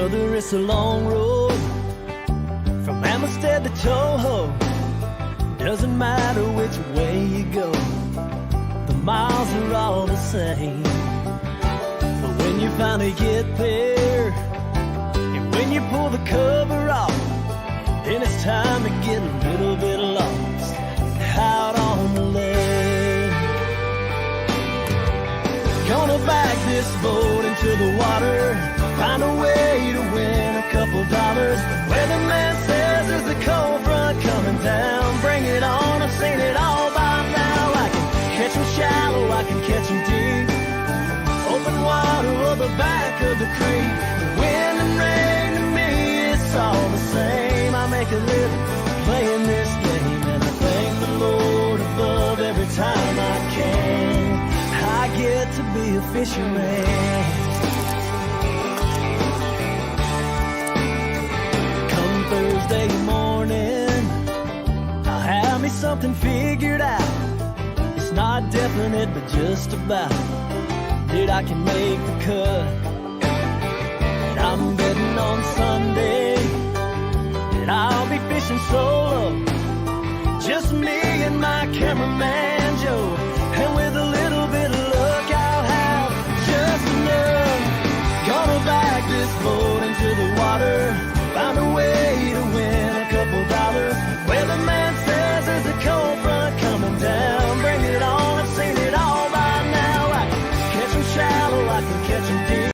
Brother, it's a long road from Amistad to Toho. Doesn't matter which way you go, the miles are all the same. But when you finally get there, and when you pull the cover off, then it's time to get a little bit lost out on the lake. Gonna back this boat into the water, find a way to win a couple dollars. Where the man says there's a cold front coming down, bring it on, I've seen it all by now. I can catch them shallow, I can catch them deep, open water or the back of the creek. The wind and rain to me, it's all the same. I make a living playing this game, and I thank the Lord above every time I can. I get to be a fisherman. Come Thursday morning, I'll have me something figured out. It's not definite, but just about that I can make the cut. And I'm betting on Sunday that I'll be fishing solo, just me and my cameraman Joe. And with a little bit of luck, I'll have just enough. Gonna back this boat into the water, find a way to win a couple dollars. Where the man says there's a cold front coming down, bring it on, I've seen it all by now. I can catch them shallow, I can catch them deep.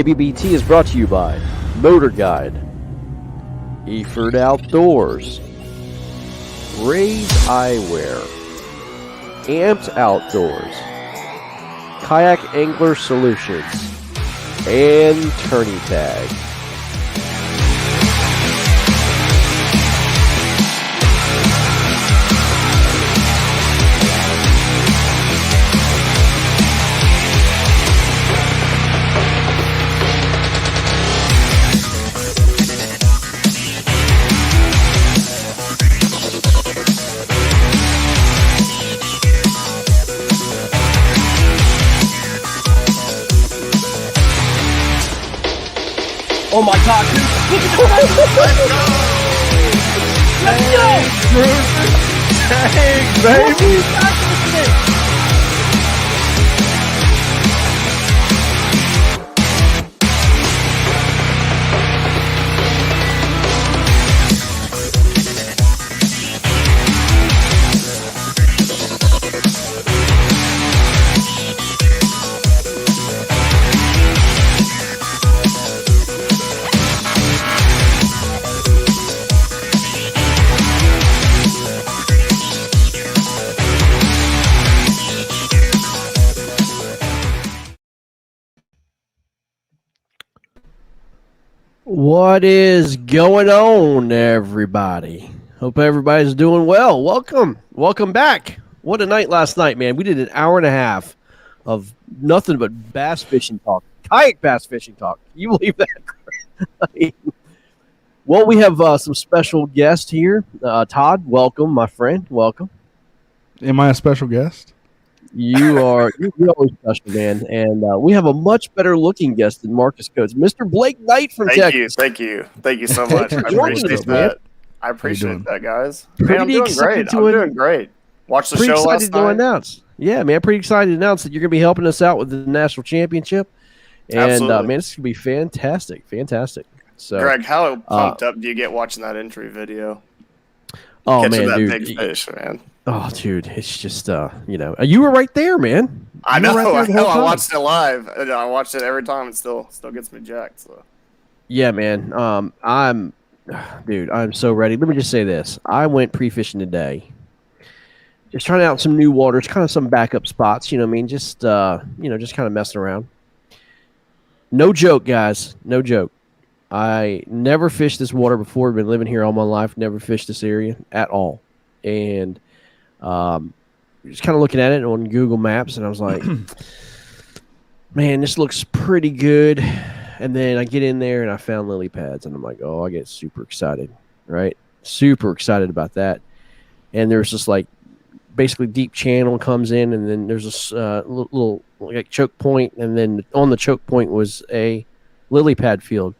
KBBT is brought to you by Motor Guide, Eford Outdoors, Ray's Eyewear, Amped Outdoors, Kayak Angler Solutions, and Tourney Tag. Oh my God, dude. Look at the Let's go! Dang, baby! What is going on, everybody? Hope everybody's doing well. Welcome back. What a night last night, man. We did an hour and a half of nothing but bass fishing talk, kayak bass fishing talk. Can you believe that? Well, we have some special guests here. Todd, welcome, my friend. Welcome. Am I a special guest? You're always special, man. And we have a much better looking guest than Marcus Coates, Mr. Blake Knight from Texas. Thank you so much. I appreciate that. I appreciate that, guys. Man, I'm doing great. I'm doing great. Watched the show last night. Announce. Yeah, man, pretty excited to announce that you're going to be helping us out with the national championship. And, man, this is going to be fantastic. So, Greg, how pumped up do you get watching that entry video? Oh, Catching man, that big fish, man. Oh, dude, it's just, you were right there, man. I know. I watched it live. And I watched it every time. It still gets me jacked. So. Yeah, man. I'm so ready. Let me just say this. I went pre-fishing today. Just trying out some new waters, kind of some backup spots, you know what I mean? Just, just kind of messing around. No joke, guys. No joke. I never fished this water before. I've been living here all my life. Never fished this area at all. And just kind of looking at it on Google Maps, and I was like, man, this looks pretty good. And then I get in there, and I found lily pads, and I'm like, oh, I get super excited, right? Super excited about that. And there's just like basically deep channel comes in, and then there's a little like choke point, and then on the choke point was a lily pad field.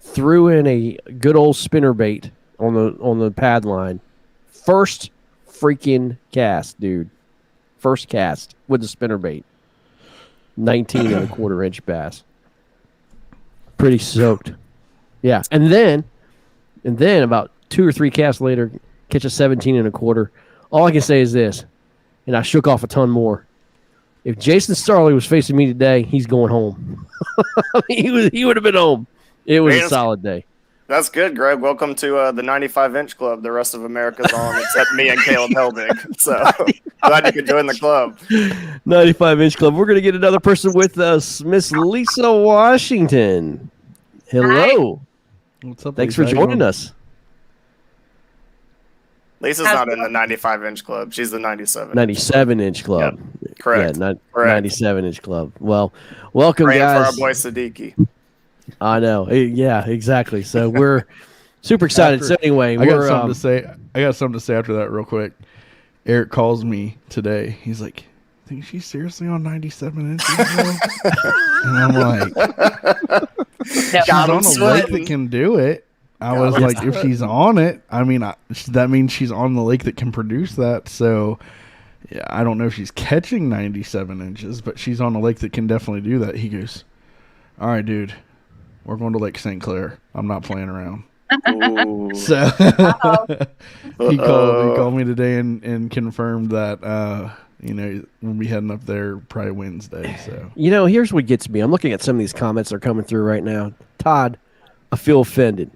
Threw in a good old spinner bait on the pad line. First freaking cast, dude. First cast with the spinner bait. 19 and a quarter inch bass. Pretty soaked. Yeah. And then about 2 or 3 casts later, catch a 17 and a quarter. All I can say is this, and I shook off a ton more. If Jason Starley was facing me today, he's going home. he would have been home. It was a solid day. That's good, Greg. Welcome to the 95-inch club. The rest of America's on, except me and Caleb Helbig. So glad you could join the club. 95-inch club. We're going to get another person with us, Miss Lisa Washington. Hello. Hi. What's up? Thanks for joining us. Lisa's not in the 95-inch club. She's the 97. 97-inch club. Yep. Correct. Yeah, Correct. 97-inch club. Well, welcome, Praying guys. for our boy Siddiqui. I know. Yeah, exactly. So we're super excited. So anyway, I got something to say. I got something to say after that, real quick. Eric calls me today. He's like, "Think she's seriously on 97 inches?" And I'm like, "She's on a lake that can do it." I was like, "If she's on it, I mean, that means she's on the lake that can produce that." So, yeah, I don't know if she's catching 97 inches, but she's on a lake that can definitely do that. He goes, "All right, dude. We're going to Lake St. Clair. I'm not playing around." So he called me today and confirmed that we'll be heading up there probably Wednesday. So here's what gets me. I'm looking at some of these comments that are coming through right now. Todd, I feel offended.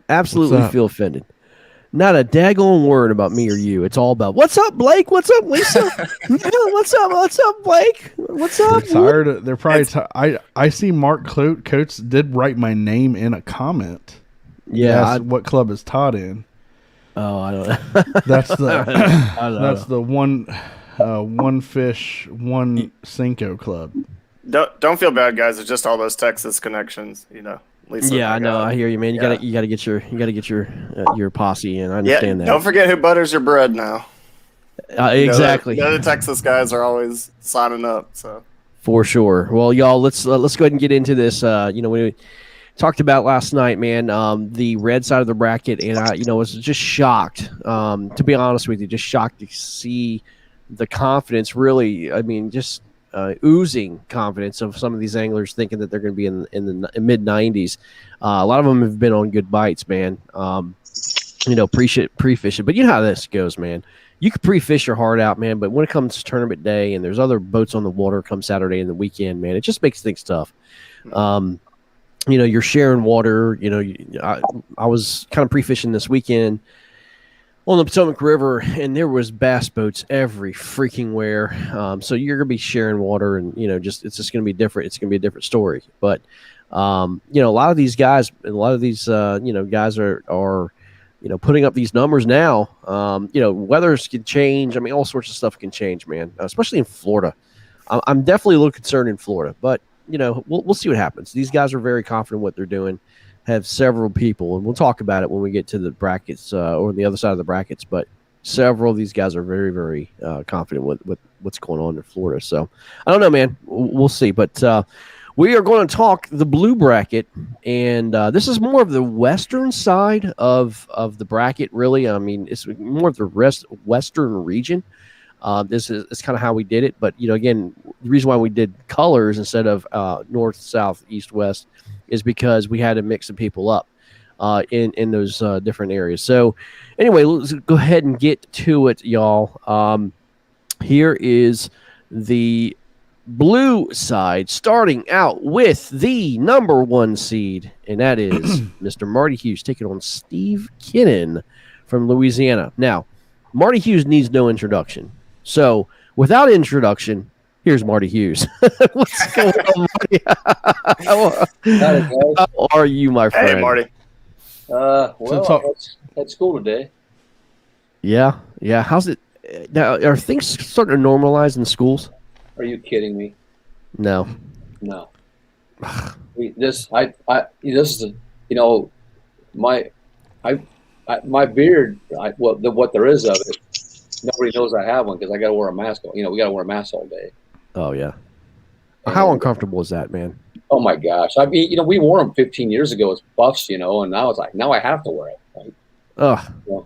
Absolutely feel offended. Not a daggone word about me or you. It's all about what's up, Blake? What's up, Lisa? What's up, Blake? What's up? They're probably. I see Mark Coates did write my name in a comment. Yeah. What club is Todd in? Oh, I don't know. That's the one fish, one Cinco club. Don't feel bad, guys. It's just all those Texas connections, Lisa, yeah, I know. I hear you, man. You gotta get your posse in. I understand that. Don't forget who butters your bread now. Exactly. The Texas guys are always signing up. So for sure. Well, y'all, let's go ahead and get into this. We talked about last night, man. The red side of the bracket, and I, was just shocked. To be honest with you, just shocked to see the confidence. Really, I mean, just. Oozing confidence of some of these anglers thinking that they're going to be in the mid 90s. A lot of them have been on good bites, man. Pre-fishing, but you know how this goes, man. You can pre-fish your heart out, man, but when it comes to tournament day and there's other boats on the water come Saturday and the weekend, man, it just makes things tough. You're sharing water. I was kind of pre-fishing this weekend on the Potomac River, and there was bass boats every freaking where. So you're gonna be sharing water, and it's just gonna be different. It's gonna be a different story. But a lot of these guys, guys are putting up these numbers now. Weathers can change. I mean, all sorts of stuff can change, man. Especially in Florida. I'm definitely a little concerned in Florida, but we'll see what happens. These guys are very confident in what they're doing. Have several people, and we'll talk about it when we get to the brackets or the other side of the brackets, but several of these guys are very, very confident with what's going on in Florida. So I don't know, man. We'll see. But we are going to talk the blue bracket, and this is more of the western side of the bracket, really. I mean, it's more of the western region. This is kind of how we did it. But, again, the reason why we did colors instead of north, south, east, west is because we had to mix some people up in those different areas. So anyway, let's go ahead and get to it, y'all. Here is the blue side, starting out with the number 1 seed, and that is Mr. Marty Hughes taking on Steve Kinnan from Louisiana. Now, Marty Hughes needs no introduction. So without introduction, here's Marty Hughes. What's going on, Marty? How are you, my friend? Hey, Marty. I had school today. Yeah. How's it now? Are things starting to normalize in schools? Are you kidding me? No. This is my beard. What there is of it nobody knows I have one because I got to wear a mask. We got to wear a mask all day. Oh yeah. How uncomfortable is that, man? Oh my gosh! I mean, we wore them 15 years ago as buffs, and now it's like now I have to wear it. Right? Ugh.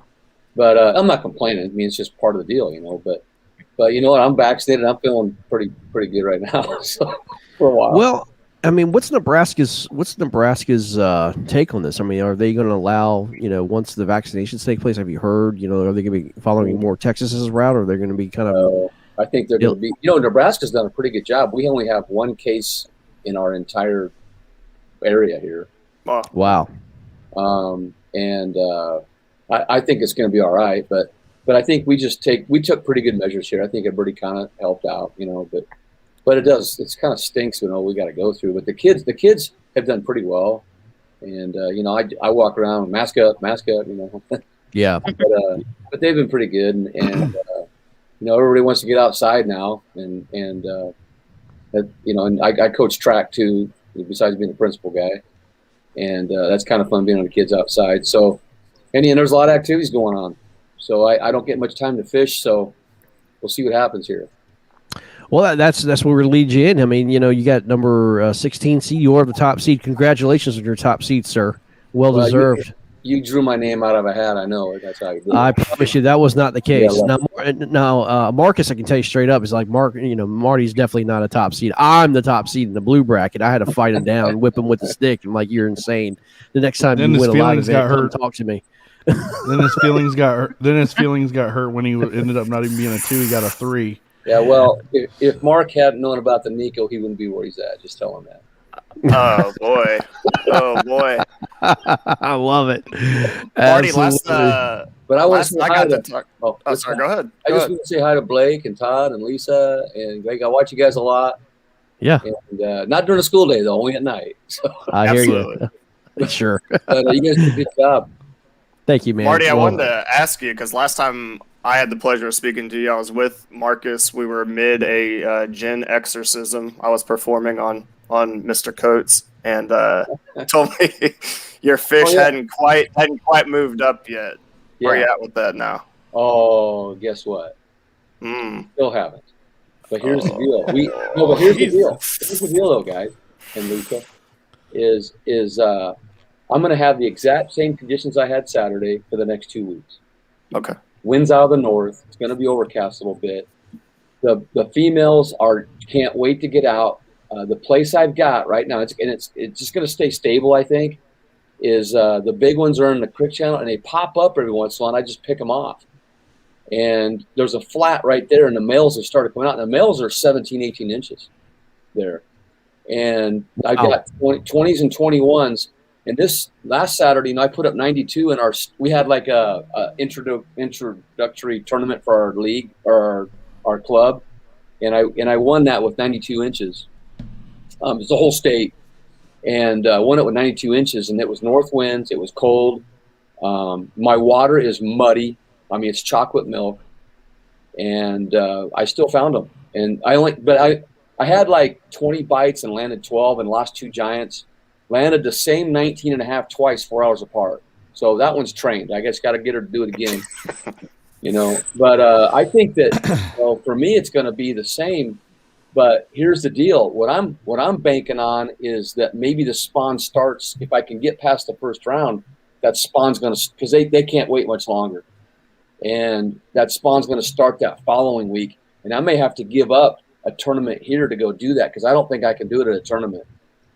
But I'm not complaining. I mean, it's just part of the deal, But you know what? I'm vaccinated. I'm feeling pretty good right now. So for a while. Well, I mean, what's Nebraska's take on this? I mean, are they going to allow, once the vaccinations take place? Have you heard? Are they going to be following more Texas's route, or are they going to be kind of? I think they're going to be. Nebraska's done a pretty good job. We only have one case in our entire area here. Wow. I think it's going to be all right, but I think we took pretty good measures here. I think everybody kind of helped out, but it's kind of stinks, we got to go through. But the kids have done pretty well, and I walk around mask up, Yeah. But they've been pretty good, and everybody wants to get outside now, and I coach track too, besides being the principal guy, and that's kind of fun being on the kids outside. So, and there's a lot of activities going on. So I don't get much time to fish. So we'll see what happens here. Well, that's where we're going to lead you in. I mean, you got number 16 seed. You are the top seed. Congratulations on your top seed, sir. Well deserved. You drew my name out of a hat. I know. That's how you did it. I promise you that was not the case. Yeah, now, Marcus, I can tell you straight up, is like Marty's definitely not a top seed. I'm the top seed in the blue bracket. I had to fight him down, whip him with the stick. I'm like, you're insane. The next time you win a live event, come talk to me. Then his feelings got hurt. Then his feelings got hurt when he ended up not even being a 2. He got a 3. Yeah, well, if Mark hadn't known about the Nico, he wouldn't be where he's at. Just tell him that. Oh boy! Oh boy! I love it, Marty. But I want to say hi to talk. Oh, sorry. Go ahead. I just want to say hi to Blake and Todd and Lisa and Greg. I watch you guys a lot. Yeah. And not during the school day though, only at night. So. I hear you. Sure. But you guys did a good job. Thank you, man. Marty, I wanted to ask you because last time I had the pleasure of speaking to you, I was with Marcus. We were mid a gin exorcism. I was performing on Mr. Coates, and told me your fish hadn't quite moved up yet. Yeah. Where are you at with that now? Oh, guess what? Still haven't. But here's the deal. Here's the deal. Here's the deal, though, guys and Lisa, is I'm going to have the exact same conditions I had Saturday for the next 2 weeks. Okay. Winds out of the north. It's going to be overcast a little bit. The females can't wait to get out. The place I've got right now, it's just going to stay stable, I think, is the big ones are in the creek channel, and they pop up every once in a while, and I just pick them off. And there's a flat right there, and the males have started coming out. And the males are 17, 18 inches there. And I've got 20s and 21s. And this last Saturday, I put up 92 in we had like a introductory tournament for our league or our club. And I won that with 92 inches. It's the whole state. And won it with 92 inches, and it was north winds. It was cold. My water is muddy. I mean, it's chocolate milk. And I still found them. And I had like 20 bites and landed 12 and lost 2 giants. Landed the same 19 and a half twice, 4 hours apart. So that one's trained. I guess got to get her to do it again. But I think that for me, it's going to be the same. But here's the deal. What I'm banking on is that maybe the spawn starts, if I can get past the first round, that spawn's going to, because they can't wait much longer. And that spawn's going to start that following week. And I may have to give up a tournament here to go do that, because I don't think I can do it at a tournament,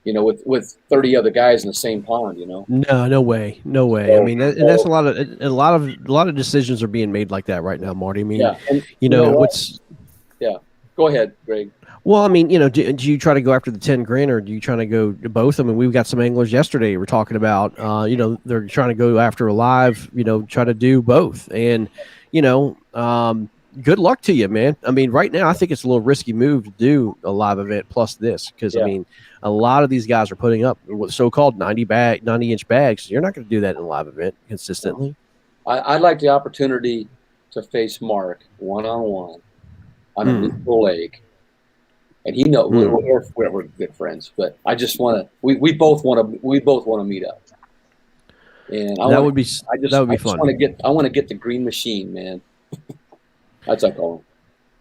with 30 other guys in the same pond, No way. I mean, that's a lot of decisions are being made like that right now, Marty. I mean, yeah. And, yeah. Go ahead, Greg. Well, I mean, do you try to go after the 10 grand, or do you try to go to both? I mean, we've got some anglers yesterday we're talking about, they're trying to go after a live, try to do both. And, good luck to you, man. I mean, right now, I think it's a little risky move to do a live event plus this, because, I mean, a lot of these guys are putting up what so-called 90-inch bags. So you're not going to do that in a live event consistently. I'd like the opportunity to face Mark one-on-one on a neutral lake. And we're good friends, but I just want to. We both want to meet up. And that would be fun. I want to get the green machine, man. That's I call them.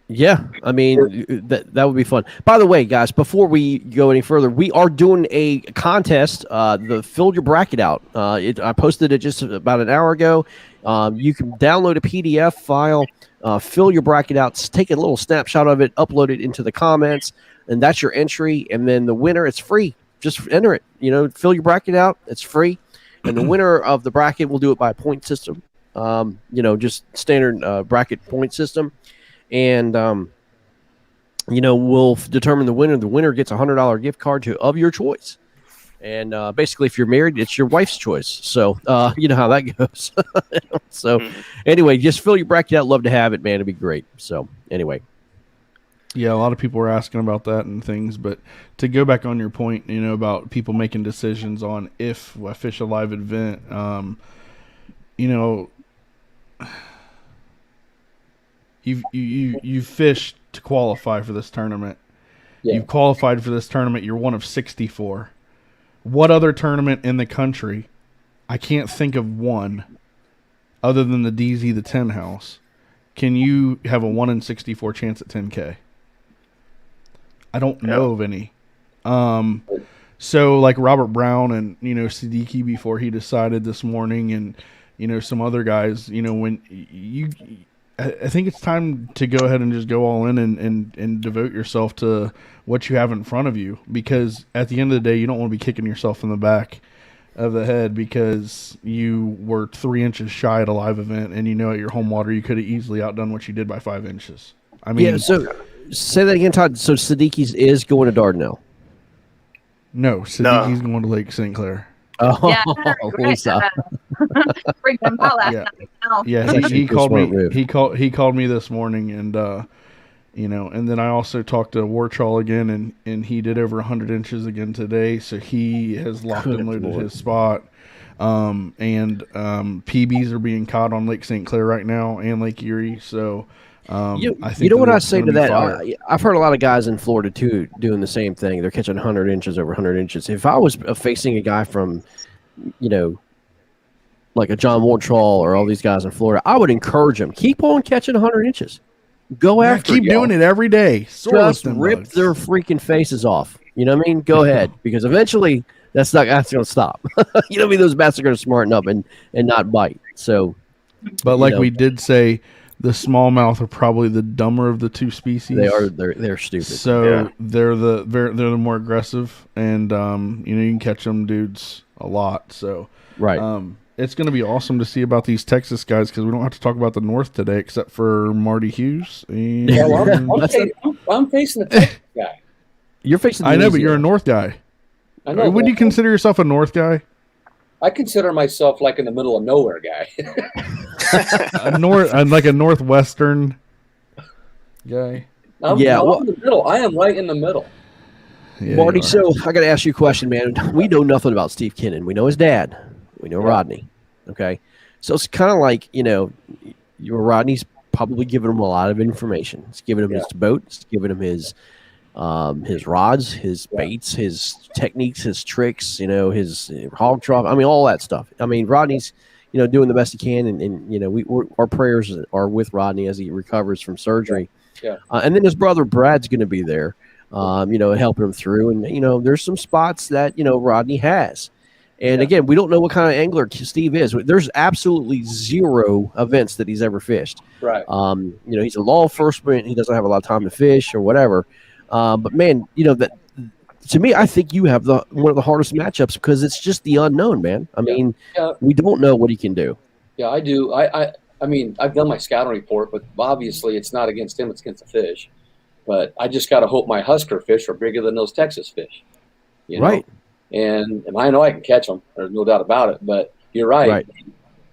Yeah, I mean that would be fun. By the way, guys, before we go any further, we are doing a contest. The fill your bracket out. I posted it just about an hour ago. You can download a PDF file, fill your bracket out, take a little snapshot of it, upload it into the comments, and that's your entry. And then the winner, it's free. Just enter it. Fill your bracket out. It's free, and the winner of the bracket will do it by point system. Just standard bracket point system. And we'll determine the winner. The winner gets $100 gift card of your choice. And basically, if you're married, it's your wife's choice. So you know how that goes. So anyway, just fill your bracket out. Love to have it, man. It'd be great. So anyway. Yeah, a lot of people were asking about that and things, but to go back on your point, about people making decisions on if I fish a live event, You've fished to qualify for this tournament. Yeah. You've qualified for this tournament. You're one of 64. What other tournament in the country? I can't think of one other than the DZ, the 10 house. Can you have a 1 in 64 chance at 10K? I don't know of any. So like Robert Brown and, Siddiqui before he decided this morning and, some other guys, when I think it's time to go ahead and just go all in and devote yourself to what you have in front of you, because at the end of the day, you don't want to be kicking yourself in the back of the head because you were 3 inches shy at a live event and at your home water you could have easily outdone what you did by 5 inches. I mean, yeah. So say that again, Todd. So Siddiqui's is going to Dardanelle. No, Siddiqui's going to Lake St. Clair. Oh, yeah, Lisa. Freaking out last night. Yeah, he called me. He called me this morning, and and then I also talked to Warchall again, and he did over 100 inches again today, so he has locked and loaded his spot. PBs are being caught on Lake St. Clair right now and Lake Erie, so. I think what I say to that? I've heard a lot of guys in Florida too doing the same thing. They're catching 100 inches over 100 inches. If I was facing a guy from, like a John Warchall or all these guys in Florida, I would encourage him, keep on catching 100 inches. Go after it. Keep doing it every day. Just rip their freaking faces off. You know what I mean? Go ahead, because eventually that's going to stop. Those bats are going to smarten up and not bite. So, but like we did say, the smallmouth are probably the dumber of the two species. They are. They're stupid. So they're the more aggressive, and you can catch them dudes a lot. So right. It's going to be awesome to see about these Texas guys because we don't have to talk about the North today except for Marty Hughes. And I'm facing the Texas guy. You're facing. I know, but you're a North guy. I know. Would you consider yourself a North guy? I consider myself like in the middle of nowhere guy. Like a Northwestern guy. I'm in the middle. I am right in the middle. Yeah, Marty, so I got to ask you a question, man. We know nothing about Steve Kennan. We know his dad. We know Rodney. Okay, so it's kind of like Rodney's probably giving him a lot of information. He's giving him his boat. He's giving him his rods, his baits, his techniques, his tricks, his hog trough. I mean, all that stuff. I mean, Rodney's, doing the best he can. And our prayers are with Rodney as he recovers from surgery. Yeah. And then his brother Brad's going to be there, helping him through. And, there's some spots that, Rodney has. And again, we don't know what kind of angler Steve is. There's absolutely zero events that he's ever fished. Right. He's a law enforcement. He doesn't have a lot of time to fish or whatever. But man, that to me, I think you have one of the hardest matchups because it's just the unknown, man. I mean, we don't know what he can do. Yeah, I do. I mean, I've done my scouting report, but obviously it's not against him; it's against the fish. But I just got to hope my Husker fish are bigger than those Texas fish. Right. And I know I can catch them. There's no doubt about it. But you're right.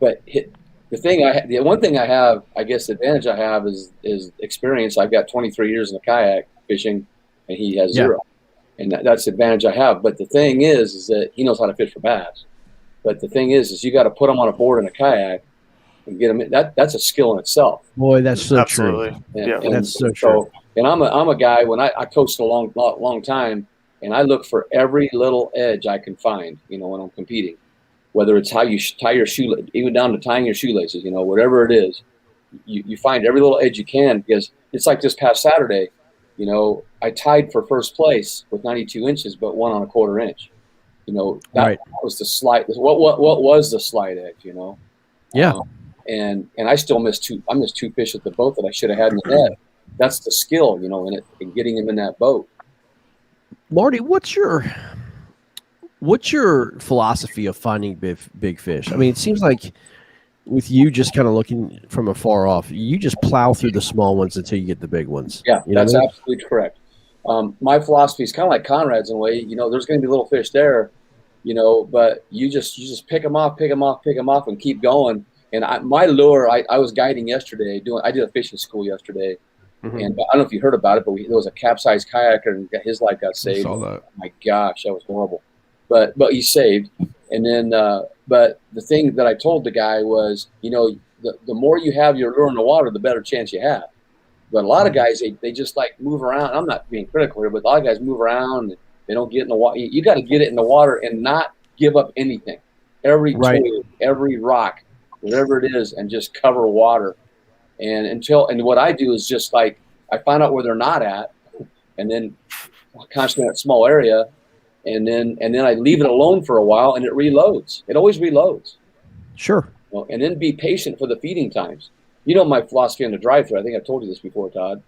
But the one thing I have, I guess, the advantage I have is experience. I've got 23 years in a kayak fishing, and he has 0, and that's the advantage I have. But the thing is that he knows how to fish for bass. But the thing is you got to put them on a board in a kayak and get them in. That's a skill in itself. Boy, that's so Absolutely. true. And that's so true. And I'm a guy when I coached a long time, and I look for every little edge I can find. When I'm competing, whether it's how you tie your shoe, even down to tying your shoelaces. Whatever it is. you find every little edge you can, because it's like this past Saturday, you know, I tied for first place with 92 inches, but won on a quarter inch. You know, that was the slight. What was the slight edge? You know. Yeah. And I still missed two. I missed 2 fish at the boat that I should have had in the net. That's the skill, you know, in getting him in that boat. Marty, what's your philosophy of finding big fish? I mean, it seems like with you just kind of looking from afar off, you just plow through the small ones until you get the big ones. Yeah, you know that's what I mean? absolutely correct. My philosophy is kind of like Conrad's in a way. You know, there's going to be little fish there, you know, but you just pick them off, and keep going. And my lure, I was guiding yesterday. I did a fishing school yesterday, and I don't know if you heard about it, but there was a capsized kayaker and his life got saved. I saw that. Oh my gosh, that was horrible. But he's saved. And then, but the thing that I told the guy was, you know, the more you have your lure in the water, the better chance you have. But a lot of guys, they just like move around. I'm not being critical here, but a lot of guys move around. And they don't get in the water. You got to get it in the water and not give up anything. Every twig, every rock, whatever it is, and just cover water. And what I do is just like, I find out where they're not at, and then constantly in that small area, and then I leave it alone for a while, and it reloads. It always reloads. Sure. Well, and then be patient for the feeding times. You know my philosophy on the drive-through. I think I've told you this before, Todd.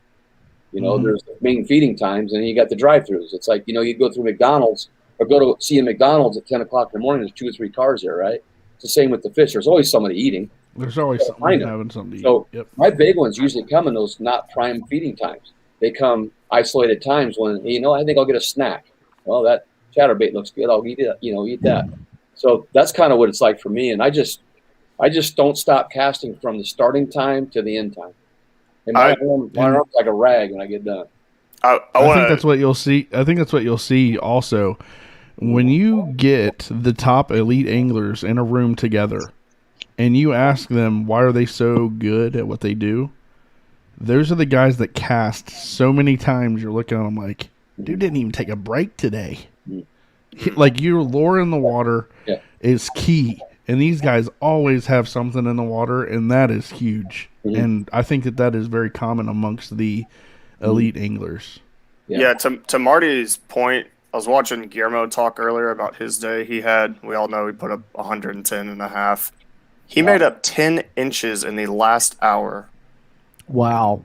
You know, there's the main feeding times, and then you got the drive-throughs. It's like, you know, you go through McDonald's or go to see a McDonald's at 10 o'clock in the morning. There's 2 or 3 cars there, right? It's the same with the fish. There's always somebody eating. There's always somebody having something to So eat. Yep. my big ones usually come in those not prime feeding times. They come isolated times when, you know, I think I'll get a snack. Well, that chatterbait looks good. I'll eat it, eat that. So that's kind of what it's like for me. And I just don't stop casting from the starting time to the end time. And my arm's like a rag when I get done. I think that's what you'll see. I think that's what you'll see also when you get the top elite anglers in a room together and you ask them why are they so good at what they do. Those are the guys that cast so many times you're looking at them like, dude didn't even take a break today. Like your lure in the water is key. And these guys always have something in the water, and that is huge. And I think that is very common amongst the elite anglers. Yeah, to Marty's point, I was watching Guillermo talk earlier about his day. We all know he put up 110 and a half. He made up 10 inches in the last hour. Wow.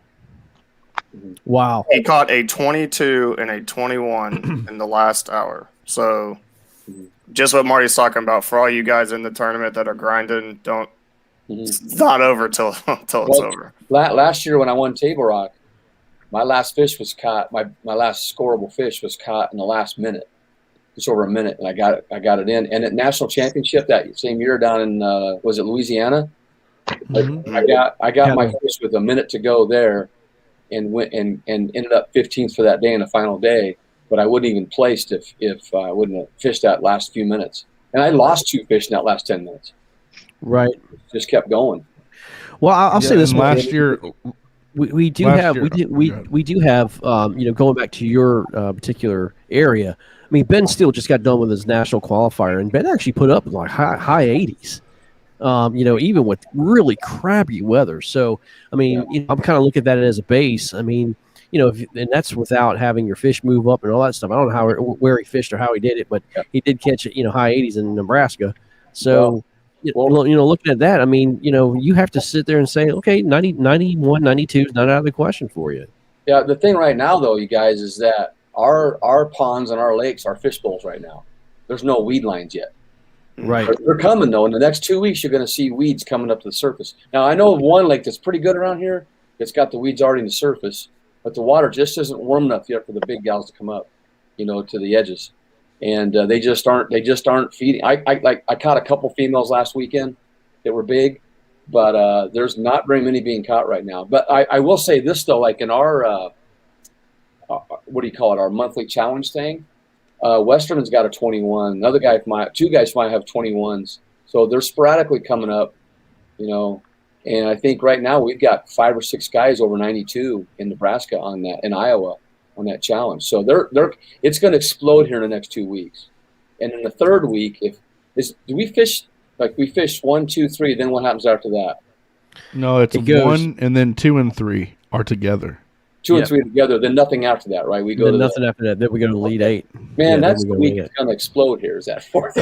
He caught a 22 and a 21 in the last hour. So just what Marty's talking about, for all you guys in the tournament that are grinding, it's not over till it's over. Last year when I won Table Rock, my last fish was caught. My last scoreable fish was caught in the last minute, just over a minute, and I got it in. And at national championship that same year down in was it Louisiana? I got my fish with a minute to go there, and went and ended up 15th for that day in the final day. But I wouldn't even placed if I wouldn't have fished that last few minutes. And I lost 2 fish in that last 10 minutes. Right. Just kept going. Well, I'll say this: last year, we do have going back to your particular area. I mean, Ben Steele just got done with his national qualifier, and Ben actually put up like high 80s. Even with really crappy weather. So, I mean, I'm kind of looking at it as a base. I mean, and that's without having your fish move up and all that stuff. I don't know where he fished or how he did it, but he did catch it, high 80s in Nebraska. So, looking at that, I mean, you have to sit there and say, okay, 90, 91, 92 is not out of the question for you. Yeah, the thing right now, though, you guys, is that our ponds and our lakes are fish bowls right now. There's no weed lines yet. Right. They're coming, though. In the next 2 weeks, you're going to see weeds coming up to the surface. Now, I know of one lake that's pretty good around here. It's got the weeds already in the surface, but the water just isn't warm enough yet for the big gals to come up, to the edges. And they just aren't feeding. I caught a couple females last weekend that were big, but there's not very many being caught right now. But I will say this, though, like in our our monthly challenge thing, Western's got a 21. Another guy, 2 guys might have 21s. So they're sporadically coming up, And I think right now we've got 5 or 6 guys over 92 in Nebraska on that, in Iowa on that challenge. So it's going to explode here in the next 2 weeks. And in the third week, do we fish like we fish 1, 2, 3? Then what happens after that? No, it's It goes- 1 and then 2 and 3 are together. 2 and Yep. 3 together, then nothing after that, right? We go Then to nothing after that. Then we go to the lead 8. Man, Yeah, that's then the we week go it's going to explode here. Is that fourth?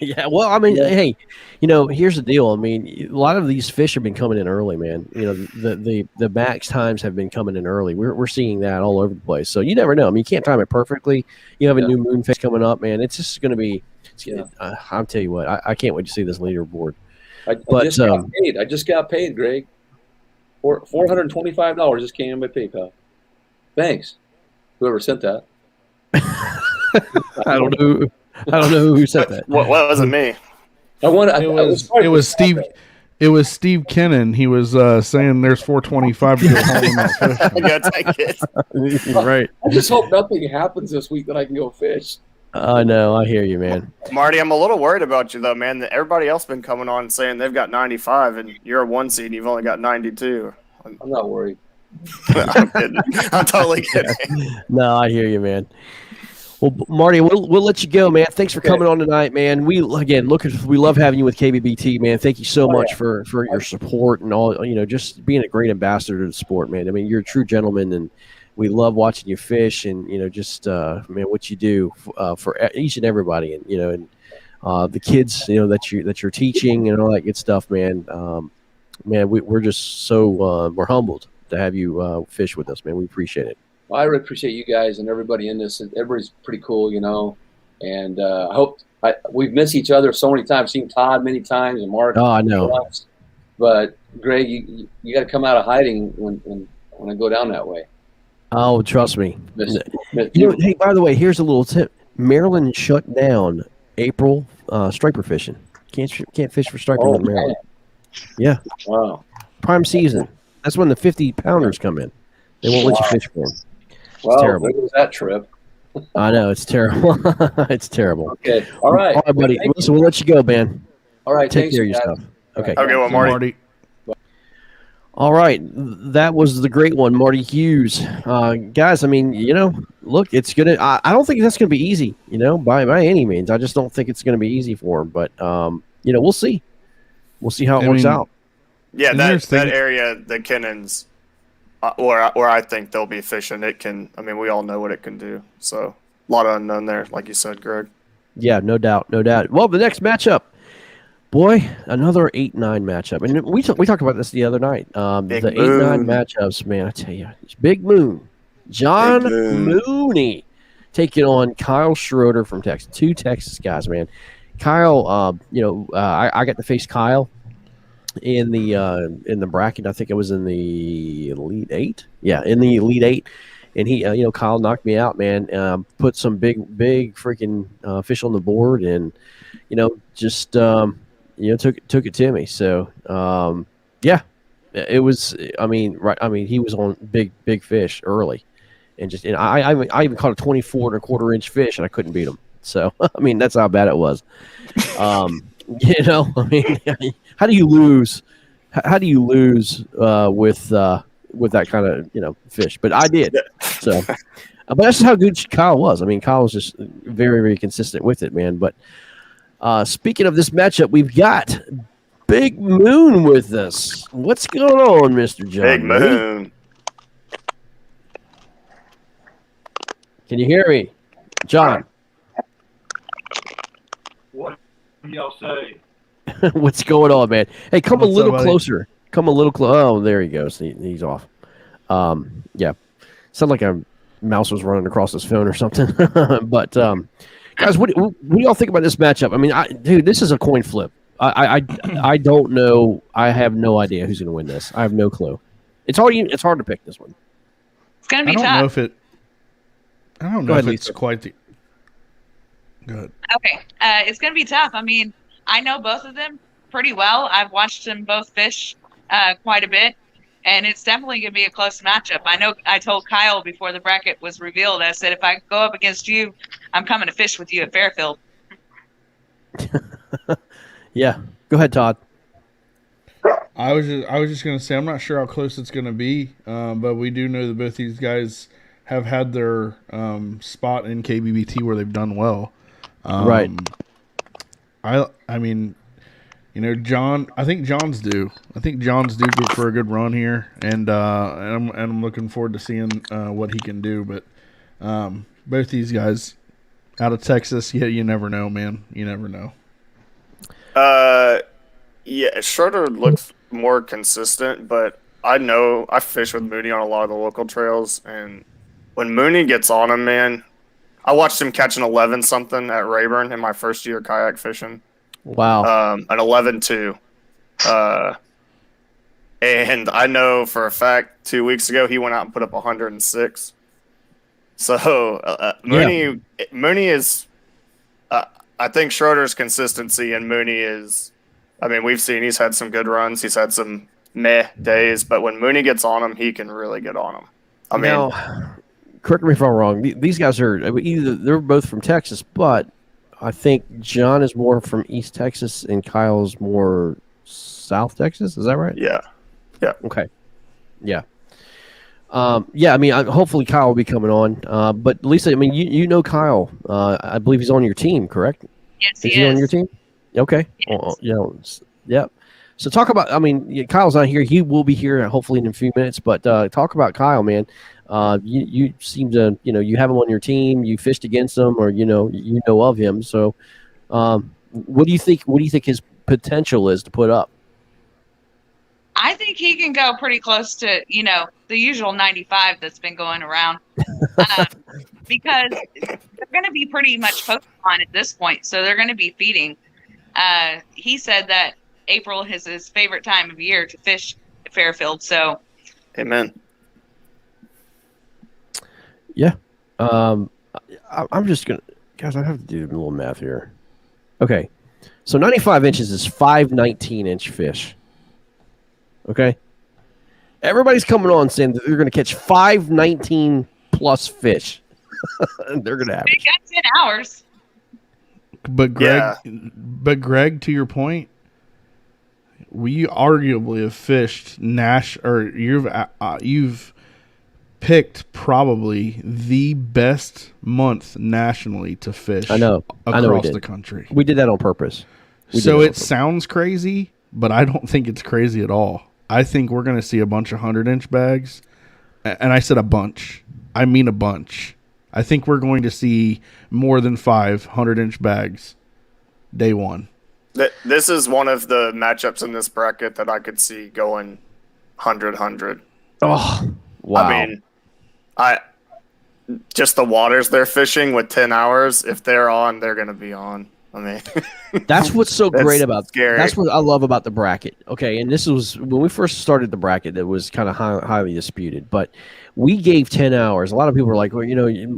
yeah. Well, I mean, hey, here's the deal. I mean, a lot of these fish have been coming in early, man. The max times have been coming in early. We're seeing that all over the place. So you never know. I mean, you can't time it perfectly. You have a new moon phase coming up, man. It's just going to be. I'll tell you what. I can't wait to see this leaderboard. I just got paid. I just got paid, Greg. $425 just came in my PayPal. Thanks, whoever sent that. I don't know who said that. What wasn't me? It was Steve. It was Steve Kennan. He was saying there's 425 to go home in that fish. Yeah, take it. Right. I just hope nothing happens this week that I can go fish. I know. I hear you, man. Marty, I'm a little worried about you though, man. Everybody else been coming on saying they've got 95, and you're a 1 seed, and you've only got 92. I'm not worried. I'm kidding. I'm totally kidding. No, I hear you, man. Well, Marty, we'll let you go, man. Thanks for coming on tonight, man. We love having you with KBBT, man. Thank you so much for your support and all. Just being a great ambassador to the sport, man. I mean, you're a true gentleman, and we love watching you fish, and man, what you do for each and everybody, and the kids, that you're teaching and all that good stuff, man. Man, we're just so we're humbled to have you fish with us, man. We appreciate it. Well, I really appreciate you guys and everybody in this. Everybody's pretty cool, and I hope we've missed each other so many times. Seen Todd many times and Mark. Oh, I know. But Greg, you got to come out of hiding when I go down that way. Oh, trust me. Hey, by the way, here's a little tip. Maryland shut down April striper fishing. Can't fish for striper in Maryland. Yeah. Wow. Prime season. That's when the 50-pounders come in. They won't let you fish for them. Well, terrible. there was that trip. I know. It's terrible. It's terrible. Okay. All right. All right, buddy. Listen, we'll let you go, man. All right. Take care of yourself. Okay. Okay, well, Marty. All right. That was the great one, Marty Hughes. Guys, I mean, look, it's going to – I don't think that's going to be easy, by any means. I just don't think it's going to be easy for him. But, we'll see. We'll see how it works out. Yeah, that area, the Kennans, where I think they'll be fishing, we all know what it can do. So a lot of unknown there, like you said, Greg. Yeah, no doubt. Well, the next matchup, boy, another 8-9 matchup. And we talked about this the other night. The 8-9 matchups, man, I tell you, it's Big Moon. John Mooney taking on Kyle Schroeder from Texas. 2 Texas guys, man. Kyle, I got to face Kyle in the bracket. I think it was in the Elite 8. Yeah, in the Elite 8. And he, Kyle knocked me out, man. Put some big freaking fish on the board, and just took it to me. So yeah, it was. I mean, he was on big fish early, and I even caught a 24.25-inch fish, and I couldn't beat him. So I mean, that's how bad it was. I mean, how do you lose? How do you lose with that kind of fish? But I did. So, but that's how good Kyle was. I mean, Kyle was just very, very consistent with it, man. But speaking of this matchup, we've got Big Moon with us. What's going on, Mr. John? Big Moon. Can you hear me, John? What do y'all say? What's going on, man? Hey, come What's a little up, buddy? closer. Come a little close. Oh, there he goes. He's off. Yeah. Sounded like a mouse was running across his phone or something. But guys, what do y'all think about this matchup? I mean, dude, this is a coin flip. I don't know. I have no idea who's going to win this. I have no clue. It's hard to pick this one. It's going to I be don't tough. know if it. I don't Go know ahead, if it's Lisa. quite the. Good. Okay. It's going to be tough. I mean, I know both of them pretty well. I've watched them both fish quite a bit, and it's definitely going to be a close matchup. I know I told Kyle before the bracket was revealed, I said, if I go up against you, I'm coming to fish with you at Fairfield. Yeah. Go ahead, Todd. I was just gonna say I'm not sure how close it's gonna be, but we do know that both these guys have had their spot in KBBT where they've done well. Right. I mean, John. I think John's due. For a good run here, and I'm looking forward to seeing what he can do. But both these guys out of Texas, you never know, man. You never know. Yeah, Schroeder looks more consistent, but I fish with Mooney on a lot of the local trails, and when Mooney gets on him, man, I watched him catch an 11 something at Rayburn in my first year kayak fishing. Wow. An 11.2. And I know for a fact 2 weeks ago he went out and put up 106. So Mooney is. I think Schroeder's consistency and Mooney is. I mean, we've seen he's had some good runs. He's had some meh days, but when Mooney gets on him, he can really get on him. I mean, now, correct me if I'm wrong. These guys are they're both from Texas, but I think John is more from East Texas and Kyle's more South Texas. Is that right? Yeah. Yeah. Okay. Yeah. Yeah. I mean, hopefully Kyle will be coming on. But Lisa, I mean, you know Kyle. I believe he's on your team, correct? Yes, Is he on your team? Okay. Yes. Yep. So talk about. I mean, Kyle's not here. He will be here hopefully in a few minutes. But talk about Kyle, man. You seem to you have him on your team. You fished against him, or you know of him. So, what do you think? What do you think his potential is to put up? I think he can go pretty close to, the usual 95 that's been going around. Because they're going to be pretty much focused on at this point. So they're going to be feeding. He said that April is his favorite time of year to fish at Fairfield. So, amen. Yeah. I'm just going to, guys, I have to do a little math here. Okay. So 95 inches is 5 19-inch fish. Okay. Everybody's coming on saying that they're going to catch 5 19 plus fish. They're going to average. they got 10 hours. But Greg, to your point, we arguably have fished you've picked probably the best month nationally to fish. I know across the country. We did that on purpose. Sounds crazy, but I don't think it's crazy at all. I think we're going to see a bunch of 100-inch bags, and I said a bunch. I mean a bunch. I think we're going to see more than 5 100-inch bags day one. This is one of the matchups in this bracket that I could see going 100. Oh, wow. I mean, just the waters they're fishing with 10 hours. If they're on, they're going to be on. I mean, that's what's so great about scary. That's what I love about the bracket. Okay, and this was when we first started the bracket. That was kind of highly disputed, but we gave 10 hours. A lot of people were like, well,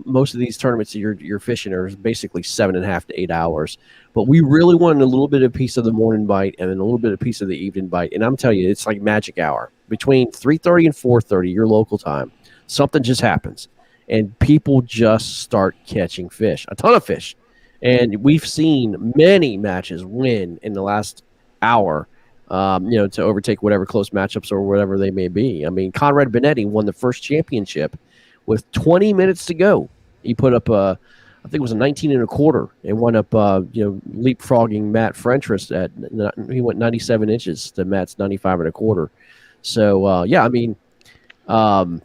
most of these tournaments that you're fishing are basically 7.5 to 8 hours. But we really wanted a little bit of piece of the morning bite and then a little bit of piece of the evening bite. And I'm telling you, it's like magic hour between 3:30 and 4:30, your local time. Something just happens, and people just start catching fish, a ton of fish. And we've seen many matches win in the last hour, to overtake whatever close matchups or whatever they may be. I mean, Conrad Benetti won the first championship with 20 minutes to go. He put up, I think it was a 19 1/4, and wound up, leapfrogging Matt Frentress he went 97 inches to Matt's 95 1/4. So, I mean, I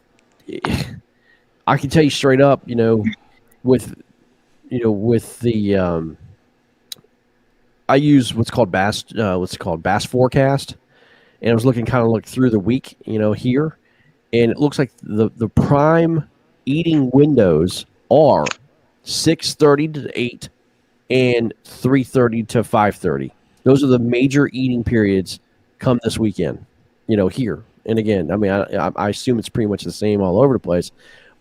can tell you straight up, with the I use what's called Bass Forecast, and I was looking through the week, here, and it looks like the prime eating windows are 6:30 to 8 and 3:30 to 5:30. Those are the major eating periods come this weekend, here. And again, I mean, I assume it's pretty much the same all over the place,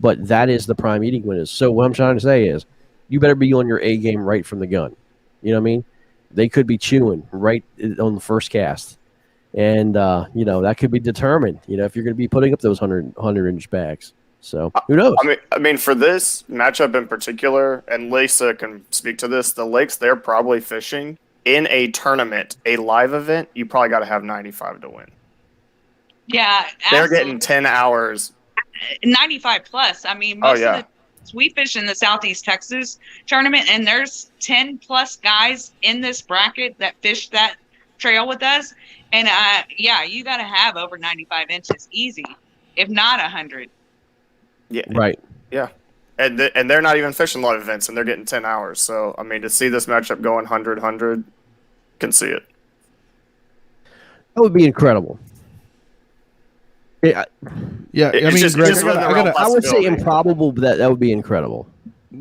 but that is the prime eating windows. So what I'm trying to say is, you better be on your A game right from the gun. You know what I mean? They could be chewing right on the first cast. And, that could be determined, if you're going to be putting up those 100-inch bags. So who knows? I mean, for this matchup in particular, and Lisa can speak to this, the lakes they're probably fishing in a tournament, a live event, you probably got to have 95 to win. Yeah. They're getting 10 hours. 95 plus. I mean, most of we fish in the Southeast Texas tournament, and there's 10 plus guys in this bracket that fish that trail with us, and yeah, you got to have over 95 inches easy, if not 100. Yeah. Right. Yeah. And they're not even fishing live events, and they're getting 10 hours. So, I mean, to see this matchup going 100, can see it. That would be incredible. Yeah, It's I mean, just- Greg, just within the I realm gotta, of I would say possibility. improbable, but that would be incredible.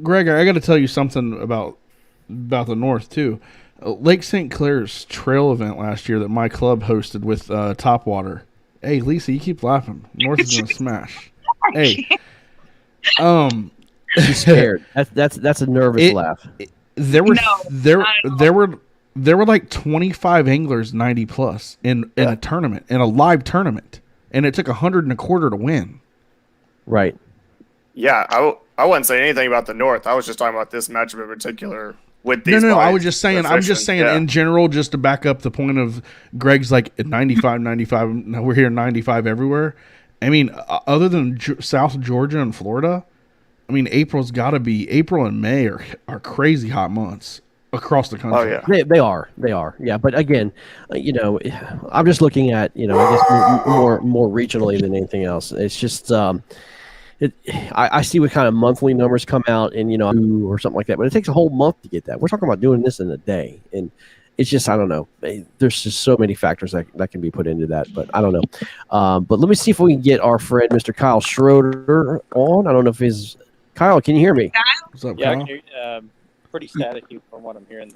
Greg, I got to tell you something about the North too. Lake St. Clair's trail event last year that my club hosted with Topwater. Hey, Lisa, you keep laughing. North is gonna smash. Hey, She's scared. That's a nervous laugh. there were No, there not at all. there were like 25 anglers 90 plus in a tournament, in a live tournament, and it took 125 to win. Right. Yeah, I wouldn't say anything about the North. I was just talking about this matchup in particular with No, these I guys was just saying. that are I'm just fishing. saying Yeah. in general, just to back up the point of Greg's like at 95. Now we're here 95 everywhere. I mean, other than South Georgia and Florida, I mean, April and May are crazy hot months across the country. Oh yeah. They are. Yeah, but again, I'm just looking at, I guess more regionally than anything else. It's just I see what kind of monthly numbers come out and or something like that, but it takes a whole month to get that. We're talking about doing this in a day, and it's just, I don't know. There's just so many factors that can be put into that, but I don't know. But let me see if we can get our friend Mr. Kyle Schroeder on. I don't know if Kyle, can you hear me? What's up, Yeah, I Kyle? can hear, pretty staticky from what I'm hearing.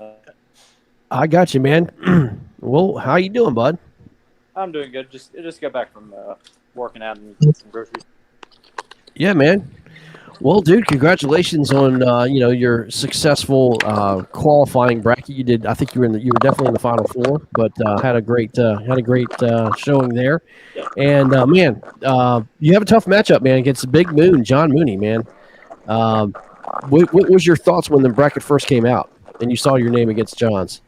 I got you, man. Well, how you doing, bud? I'm doing good. Just got back from working out and getting some groceries. Yeah, man. Well, dude, congratulations on your successful qualifying bracket. You did. I think you were definitely in the final four, but had a great showing there. And man, you have a tough matchup, man, against the Big Moon, John Mooney, man. What was your thoughts when the bracket first came out and you saw your name against John's?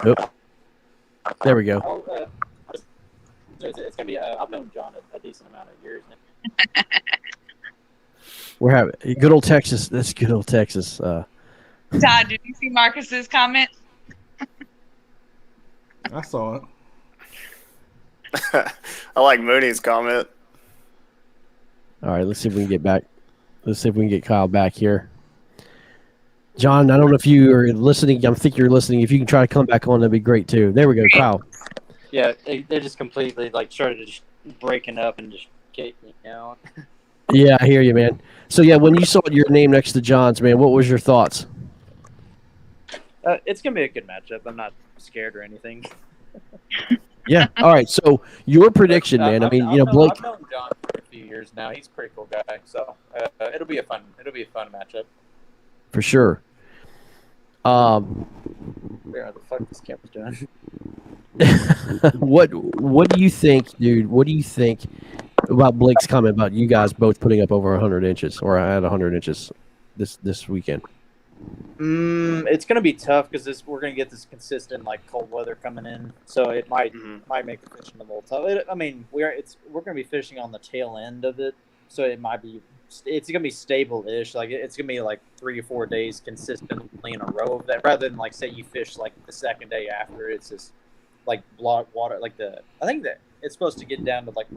Nope. There we go. It's gonna be. I've known John a decent amount of years now. We're having good old Texas. That's good old Texas. Todd, did you see Marcus's comment? I saw it. I like Mooney's comment. All right, let's see if we can get back. Let's see if we can get Kyle back here. John, I don't know if you are listening. I think you're listening. If you can try to come back on, that'd be great too. There we go, Kyle. Yeah, they just completely started just breaking up and just kicking me out. Yeah, I hear you, man. So yeah, when you saw your name next to John's, man, what was your thoughts? It's gonna be a good matchup. I'm not scared or anything. Yeah. All right. So your prediction, man. I mean, Blake. I've known John for a few years now. He's a pretty cool guy. So it'll be a fun matchup. For sure. Where the fuck this camera's doing? What do you think, dude? What do you think about Blake's comment about you guys both putting up over 100 inches or at 100 inches this weekend? It's gonna be tough because we're gonna get this consistent cold weather coming in, so it might make the fishing a little tough. We're gonna be fishing on the tail end of it, so it's gonna be stable-ish. It's gonna be 3 or 4 days consistently in a row of that, rather than say you fish the second day after. It's just block water. I think that it's supposed to get down to what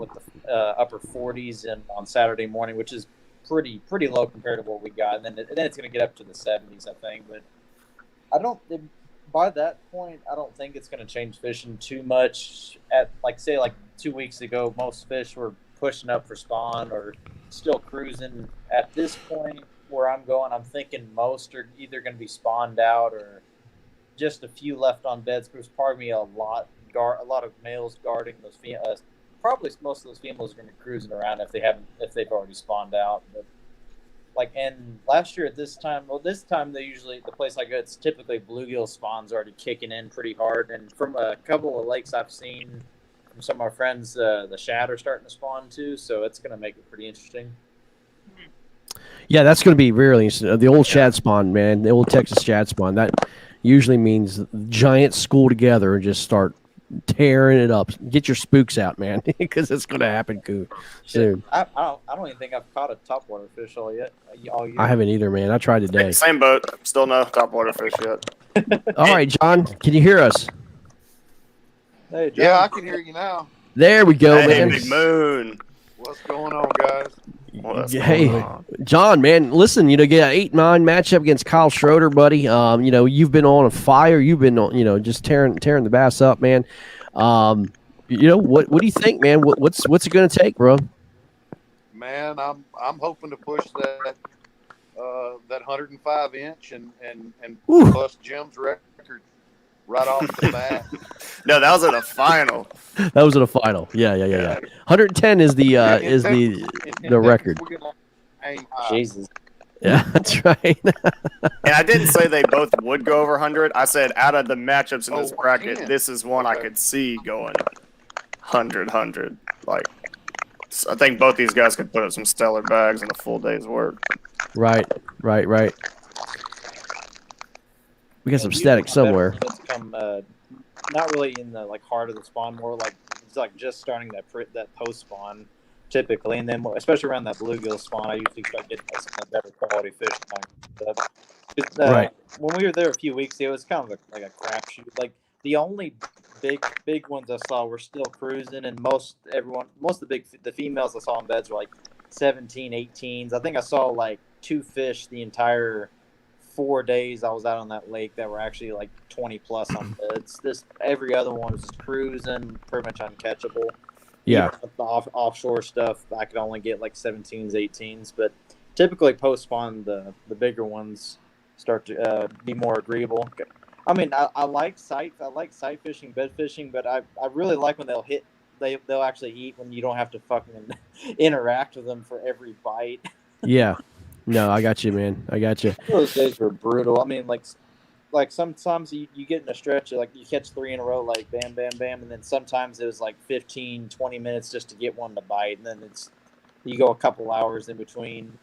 the upper 40s and on Saturday morning, which is pretty low compared to what we got, and then it's going to get up to the 70s, I think. But by that point, I don't think it's going to change fishing too much. At 2 weeks ago, most fish were pushing up for spawn or still cruising. At this point, where I'm going, I'm thinking most are either going to be spawned out or just a few left on beds. There's probably a lot of males guarding those females. Probably most of those females are going to be cruising around if they've already spawned out. But and last year at this time, they usually, the place I go, it's typically bluegill spawns already kicking in pretty hard. And from a couple of lakes I've seen from some of our friends, the shad are starting to spawn too. So it's going to make it pretty interesting. Yeah, that's going to be really interesting. The old shad spawn, man, the old Texas shad spawn. That usually means giants school together and just start tearing it up. Get your spooks out, man, because it's going to happen soon. I don't even think I've caught a topwater fish all year. I haven't either, man. I tried today. Same boat. Still no topwater fish yet. All right, John, can you hear us? Hey, John. Yeah, I can hear you now. There we go, Hey, man. Big Moon. What's going on, guys? What's Hey, going on? John, man, listen, you know, get an 8-9 matchup against Kyle Schroeder, buddy. You know, you've been on a fire. You've been, you know, just tearing the bass up, man. You know, what do you think, man? What's it going to take, bro? Man, I'm hoping to push that 105 inch and Whew. bust Jim's record right off the bat. No, that was at a final. That was at a final. Yeah. 110 is the record. We're gonna aim high. Jesus. Yeah, that's right. And I didn't say they both would go over 100. I said out of the matchups in this Oh, bracket, 110. this is one I Okay. could see going 100. Like, I think both these guys could put up some stellar bags in a full day's work. Right. We got some Usually static my somewhere. better ones come not really in the like heart of the spawn, more like it's like just starting that post spawn typically, and then especially around that bluegill spawn, I usually start getting some better quality fish. Right. When we were there a few weeks ago, it was kind of like a crapshoot. Like the only big ones I saw were still cruising, and most of the females I saw in beds were like 17, 18s. I think I saw like 2 fish the entire 4 days I was out on that lake that were actually like 20 plus on beds. Every other one was just cruising, pretty much uncatchable. Yeah. Even with the offshore stuff, I could only get like 17s, 18s, but typically post spawn the bigger ones start to be more agreeable. I mean, I like sight fishing, bed fishing, but I really like when they'll actually eat when you don't have to fucking interact with them for every bite. Yeah. No, I got you, man. I got you. Those days were brutal. I mean, like sometimes you get in a stretch, like you catch 3 in a row, like bam, bam, bam, and then sometimes it was like 15, 20 minutes just to get one to bite, and then you go a couple hours in between.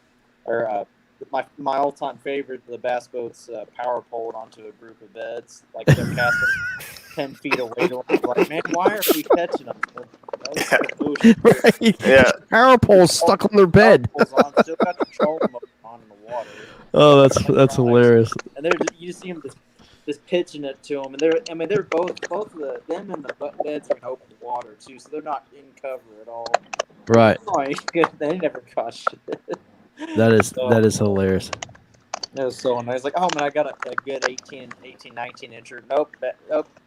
Or my all-time favorite, the bass boats power poled onto a group of beds, like they're casting 10 feet away. Like, man, why are we catching them? Right. Yeah. Power poles stuck on their bed. Still got the trolling motor on in the water. Oh, that's hilarious. And you just see them just pitching it to them, and they're both them and the beds are in open water too, so they're not in cover at all. Right. They never caught shit. That is hilarious. It was so nice. Like, oh man, I got a good 18, 19 incher. Nope,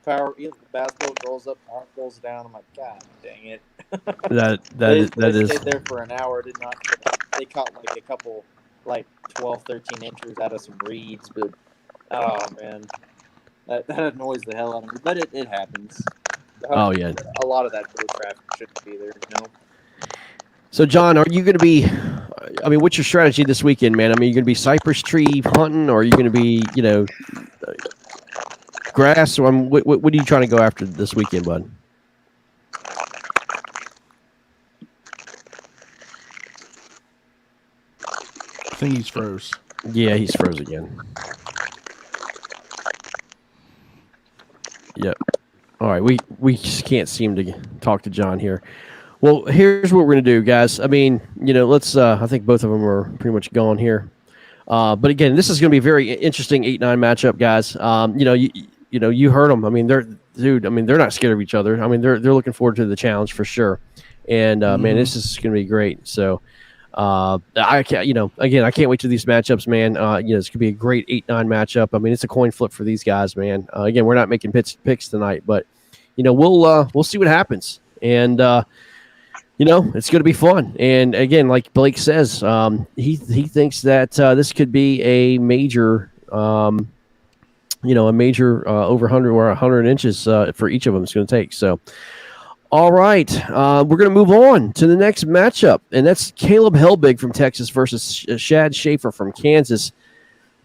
power. The bass boat rolls up, power rolls down. I'm like, God dang it. They stayed there for an hour. Did not. They caught like a couple, like 12, 13 inches out of some reeds, but oh man, that annoys the hell out of me. But it happens. Oh yeah. A lot of that bull traffic shouldn't be there, you know. So, John, are you going to be? I mean, what's your strategy this weekend, man? I mean, are you going to be cypress tree hunting, or are you going to be, you know, grass? Or what are you trying to go after this weekend, bud? I think he's froze. Yeah, he's froze again. Yep. All right, we just can't seem to talk to John here. Well, here's what we're gonna do, guys. I mean, you know, let's. I think both of them are pretty much gone here. But again, this is gonna be a very interesting 8-9 matchup, guys. You know, you heard them. I mean, they're not scared of each other. I mean, they're looking forward to the challenge for sure. And man, this is gonna be great. So, I can't. You know, again, I can't wait to these matchups, man. You know, it's gonna be a great 8-9 matchup. I mean, it's a coin flip for these guys, man. Again, we're not making picks tonight, but you know, we'll see what happens. And you know, it's going to be fun. And again, like Blake says, he thinks that this could be a major, over 100 or 100 inches for each of them it's going to take. So, all right, we're going to move on to the next matchup, and that's Caleb Helbig from Texas versus Shad Schaefer from Kansas.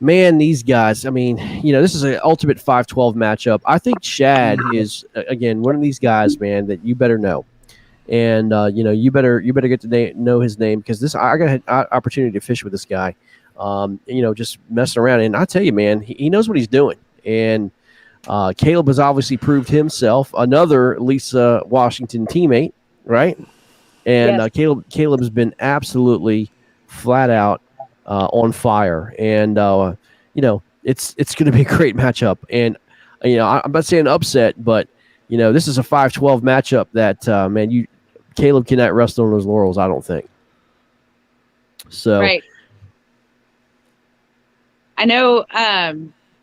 Man, these guys, I mean, you know, this is an ultimate 5-12 matchup. I think Shad is, again, one of these guys, man, that you better know. And you know, you better get to know his name, because I got an opportunity to fish with this guy. You know, just messing around, and I tell you, man, he knows what he's doing. And Caleb has obviously proved himself, another Lisa Washington teammate, right? And Yes. Caleb has been absolutely flat out on fire, and it's going to be a great matchup. And I'm not saying upset, but this is a 5-12 matchup that Caleb cannot rest on his laurels, I don't think. So Right. I know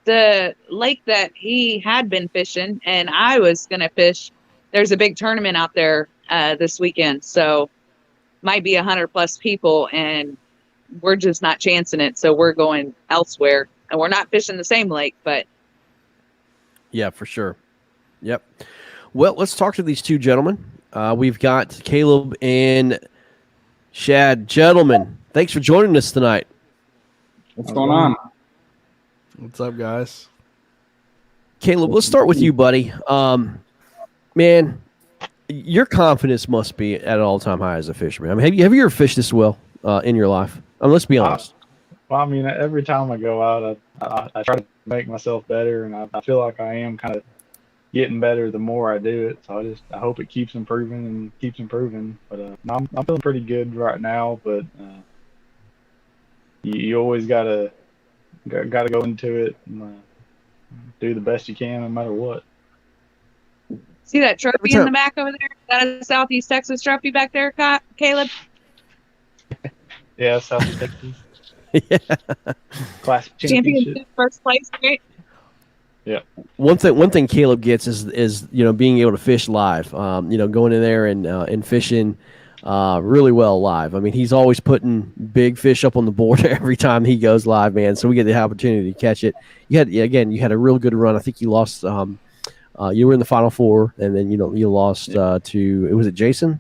the lake that he had been fishing and I was going to fish, there's a big tournament out there this weekend. So might be 100+ people and we're just not chancing it. So we're going elsewhere and we're not fishing the same lake, but. Yeah, for sure. Yep. Well, let's talk to these two gentlemen. We've got Caleb and Shad. Gentlemen, thanks for joining us tonight. What's going on? What's up, guys? Caleb, let's start with you, buddy. Man, your confidence must be at an all-time high as a fisherman. I mean, have you ever fished this well in your life? Let's be honest. Well, I mean, every time I go out, I try to make myself better, and I feel like I am kind of getting better the more I do it. So I hope it keeps improving. But I'm feeling pretty good right now. But you always gotta go into it and do the best you can, no matter what. See that trophy in the back over there? Is that a Southeast Texas trophy back there, Caleb? Yeah, Southeast Texas. Yeah. Class championship. First place, right? Yeah. One thing Caleb gets is being able to fish live. Going in there and fishing really well live. I mean, he's always putting big fish up on the board every time he goes live, man. So we get the opportunity to catch it. You had a real good run. I think you lost. You were in the Final Four, and then you lost to was it Jason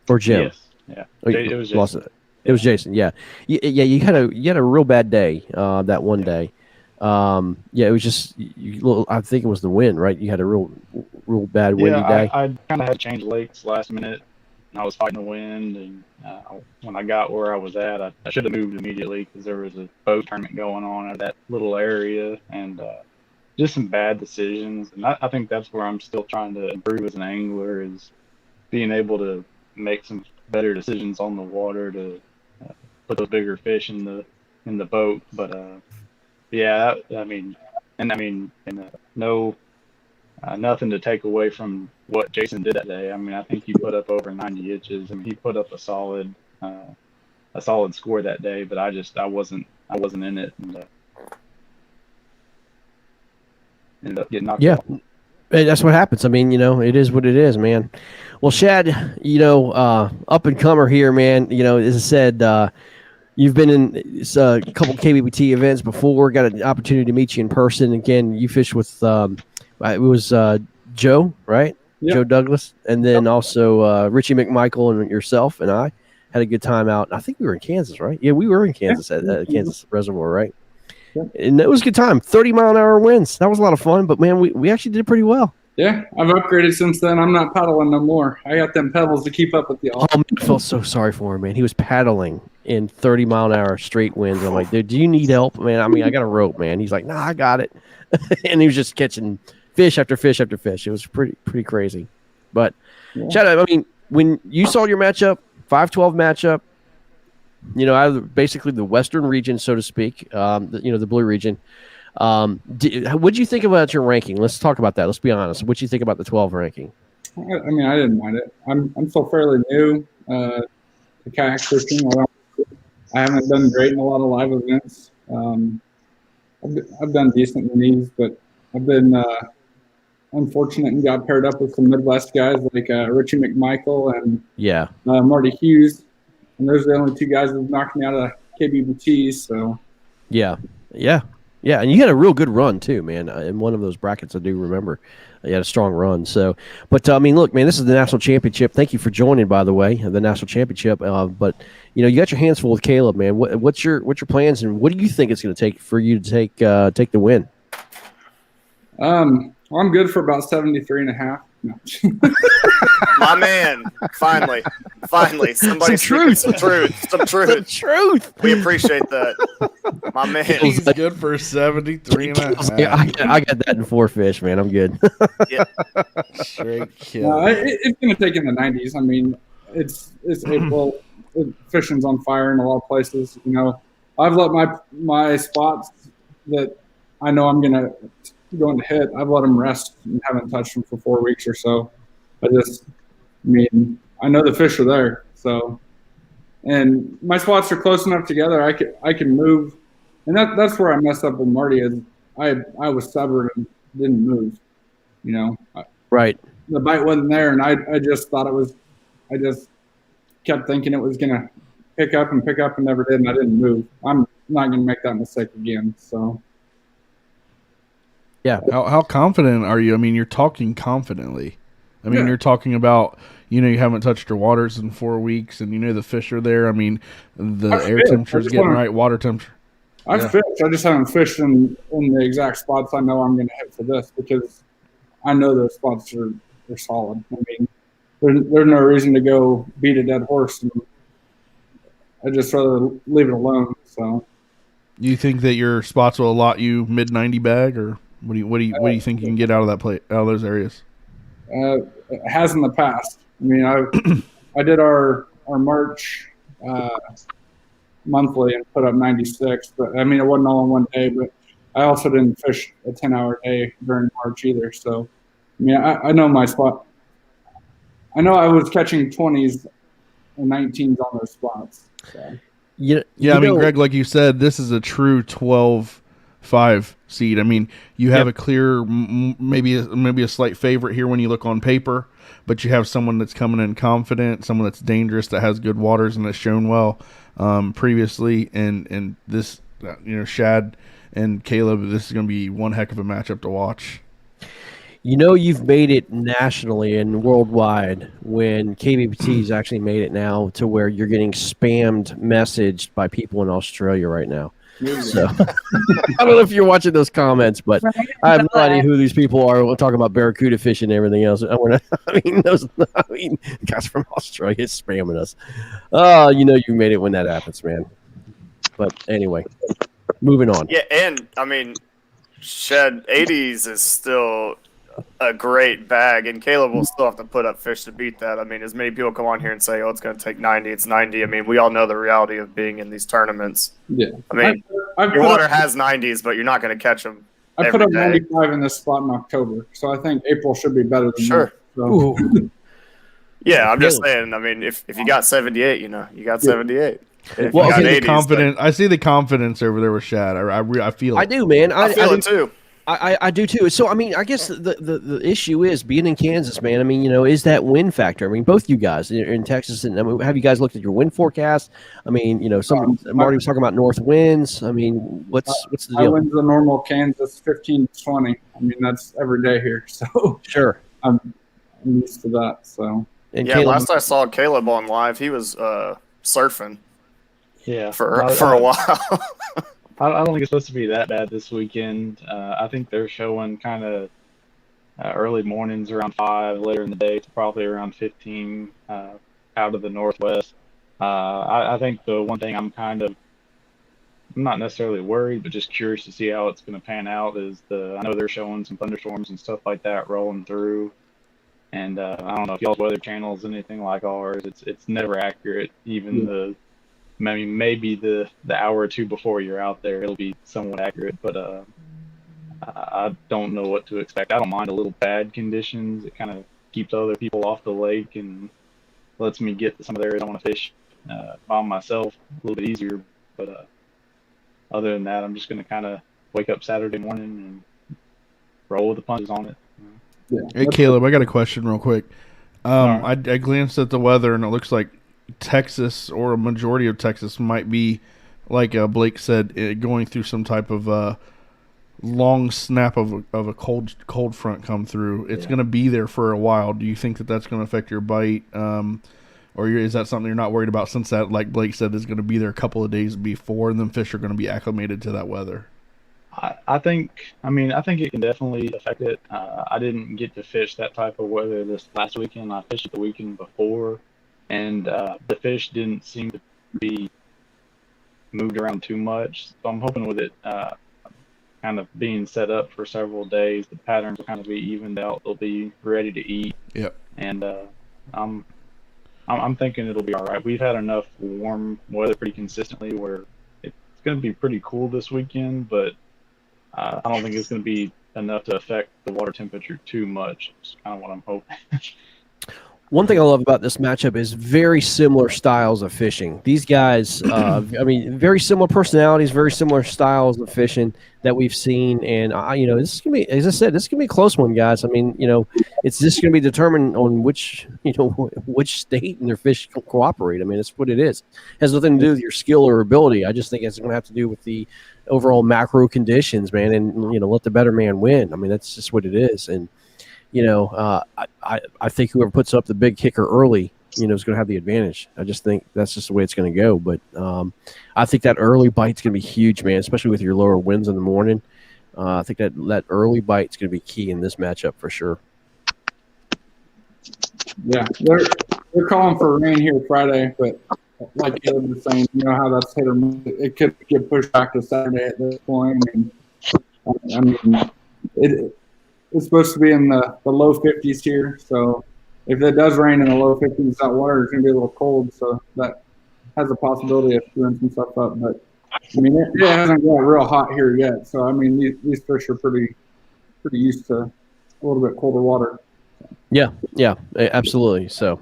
or Jim? Yes. Yeah. It was Jason. It was Jason. Yeah. You had a real bad day that one day. It was just I think it was the wind, right? You had a real bad windy day. I kind of had to change lakes last minute, and I was fighting the wind. And when I got where I was at, I should have moved immediately because there was a boat tournament going on at that little area, and just some bad decisions. And I think that's where I'm still trying to improve as an angler, is being able to make some better decisions on the water to put those bigger fish in the boat. But nothing to take away from what Jason did that day. I mean, I think he put up over 90 inches. I mean, he put up a solid score that day. But I wasn't in it, and ended up getting knocked out. Hey, that's what happens. I mean, it is what it is, man. Well, Shad, up and comer here, man. As I said, you've been in a couple KBBT events before. Got an opportunity to meet you in person. Again, you fished with it was Joe, right? Yep. Joe Douglas, and then also Richie McMichael and yourself and I had a good time out. I think we were in Kansas, right? Yeah, we were in Kansas at Kansas Reservoir, right? Yep. And it was a good time. 30-mile-an-hour winds. That was a lot of fun. But man, we actually did pretty well. Yeah, I've upgraded since then. I'm not paddling no more. I got them pebbles to keep up with y'all. Oh, I felt so sorry for him, man. He was paddling in 30-mile-an-hour straight winds. I'm like, dude, do you need help, man? I mean, I got a rope, man. He's like, nah, I got it. And he was just catching fish after fish after fish. It was pretty crazy. But, Chad, I mean, when you saw your matchup, 5-12 matchup, out of basically the Western region, so to speak, the Blue region, what did you think about your ranking? Let's talk about that. Let's be honest. What did you think about the 12 ranking? I mean, I didn't mind it. I'm still fairly new to kayak fishing. I haven't done great in a lot of live events. I've done decent in these, but I've been unfortunate and got paired up with some Midwest guys like Richie McMichael and Marty Hughes. And those are the only two guys that have knocked me out of KBBT. So yeah, and you had a real good run too, man. In one of those brackets, I do remember you had a strong run. So, but I mean, look, man, this is the national championship. Thank you for joining, by the way, the national championship. But you got your hands full with Caleb, man. What's your plans, and what do you think it's going to take for you to take the win? Well, I'm good for about 73.5. No. My man, finally, somebody some truth. Some truth. We appreciate that. My man. He's good for 73 and a half. Yeah, I got that in 4 fish, man. I'm good. Yeah. Straight kill. It's going to take in the 90s. I mean, it's April. Fishing's on fire in a lot of places. You know, I've let my spots that I know I'm going to go to hit. I've let them rest and haven't touched them for 4 weeks or so. I mean, I know the fish are there. So, and my spots are close enough together. I can move, and that's where I messed up with Marty. Is I was stubborn and didn't move. You know, right. The bite wasn't there, and I just thought it was. I just kept thinking it was gonna pick up and never did, and I didn't move. I'm not gonna make that mistake again. So, yeah. How confident are you? I mean, you're talking confidently. I mean, you're talking about, you haven't touched your waters in 4 weeks, and the fish are there. I mean, the air temperature's getting right, water temperature. I've fished. I just haven't fished in the exact spots I know I'm going to hit for this, because I know those spots are solid. I mean, there's no reason to go beat a dead horse. And I just rather leave it alone. So, do you think that your spots will allot you mid-90 bag, or what do you think you can get out of out of those areas? It has in the past. I mean, I did our March monthly and put up 96, but I mean, it wasn't all in one day, but I also didn't fish a 10-hour day during March either. So, I mean, I know my spot. I know I was catching 20s and 19s on those spots. So. Yeah, I mean, Greg, like you said, this is a true 12-5 seed. I mean, you have a clear, maybe a slight favorite here when you look on paper, but you have someone that's coming in confident, someone that's dangerous, that has good waters and has shown well previously. And this, Shad and Caleb, this is going to be one heck of a matchup to watch. You've made it nationally and worldwide when KBBT's actually made it now to where you're getting spammed messaged by people in Australia right now. So I don't know if you're watching those comments, but I have no idea who these people are. We're talking about barracuda fishing and everything else. Guys from Australia spamming us. You made it when that happens, man. But anyway, moving on. Yeah, and I mean, Shed 80s is still a great bag, and Caleb will still have to put up fish to beat that. I mean, as many people come on here and say, "Oh, it's going to take 90," it's 90. I mean, we all know the reality of being in these tournaments. Yeah, I mean, your water has 90s, but you're not going to catch them. I put up 95 in this spot in October, so I think April should be better than sure. So. Yeah, I'm just saying. I mean, if you got 78, you got 78. Well, I see the confidence over there with Shad. I feel it. I do, man. I feel it too. I do too. So I mean, I guess the issue is being in Kansas, man. I mean, is that wind factor? I mean, both you guys are in Texas, and I mean, have you guys looked at your wind forecast? I mean, Marty was talking about north winds. I mean, what's the deal? I went to the normal Kansas 15 to 20. I mean, that's every day here. So sure, I'm used to that. So and yeah, Caleb, last I saw Caleb on live, he was surfing. Yeah, for a while. I don't think it's supposed to be that bad this weekend. I think they're showing kind of early mornings around 5, later in the day to probably around 15 out of the northwest. I think the one thing I'm not necessarily worried, but just curious to see how it's going to pan out is I know they're showing some thunderstorms and stuff like that rolling through. And I don't know if y'all's weather channel is anything like ours. It's never accurate. Even maybe the hour or two before you're out there, it'll be somewhat accurate, but I don't know what to expect. I don't mind a little bad conditions. It kind of keeps other people off the lake and lets me get to some of the areas I want to fish by myself a little bit easier. But other than that, I'm just going to kind of wake up Saturday morning and roll with the punches on it. Yeah. Hey, Caleb, I got a question real quick. I glanced at the weather, and it looks like Texas, or a majority of Texas, might be, like Blake said, going through some type of long snap of a cold front come through. It's going to be there for a while. Do you think that that's going to affect your bite, or is that something you're not worried about, since that, like Blake said, is going to be there a couple of days before, and then fish are going to be acclimated to that weather? I think it can definitely affect it. I didn't get to fish that type of weather this last weekend. I fished it the weekend before. And the fish didn't seem to be moved around too much. So I'm hoping with it kind of being set up for several days, the patterns will kind of be evened out. They'll be ready to eat. Yep. And I'm thinking it'll be all right. We've had enough warm weather pretty consistently where it's going to be pretty cool this weekend, but I don't think it's going to be enough to affect the water temperature too much. That's kind of what I'm hoping. One thing I love about this matchup is very similar styles of fishing. These guys, I mean, very similar personalities, very similar styles of fishing that we've seen. And, this is going to be, as I said, this is going to be a close one, guys. I mean, it's just going to be determined on which state and their fish cooperate. I mean, it's what it is. It has nothing to do with your skill or ability. I just think it's going to have to do with the overall macro conditions, man, and, let the better man win. I mean, that's just what it is. And, I think whoever puts up the big kicker early, is going to have the advantage. I just think that's just the way it's going to go. But I think that early bite's going to be huge, man, especially with your lower winds in the morning. I think that early bite's going to be key in this matchup for sure. Yeah, they're calling for rain here Friday, but like you were saying, how that's hit or miss. It could get pushed back to Saturday at this point. And I mean, it's supposed to be in the low 50s here, so if it does rain in the low 50s, that water is going to be a little cold, so that has a possibility of screwing some stuff up. But I mean, it hasn't got real hot here yet, so I mean, these fish are pretty used to a little bit colder water. Yeah, absolutely. So,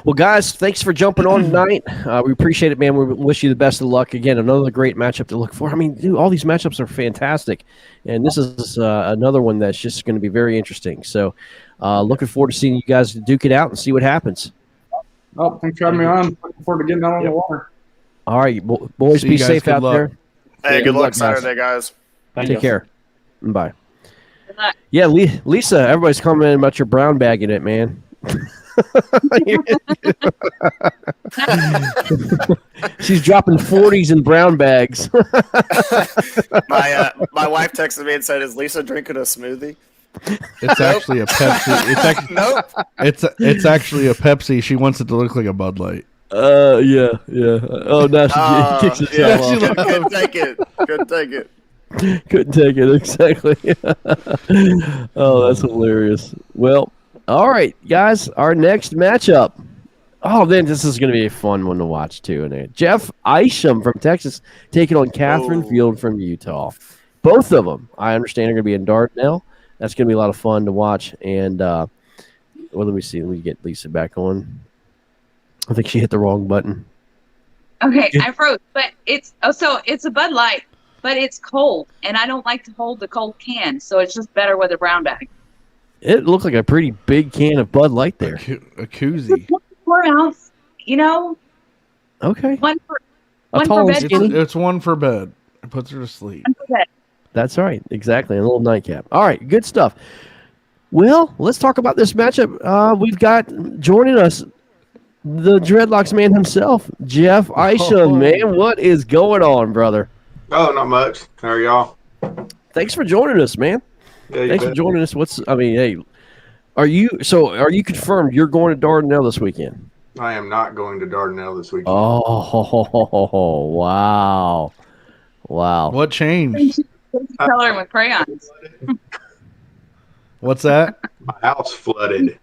well, guys, thanks for jumping on tonight. We appreciate it, man. We wish you the best of luck. Again, another great matchup to look for. I mean, dude, all these matchups are fantastic, and this is another one that's just going to be very interesting. So, looking forward to seeing you guys duke it out and see what happens. Oh, thanks for having me on. Looking forward to getting out on the water. All right, boys, be safe out there. Hey, good luck Saturday, guys. Take care. Bye. Yeah, Lisa, everybody's commenting about your brown bag in it, man. She's dropping 40s in brown bags. My wife texted me and said, "Is Lisa drinking a smoothie?" It's actually a Pepsi. Nope. It's actually a Pepsi. She wants it to look like a Bud Light. Yeah. Oh, now she kicks herself off. Couldn't take it. Couldn't take it, exactly. Oh, that's hilarious. Well, all right, guys, our next matchup. Oh, then this is going to be a fun one to watch, too. And Jeff Isham from Texas taking on Catherine Field from Utah. Both of them, I understand, are going to be in Dardanelle. That's going to be a lot of fun to watch. And, well, let me see. Let me get Lisa back on. I think she hit the wrong button. Okay, I froze. But it's a Bud Light. But it's cold, and I don't like to hold the cold can, so it's just better with a brown bag. It looked like a pretty big can of Bud Light there. A koozie. 4 ounce, Okay. One for bed. It's one for bed. It puts her to sleep. One for bed. That's right. Exactly. A little nightcap. All right. Good stuff. Well, let's talk about this matchup. We've got joining us the Dreadlocks man himself, Jeff Isham. Man, what is going on, brother? Oh, not much. How are y'all? Thanks for joining us, man. Yeah, Thanks for joining us. Hey, are you confirmed you're going to Dardanelle this weekend? I am not going to Dardanelle this weekend. Oh, wow. What changed? Coloring with crayons. What's that? My house flooded.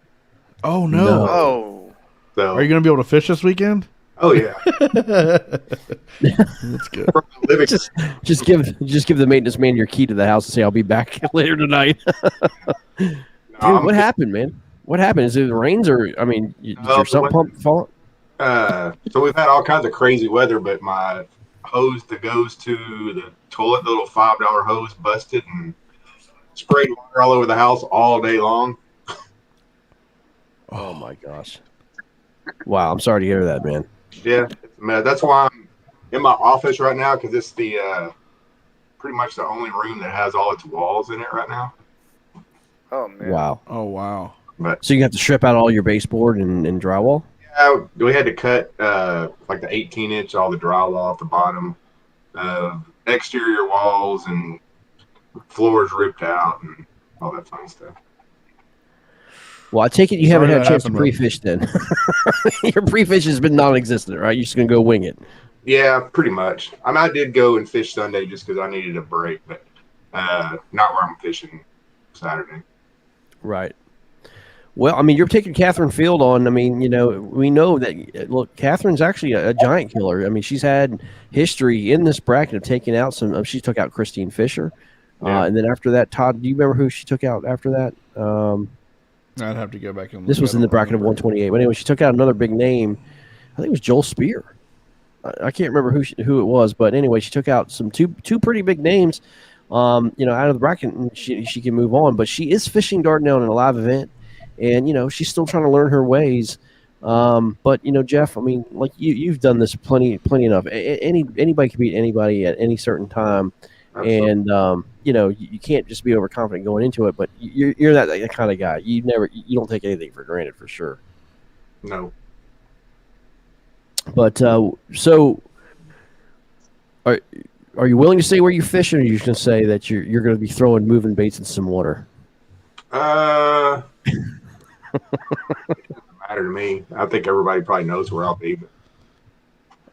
Oh, no. Oh. So, are you going to be able to fish this weekend? Oh, yeah. That's good. Just give the maintenance man your key to the house and say, I'll be back later tonight. Dude, what happened, man? What happened? Is it the rains or, did your sump pump fall? So we've had all kinds of crazy weather, but my hose that goes to the toilet, the little $5 hose, busted and sprayed water all over the house all day long. Oh, my gosh. Wow, I'm sorry to hear that, man. Yeah, it's a mess. That's why I'm in my office right now, because it's the pretty much the only room that has all its walls in it right now. Oh, man. Wow. Oh, wow. But, so you have to strip out all your baseboard and drywall? Yeah, we had to cut like the 18-inch, all the drywall off the bottom, exterior walls, and floors ripped out, and all that fun stuff. Well, I take it you haven't had a chance to pre-fish then. Your pre-fish has been non-existent, right? You're just going to go wing it. Yeah, pretty much. I mean, I did go and fish Sunday just because I needed a break, but not where I'm fishing Saturday. Right. Well, I mean, you're taking Catherine Field on. I mean, we know that. Look, Catherine's actually a giant killer. I mean, she's had history in this bracket of taking out some. She took out Christine Fisher, Yeah. and then after that, Todd. Do you remember who she took out after that? I'd have to go back and. This was in the bracket of 128. But anyway, she took out another big name. I think it was Joel Spear. I can't remember who it was, but anyway, she took out two pretty big names. Out of the bracket, and she can move on. But she is fishing Dardanelle in a live event. And, she's still trying to learn her ways. But, Jeff, I mean, like you've done this plenty enough. Anybody can beat anybody at any certain time. Absolutely. And, you can't just be overconfident going into it. But you're that kind of guy. You don't take anything for granted, for sure. No. But so are you willing to say where you fish, or are you just going to say that you're going to be throwing moving baits in some water? It doesn't matter to me. I think everybody probably knows where I'll be. But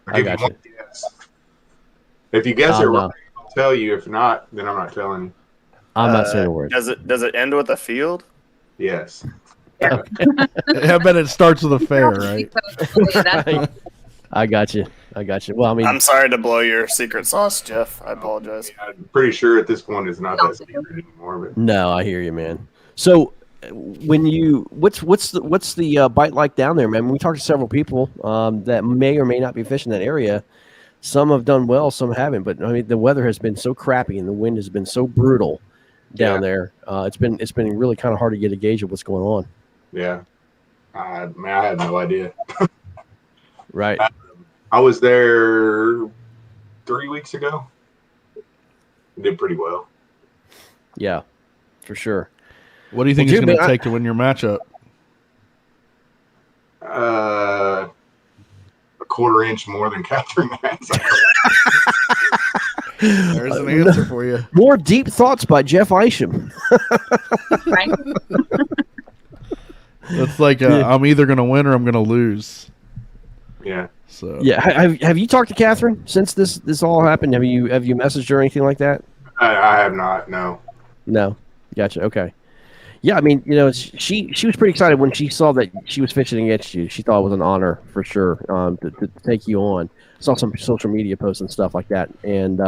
I got you. Guess. If you guess it no. right, I'll tell you. If not, then I'm not telling you. I'm not saying a word. Does it end with a field? Yes. I bet it starts with a fair, right? I got you. Well, I mean, I'm sorry to blow your secret sauce, Jeff. I apologize. I'm pretty sure at this point it's not that secret anymore. But no, I hear you, man. So, what's the bite like down there, man? We talked to several people that may or may not be fishing that area. Some have done well, some haven't. But I mean, the weather has been so crappy and the wind has been so brutal down there. It's been really kind of hard to get a gauge of what's going on. yeah, I had no idea. Right. I was there 3 weeks ago. Did pretty well. Yeah, for sure. What do you think it's going to take to win your matchup? A quarter inch more than Catherine has. There's an answer for you. More deep thoughts by Jeff Isham. Right? It's like I'm either going to win or I'm going to lose. Yeah. So yeah, have you talked to Catherine since this all happened? Have you messaged her or anything like that? I have not. No. No, gotcha. Okay. Yeah, I mean, she was pretty excited when she saw that she was fishing against you. She thought it was an honor for sure to take you on. Saw some social media posts and stuff like that, and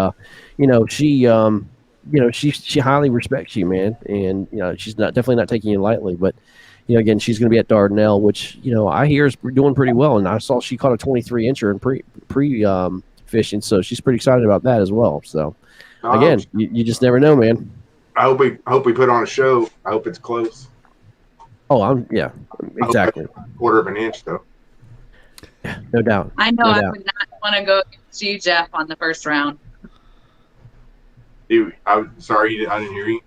she highly respects you, man, and she's definitely not taking you lightly. But again, she's going to be at Dardanelle, which I hear is doing pretty well, and I saw she caught a 23 incher in pre fishing, so she's pretty excited about that as well. So again, you just never know, man. I hope we put on a show. I hope it's close. Oh, exactly. Quarter of an inch, though. Yeah, no doubt. I know I would not want to go against you, Jeff, on the first round. I'm sorry, I didn't hear you.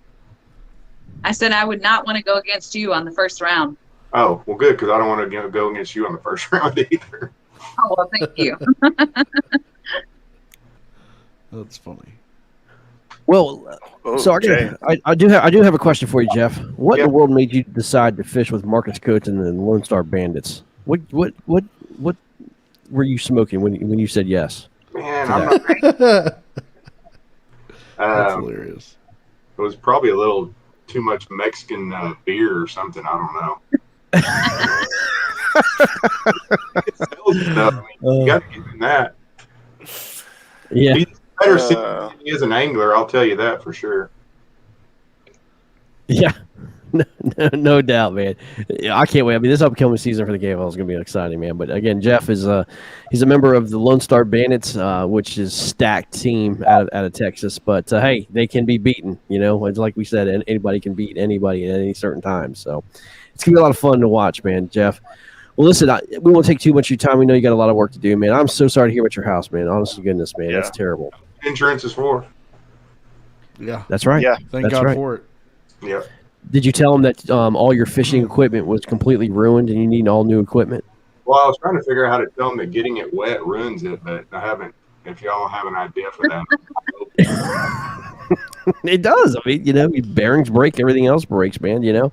I said I would not want to go against you on the first round. Oh, well, good, because I don't want to go against you on the first round either. Oh, well, thank you. That's funny. Well, so I do have a question for you, Jeff. What in the world made you decide to fish with Marcus Coates and the Lone Star Bandits? What were you smoking when you said yes? Man, I'm not. That's hilarious. It was probably a little too much Mexican beer or something. I don't know. You got to get in that. Yeah. He's better than he is an angler, I'll tell you that for sure. Yeah. No doubt, man. I can't wait. I mean, this upcoming season for the KFL is going to be exciting, man. But again, Jeff is he's a member of the Lone Star Bandits, which is a stacked team out of Texas. But hey, they can be beaten. It's like we said, anybody can beat anybody at any certain time. So it's going to be a lot of fun to watch, man. Jeff. Well, listen, we won't take too much of your time. We know you got a lot of work to do, man. I'm so sorry to hear about your house, man. Honest to goodness, man. That's terrible. Insurance is for. Yeah. That's right. Yeah. Thank God for it. Yeah. Did you tell them that all your fishing equipment was completely ruined and you need all new equipment? Well, I was trying to figure out how to tell them that getting it wet ruins it, but I haven't. If y'all have an idea for that. It does. I mean, bearings break, everything else breaks, man,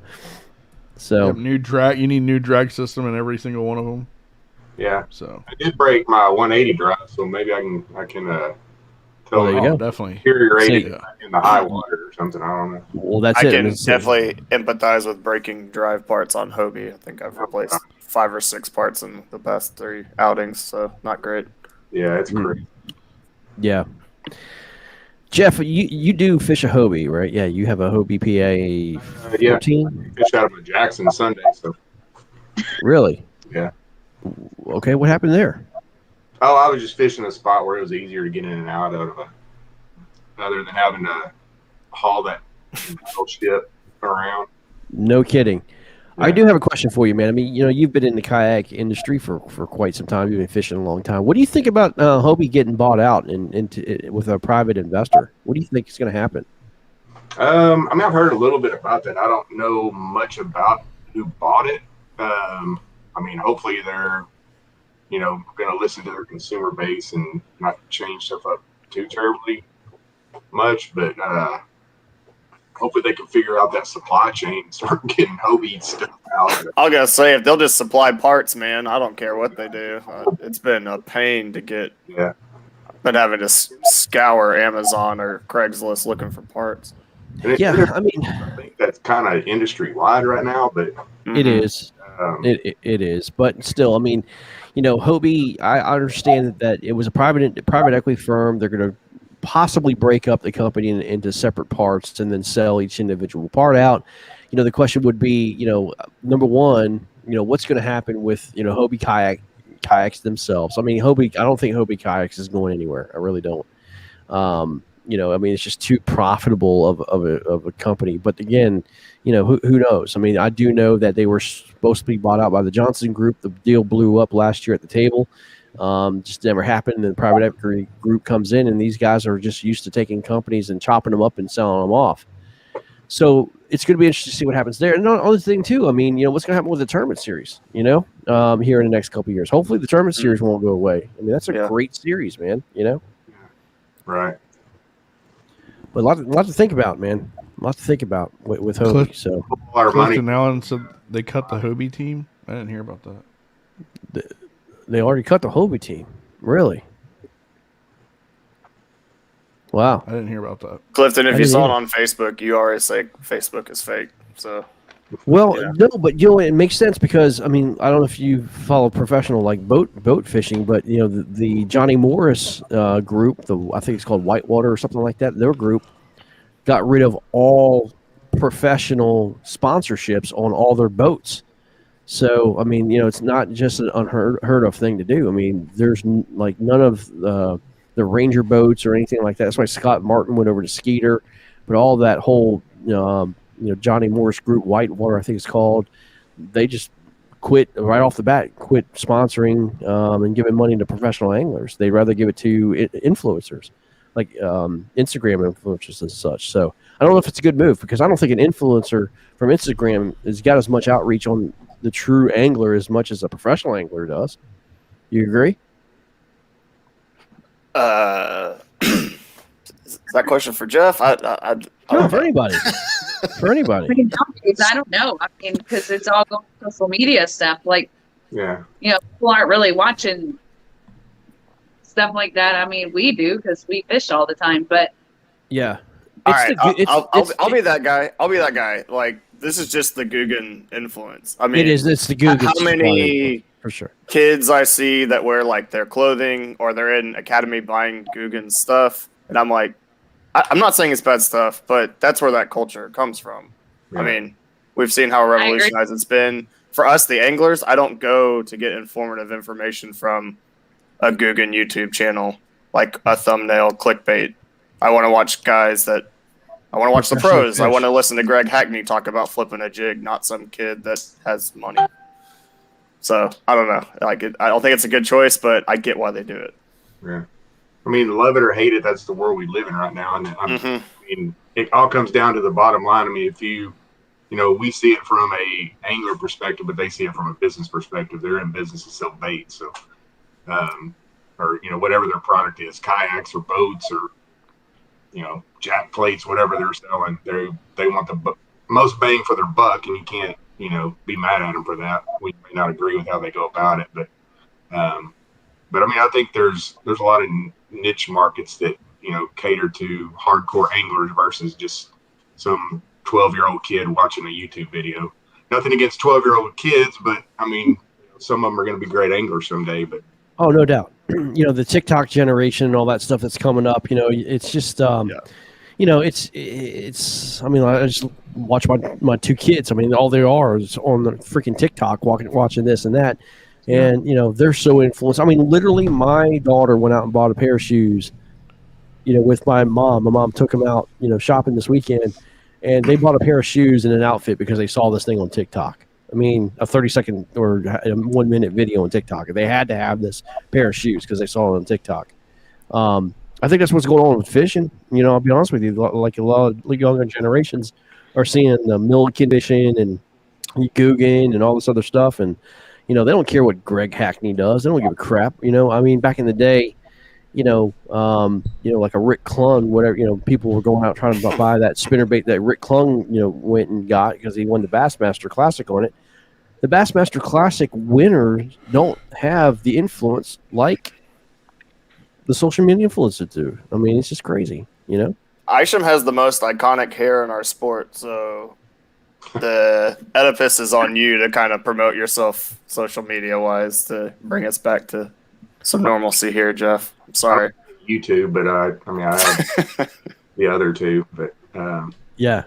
So new drag. You need new drag system in every single one of them. Yeah. So I did break my 180 drive, so maybe I can tell there you them go. definitely. deteriorating Yeah. in the high water or something. I don't know. Well, that's I it. can It's- definitely empathize with breaking drive parts on Hobie. I think I've replaced 5 or 6 parts in the past 3 outings, so not great. Yeah, it's crazy. Yeah. Jeff, you do fish a Hobie, right? Yeah, you have a Hobie PA Yeah, 14? fish out of a Jackson Sunday. So Really? yeah. Okay, what happened there? Oh, I was just fishing a spot where it was easier to get in and out of, other than having to haul that whole ship around. No kidding. I Yeah. do have a question for you, man. I mean, you've been in the kayak industry for quite some time. You've been fishing a long time. What do you think about Hobie getting bought out with a private investor? What do you think is going to happen? I mean, I've heard a little bit about that. I don't know much about who bought it. I mean, hopefully they're, going to listen to their consumer base and not change stuff up too terribly much. But hopefully they can figure out that supply chain and start getting Hobie stuff out. I was gonna say, if they'll just supply parts, man, I don't care what they do. It's been a pain to get. Yeah. Been having to scour Amazon or Craigslist looking for parts. Yeah, I mean, I think that's kind of industry wide right now, but it is. It is, but still, I mean, Hobie. I understand that it was a private equity firm. They're going to possibly break up the company into separate parts and then sell each individual part out. The question would be, number one, what's going to happen with Hobie kayaks themselves. I mean, I don't think Hobie kayaks is going anywhere. I really don't. I mean, it's just too profitable of a company. But again, who knows? I mean, I do know that they were supposed to be bought out by the Johnson Group. The deal blew up last year at the table. Just never happened. And the private equity group comes in, and these guys are just used to taking companies and chopping them up and selling them off. So it's going to be interesting to see what happens there. And another thing too, I mean, what's going to happen with the tournament series? Here in the next couple of years. Hopefully, the tournament series won't go away. I mean, that's a great series, man. Right. But a lot to think about, man. A lot to think about with Hobie. So Clifton Allen said they cut the Hobie team. I didn't hear about that. They already cut the Hobie team. Really? Wow. I didn't hear about that. Clifton, if you saw it on Facebook, you already say Facebook is fake. So. Well, no, but it makes sense because I mean I don't know if you follow professional like boat fishing, but the Johnny Morris group, I think it's called Whitewater or something like that. Their group got rid of all professional sponsorships on all their boats. So I mean, it's not just an unheard of thing to do. I mean, there's like none of the Ranger boats or anything like that. That's why Scott Martin went over to Skeeter, but all that whole Johnny Morris Group, Whitewater, I think it's called, they just quit right off the bat, quit sponsoring and giving money to professional anglers. They'd rather give it to influencers, like Instagram influencers and such. So I don't know if it's a good move because I don't think an influencer from Instagram has got as much outreach on the true angler as much as a professional angler does. You agree? Is that question for Jeff? No, for anybody. For anybody. I mean, nowadays, I don't know. I mean, because it's all going social media stuff. Like, people aren't really watching stuff like that. I mean, we do because we fish all the time. But yeah, all right, I'll be that guy. I'll be that guy. Like, this is just the Guggen influence. I mean, it is. It's the Guggen. How many for sure kids I see that wear like their clothing or they're in Academy buying Guggen stuff, and I'm like, I'm not saying it's bad stuff, but that's where that culture comes from. Yeah. I mean, we've seen how revolutionized it's been. For us, the anglers, I don't go to get informative information from a Guggen YouTube channel, like a thumbnail clickbait. I want to watch guys that I want to watch the pros. I want to listen to Greg Hackney talk about flipping a jig, not some kid that has money. So I don't know. I don't think it's a good choice, but I get why they do it. Yeah. I mean, love it or hate it, that's the world we live in right now. And I mean, it all comes down to the bottom line. I mean, if we see it from a angler perspective, but they see it from a business perspective. They're in business to sell bait. So, or, whatever their product is, kayaks or boats or, jack plates, whatever they're selling, they want the most bang for their buck, and you can't, be mad at them for that. We may not agree with how they go about it, but But I mean, I think there's a lot of niche markets that cater to hardcore anglers versus just some 12-year-old kid watching a YouTube video. Nothing against 12-year-old kids, but I mean, some of them are going to be great anglers someday. But oh, no doubt. The TikTok generation and all that stuff that's coming up. It's just it's. I mean, I just watch my two kids. I mean, all they are is on the freaking TikTok, watching this and that, and they're so influenced. I mean, literally, my daughter went out and bought a pair of shoes. With my mom. My mom took them out, shopping this weekend, and they bought a pair of shoes and an outfit because they saw this thing on TikTok. I mean, a 30-second or a 1-minute video on TikTok. They had to have this pair of shoes because they saw it on TikTok. I think that's what's going on with fishing. I'll be honest with you, like a lot of younger generations are seeing the Milliken fishing and Guggen and all this other stuff, and they don't care what Greg Hackney does. They don't give a crap. I mean, back in the day, like a Rick Klung, whatever, people were going out trying to buy that spinnerbait that Rick Klung, went and got because he won the Bassmaster Classic on it. The Bassmaster Classic winners don't have the influence like the social media influencers do. I mean, it's just crazy, Isham has the most iconic hair in our sport, so the edifice is on you to kind of promote yourself social media wise to bring us back to some normalcy here, Jeff. I'm sorry. YouTube, but I have the other two, but yeah.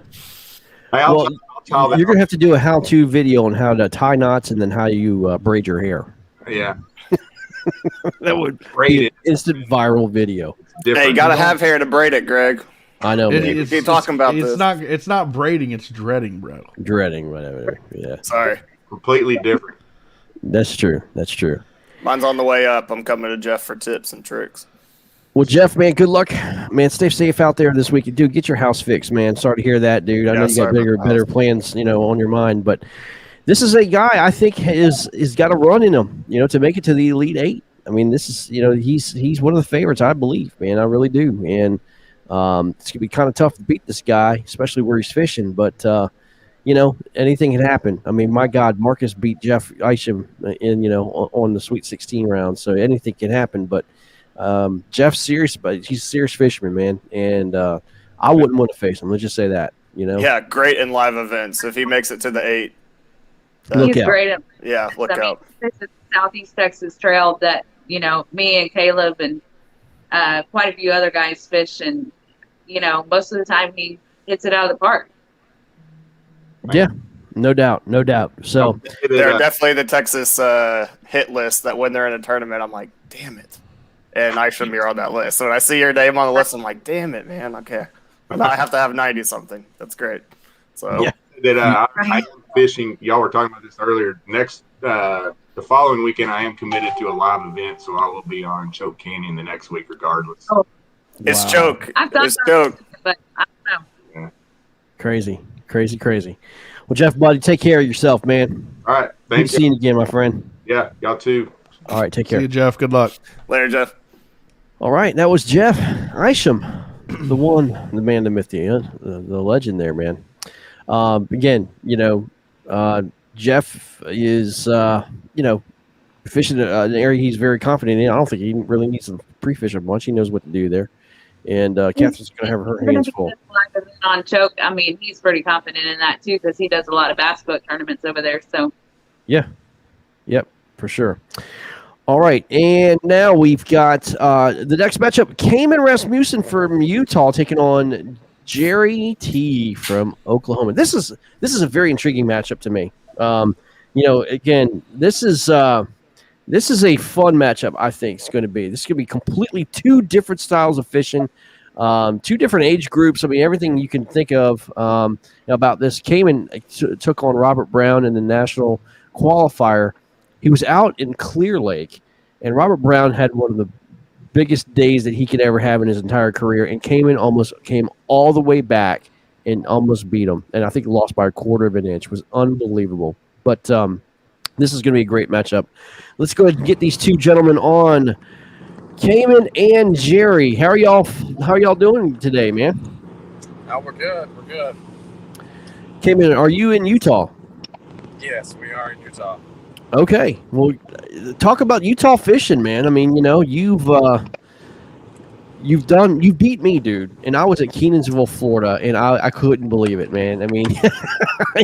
You're gonna have to do a how-to video on how to tie knots and then how you braid your hair. Yeah. That would be an instant viral video. Hey, you gotta have hair to braid it, Greg. I know. Keep talking about this. It's not braiding. It's dreading, bro. Dreading, whatever. Yeah. Sorry. Completely different. That's true. Mine's on the way up. I'm coming to Jeff for tips and tricks. Well, Jeff, man, good luck. Man, stay safe out there this week. Dude, get your house fixed, man. Sorry to hear that, dude. I know you got better plans, on your mind, but this is a guy I think is got a run in him, to make it to the Elite Eight. I mean, this is, he's one of the favorites, I believe, man. I really do. And it's gonna be kind of tough to beat this guy, especially where he's fishing. But anything can happen. I mean, my God, Marcus beat Jeff Isham on the Sweet 16 round, so anything can happen. But Jeff's serious, but he's a serious fisherman, man, and I wouldn't want to face him. Let's just say that. Yeah, great in live events. If he makes it to the 8, he's great at. Yeah, look out. This is Southeast Texas Trail that me and Caleb and quite a few other guys fish, and most of the time he hits it out of the park. Yeah, no doubt. So they're definitely the Texas hit list that when they're in a tournament, I'm like, damn it. And I shouldn't be on that list. So when I see your name on the list, I'm like, damn it, man. Okay. Now I have to have 90 something. That's great. So yeah. I am fishing. Y'all were talking about this earlier. The following weekend, I am committed to a live event, so I will be on Choke Canyon the next week regardless. Oh. It's Choke. It's Choke. But I don't know. Yeah. Crazy. Well, Jeff, buddy, take care of yourself, man. All right. Thanks. Good seeing you again, my friend. Yeah, y'all too. All right, take care. See you, Jeff. Good luck. Later, Jeff. All right, that was Jeff Isham, the one, the man, the myth, the legend there, man. Again, Jeff is, fishing an area he's very confident in. I don't think he really needs to pre-fish a bunch. He knows what to do there. And Catherine's going to have her hands full. On Choke, I mean, he's pretty confident in that too because he does a lot of bass boat tournaments over there. So, yeah, yep, for sure. All right, and now we've got the next matchup: Cayman Rasmussen from Utah taking on Jerry T from Oklahoma. This is a very intriguing matchup to me. Again, this is a fun matchup. I think it's going to be. This is going to be completely two different styles of fishing, two different age groups. I mean, everything you can think of about this. Cayman took on Robert Brown in the national qualifier. He was out in Clear Lake, and Robert Brown had one of the biggest days that he could ever have in his entire career, and Cayman almost came all the way back and almost beat him, and I think lost by a quarter of an inch. It was unbelievable. But this is going to be a great matchup. Let's go ahead and get these two gentlemen on. Cayman and Jerry, how are y'all doing today, man? Oh, we're good. We're good. Cayman, are you in Utah? Yes, we are in Utah. Okay, well, talk about Utah fishing, man. I mean, you've beat me, dude. And I was at Kenansville, Florida, and I couldn't believe it, man. I mean,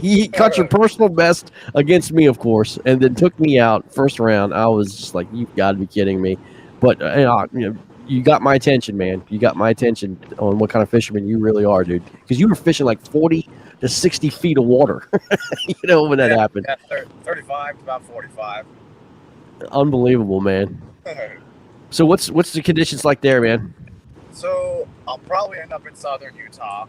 you cut your personal best against me, of course, and then took me out first round. I was just like, you've got to be kidding me. But you got my attention, man. You got my attention on what kind of fisherman you really are, dude. Because you were fishing like 40 to 60 feet of water, when that happened. Yeah, 35 to about 45. Unbelievable, man. So what's the conditions like there, man? So I'll probably end up in southern Utah.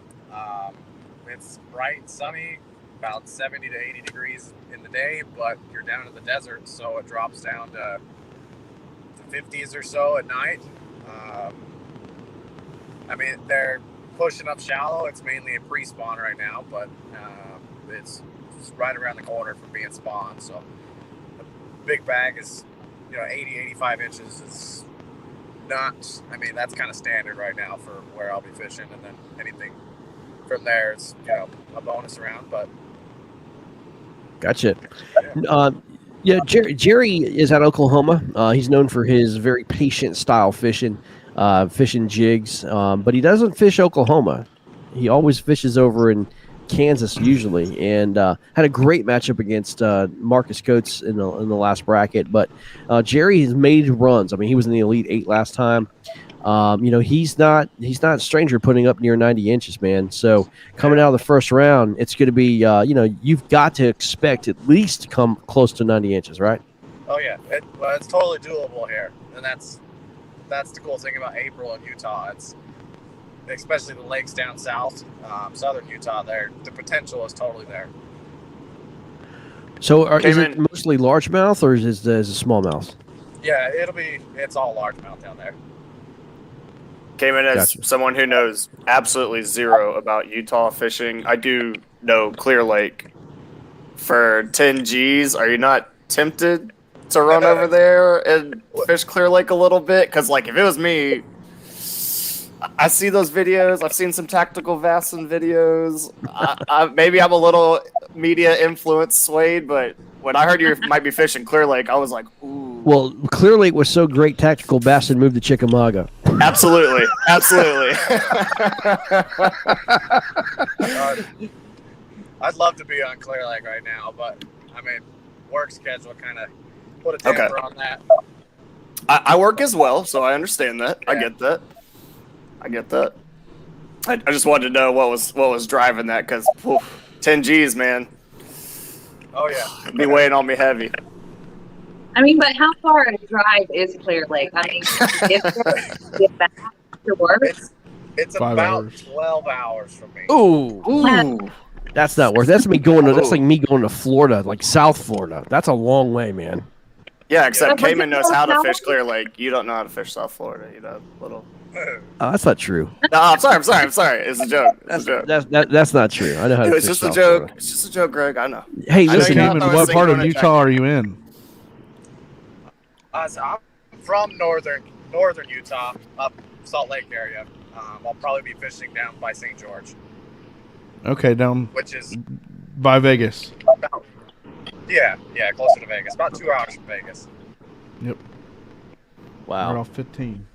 It's bright and sunny, about 70 to 80 degrees in the day, but you're down in the desert, so it drops down to the 50s or so at night. I mean, they're pushing up shallow. It's mainly a pre-spawn right now, but it's right around the corner from being spawned. So the big bag is, 80, 85 inches is not, I mean, that's kind of standard right now for where I'll be fishing. And then anything from there is, a bonus round, but. Gotcha. Jerry is out of Oklahoma. He's known for his very patient style fishing jigs, but he doesn't fish Oklahoma. He always fishes over in Kansas usually, and had a great matchup against Marcus Coates in the last bracket. But Jerry has made runs. I mean, he was in the Elite 8 last time. He's not a stranger putting up near 90 inches, man. So coming out of the first round, it's going to be, you've got to expect at least to come close to 90 inches, right? Oh yeah, it's totally doable here, and that's the cool thing about April in Utah. It's especially the lakes down south, southern Utah. There, the potential is totally there. So, is it mostly largemouth or is it smallmouth? Yeah, it's all largemouth down there. Came in as someone who knows absolutely zero about Utah fishing. I do know Clear Lake. For 10 G's, are you not tempted to run over there and fish Clear Lake a little bit? Because, if it was me, I see those videos. I've seen some tactical Vassin videos. Maybe I'm a little media influence swayed, but when I heard you might be fishing Clear Lake, I was like, ooh. Well, Clear Lake was so great, tactical Bassin moved to Chickamauga. Absolutely. I'd love to be on Clear Lake right now, but I mean, work schedule kind of put a damper on that. I work as well, so I understand that. Yeah. I get that. I just wanted to know what was driving that, because 10 G's, man. Oh yeah, it'd be weighing on me heavy. I mean, but how far a drive is Clear Lake? I mean, get back to work. It's about 12 hours from me. Ooh. That's not worth. That's me going to. That's like me going to Florida, like South Florida. That's a long way, man. Yeah, except Cayman knows how to fish Clear Lake. You don't know how to fish South Florida. Little. That's not true. No, I'm sorry. It's a joke. That's not true. I know how to It's fish just a South joke. Florida. It's just a joke, Greg. I know. Hey, listen, what part of Utah are you in? So I'm from northern Utah, up Salt Lake area. I'll probably be fishing down by St. George. Okay, down. Which is by Vegas. Yeah, closer to Vegas. About 2 hours from Vegas. Yep. Wow. Right off 15.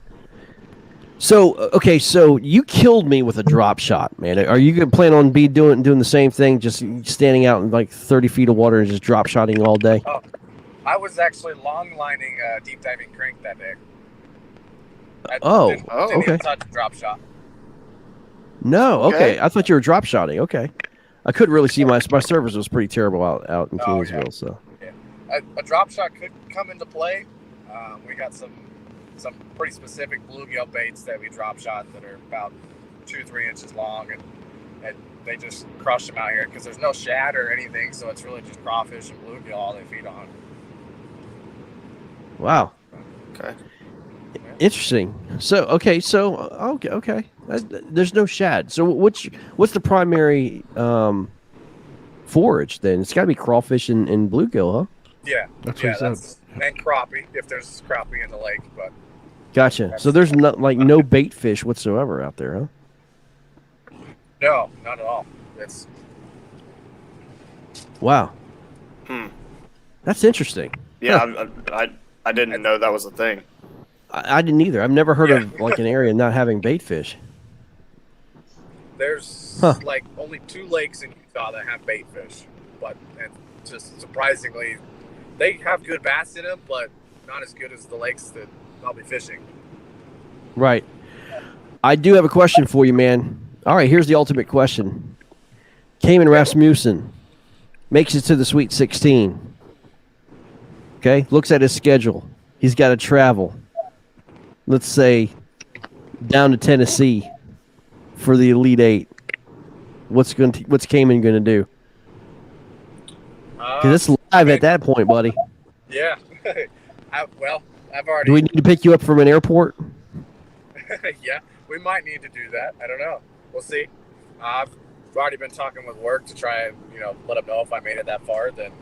So you killed me with a drop shot, man. Are you gonna plan on doing the same thing, just standing out in like 30 feet of water and just drop shotting all day? Oh, I was actually long lining deep diving crank that day. I didn't even touch a drop shot. No, okay. I thought you were drop shotting. Okay, I couldn't really see my service was pretty terrible out in Kenansville. Yeah. So a drop shot could come into play. We got some pretty specific bluegill baits that we drop shot that are about 2-3 inches long, and they just crush them out here because there's no shad or anything, so it's really just crawfish and bluegill all they feed on. Wow. Okay. Interesting. Okay. There's no shad. So what's the primary forage then? It's got to be crawfish and bluegill, huh? Yeah. That's and crappie if there's crappie in the lake, but. Gotcha. So there's no bait fish whatsoever out there, huh? No, not at all. It's. Wow. That's interesting. Yeah, I didn't know that was a thing. I didn't either. I've never heard of like an area not having bait fish. There's like only 2 lakes in Utah that have bait fish, but and just surprisingly, they have good bass in them, but not as good as the lakes that I'll be fishing. Right. I do have a question for you, man. All right, here's the ultimate question. Cayman Rasmussen makes it to the Sweet 16. Okay, looks at his schedule. He's got to travel, let's say, down to Tennessee for the Elite Eight. What's Cayman going to do? Because it's live at that point, buddy. Yeah. I've already. Do we need to pick you up from an airport? Yeah, we might need to do that. I don't know. We'll see. I've already been talking with work to try and let them know if I made it that far. Then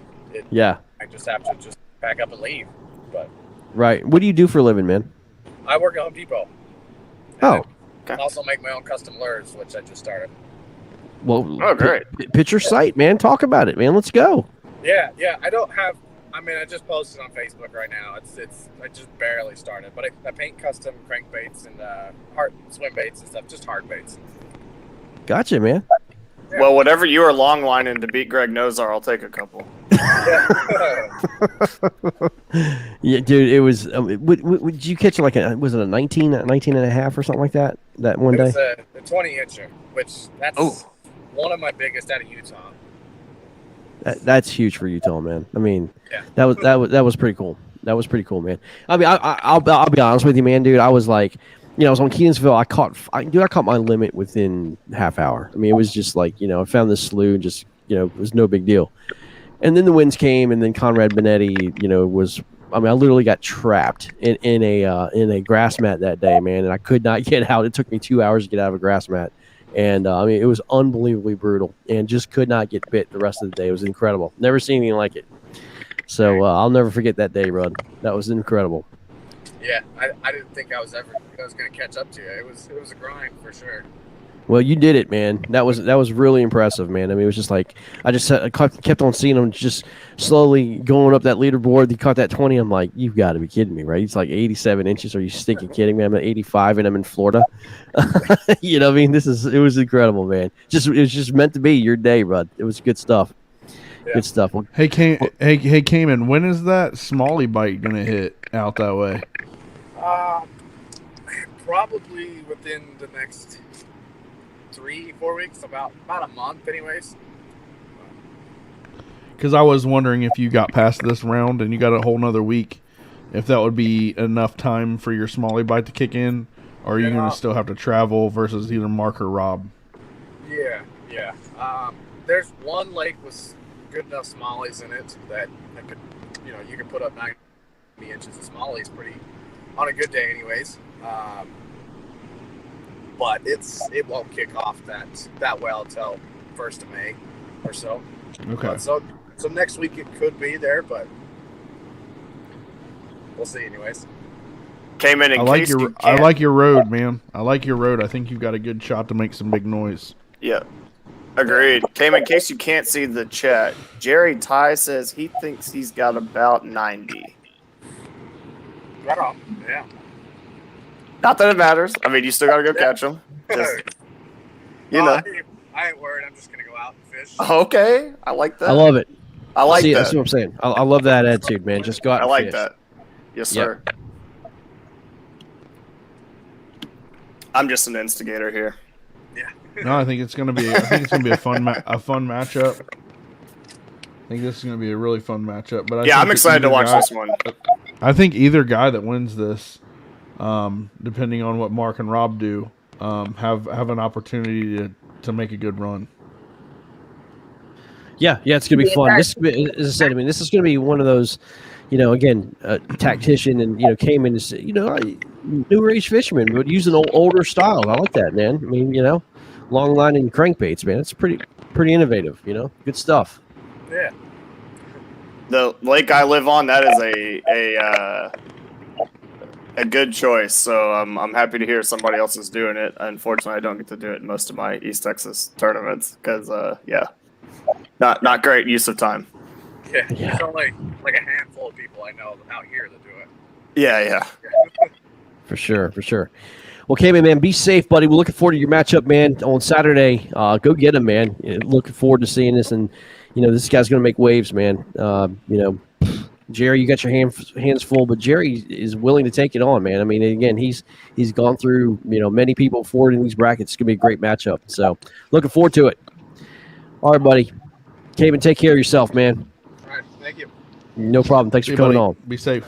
I just have to just pack up and leave. But right. What do you do for a living, man? I work at Home Depot. Oh. I also make my own custom lures, which I just started. Well, great. Pitch your site, man. Talk about it, man. Let's go. Yeah. I don't have. I mean, I just posted on Facebook right now. It's I just barely started, but I paint custom crankbaits and hard swim baits and stuff, just hard baits. Gotcha, man. Yeah. Well, whatever you are long lining to beat Greg Nozar, I'll take a couple. Yeah, dude, it was. Did you catch was it a 19 and a half or something like that one day? It was a 20-incher, which that's one of my biggest out of Utah. That's huge for Utah, man. I mean, that was pretty cool. That was pretty cool, man. I mean, I'll be honest with you, man, dude. I was like, I was on Keansville. I caught my limit within half hour. I mean, it was just like, I found this slough and just, it was no big deal. And then the winds came, and then Conrad Benetti, I literally got trapped in a grass mat that day, man, and I could not get out. It took me 2 hours to get out of a grass mat. And, it was unbelievably brutal and just could not get bit the rest of the day. It was incredible. Never seen anything like it. So I'll never forget that day, Rod. That was incredible. Yeah, I didn't think I was going to catch up to you. It was a grind for sure. Well, you did it, man. That was really impressive, man. I mean, it was just like I kept on seeing him just slowly going up that leaderboard. He caught that 20. I'm like, you've got to be kidding me, right? It's like 87 inches. Are you stinking kidding me? I'm at 85 and I'm in Florida. You know what I mean? It was incredible, man. It was just meant to be your day, bud. It was good stuff. Yeah. Good stuff. Hey, Cayman, when is that smallie bite gonna hit out that way? Probably within the next 3-4 weeks, about a month, anyways. Because I was wondering if you got past this round and you got a whole nother week, if that would be enough time for your smallie bite to kick in, or are you going to still have to travel versus either Mark or Rob? Yeah. There's one lake with good enough smallies in it that could, you can put up 90 inches of smallies pretty on a good day, anyways. But it won't kick off that well until 1st of May or so. Okay. But so next week it could be there, but we'll see, anyways. Came in I like your road, man. I like your road. I think you've got a good shot to make some big noise. Yeah. Agreed. Came in case you can't see the chat. Jerry Ty says he thinks he's got about 90. Right on. Yeah. Not that it matters. I mean, you still got to go catch them. Just, I ain't worried. I'm just going to go out and fish. Okay. I like that. I love it. I like that. That's what I'm saying. I love that attitude, man. Just go out and like fish. That. Yes, sir. Yep. I'm just an instigator here. Yeah. No, I think it's gonna be a fun matchup. I think this is gonna be a really fun matchup. But I'm excited to watch this one. I think either guy that wins this, depending on what Mark and Rob do, have an opportunity to make a good run. Yeah, it's gonna be fun. This, as I said, I mean, this is gonna be one of those, again, tactician and Cayman is newer age fisherman, but using older style. I like that, man. I mean, long line and crankbaits, man. It's pretty innovative. Good stuff. Yeah. The lake I live on, that is a good choice. So I'm happy to hear somebody else is doing it. Unfortunately, I don't get to do it in most of my East Texas tournaments because not great use of time. Yeah, there's only like a handful of people I know out here that do it. Yeah. For sure. Well, Cayman, man, be safe, buddy. We're looking forward to your matchup, man, on Saturday. Go get him, man. Looking forward to seeing this, and this guy's going to make waves, man. Jerry, you got your hands full, but Jerry is willing to take it on, man. I mean, again, he's gone through many people forward in these brackets. It's going to be a great matchup. So, looking forward to it. All right, buddy. Cayman, take care of yourself, man. All right, thank you. No problem. Thanks for coming on. Be safe.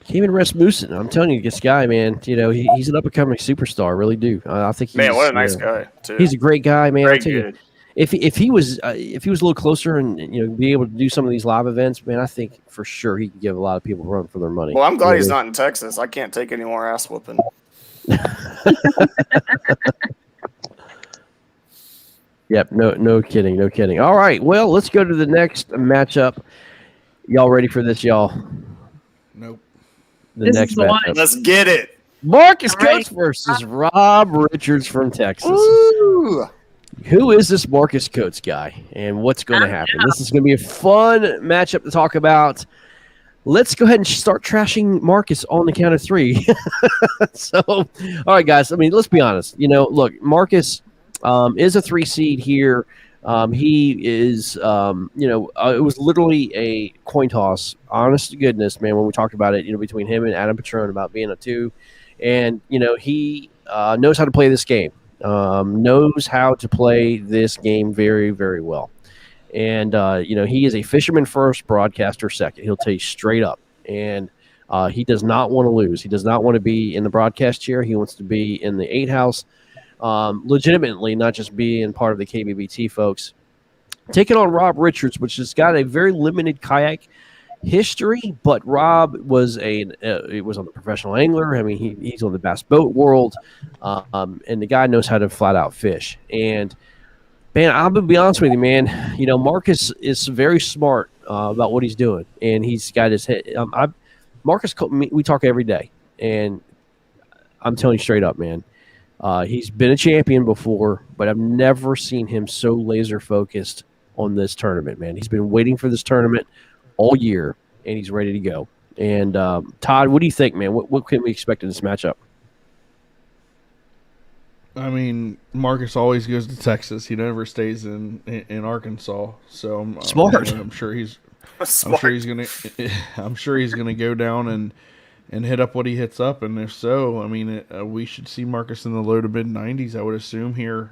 Cayman Rasmussen, I'm telling you, this guy, man, he's an up-and-coming superstar. I really do. I think he's, man, what a nice guy, too. He's a great guy, man. Very I'll tell you, good. if he was a little closer and be able to do some of these live events, man, I think for sure he can give a lot of people a run for their money. Well, I'm glad he's not in Texas. I can't take any more ass whooping. Yep, no kidding. All right, well, let's go to the next matchup. Y'all ready for this, y'all? Nope. The next matchup. Let's get it. Marcus Coates versus Rob Richards from Texas. Ooh. Who is this Marcus Coates guy, and what's going to happen? This is going to be a fun matchup to talk about. Let's go ahead and start trashing Marcus on the count of 3. So, all right, guys. I mean, let's be honest. Look, Marcus is a 3 seed here. He is, it was literally a coin toss. Honest to goodness, man, when we talked about it, between him and Adam Patron about being a 2. And, he knows how to play this game. Knows how to play this game very, very well. And, he is a fisherman first, broadcaster second. He'll tell you straight up. And he does not want to lose. He does not want to be in the broadcast chair. He wants to be in the 8 house. Legitimately, not just being part of the KBBT folks. Taking on Rob Richards, which has got a very limited kayak history, but Rob was on the professional angler. I mean, he's on the bass boat world, and the guy knows how to flat out fish. And man, I'm gonna be honest with you, man. Marcus is very smart about what he's doing, and he's got his head. Marcus, we talk every day, and I'm telling you straight up, man. He's been a champion before, but I've never seen him so laser focused on this tournament, man. He's been waiting for this tournament all year, and he's ready to go. And Todd, what do you think, man? What can we expect in this matchup? I mean, Marcus always goes to Texas. He never stays in Arkansas. So smart. I'm sure he's gonna go down and hit up what he hits up. And if so, I mean, we should see Marcus in the low to mid 90s. I would assume here.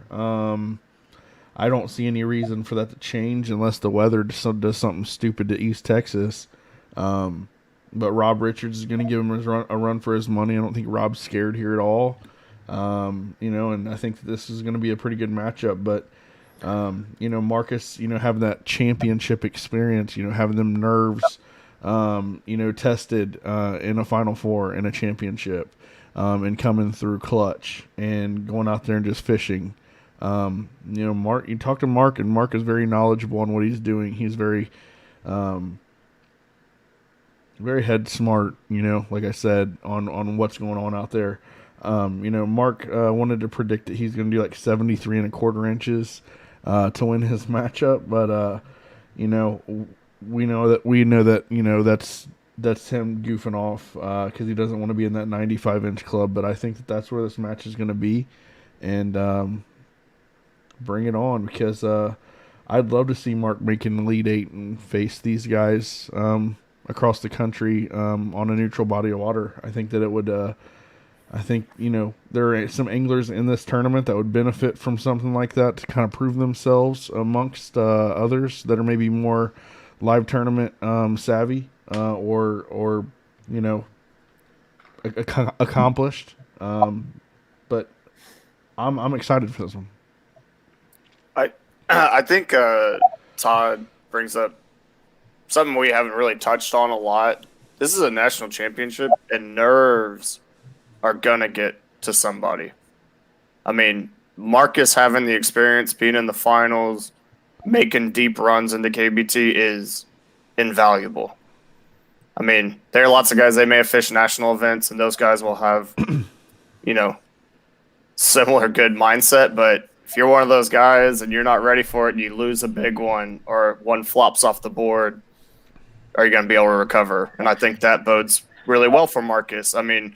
I don't see any reason for that to change unless the weather does something stupid to East Texas. But Rob Richards is going to give him a run for his money. I don't think Rob's scared here at all. And I think that this is going to be a pretty good matchup. But, Marcus, having that championship experience, having them nerves, tested in a Final Four in a championship, and coming through clutch and going out there and just fishing. Mark, you talk to Mark, and Mark is very knowledgeable on what he's doing. He's very, very head smart, like I said, on what's going on out there. Mark wanted to predict that he's going to do like 73 1/4 inches to win his matchup, but we know that that's him goofing off because he doesn't want to be in that 95-inch club. But I think that that's where this match is going to be, and bring it on, because I'd love to see Mark making the Elite 8 and face these guys across the country on a neutral body of water. I think that it would. I think there are some anglers in this tournament that would benefit from something like that to kind of prove themselves amongst others that are maybe more live tournament savvy or accomplished. But I'm excited for this one. I think Todd brings up something we haven't really touched on a lot. This is a national championship, and nerves are going to get to somebody. I mean, Marcus having the experience, being in the finals, making deep runs into KBT is invaluable. I mean, there are lots of guys, they may have fished national events, and those guys will have, similar good mindset, but if you're one of those guys and you're not ready for it and you lose a big one or one flops off the board, are you going to be able to recover? And I think that bodes really well for Marcus. I mean,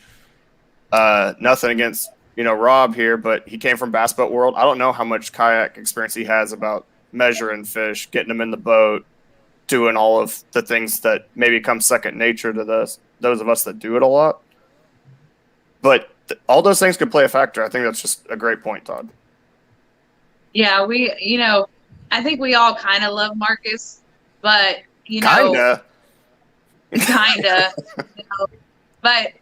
nothing against, Rob here, but he came from Bass Boat World. I don't know how much kayak experience he has about measuring fish, getting them in the boat, doing all of the things that maybe come second nature to those of us that do it a lot. But all those things could play a factor. I think that's just a great point, Todd. Yeah, I think we all kind of love Marcus, but, Kinda. But,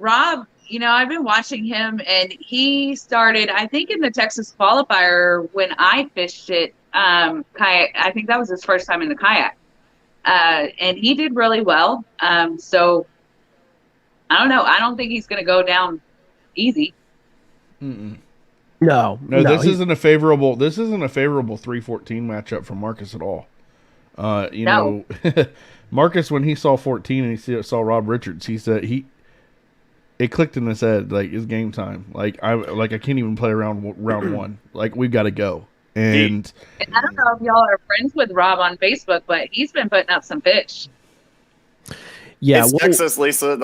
Rob, I've been watching him, and he started, I think, in the Texas qualifier when I fished it, kayak. I think that was his first time in the kayak. And he did really well. So I don't know. I don't think he's going to go down easy. No, this isn't a favorable 314 matchup for Marcus at all. Marcus, when he saw 14 and he saw Rob Richards, he said it clicked in his head, like, it's game time. I can't even play round one. Like, we've got to go. And I don't know if y'all are friends with Rob on Facebook, but he's been putting up some fish. Yeah, it's Texas, Lisa.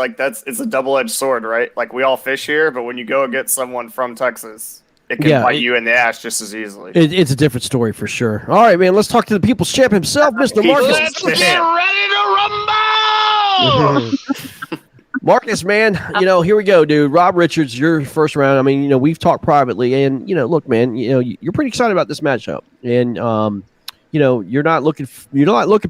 It's a double-edged sword, right? Like, we all fish here, but when you go against someone from Texas, it can bite you in the ass just as easily. It's a different story for sure. All right, man. Let's talk to the people's champ himself, Mr. Marcus. Let's get ready to rumble! Marcus, man, here we go, dude. Rob Richards, your first round. I mean, we've talked privately, and look, man, you're pretty excited about this matchup, and you're not looking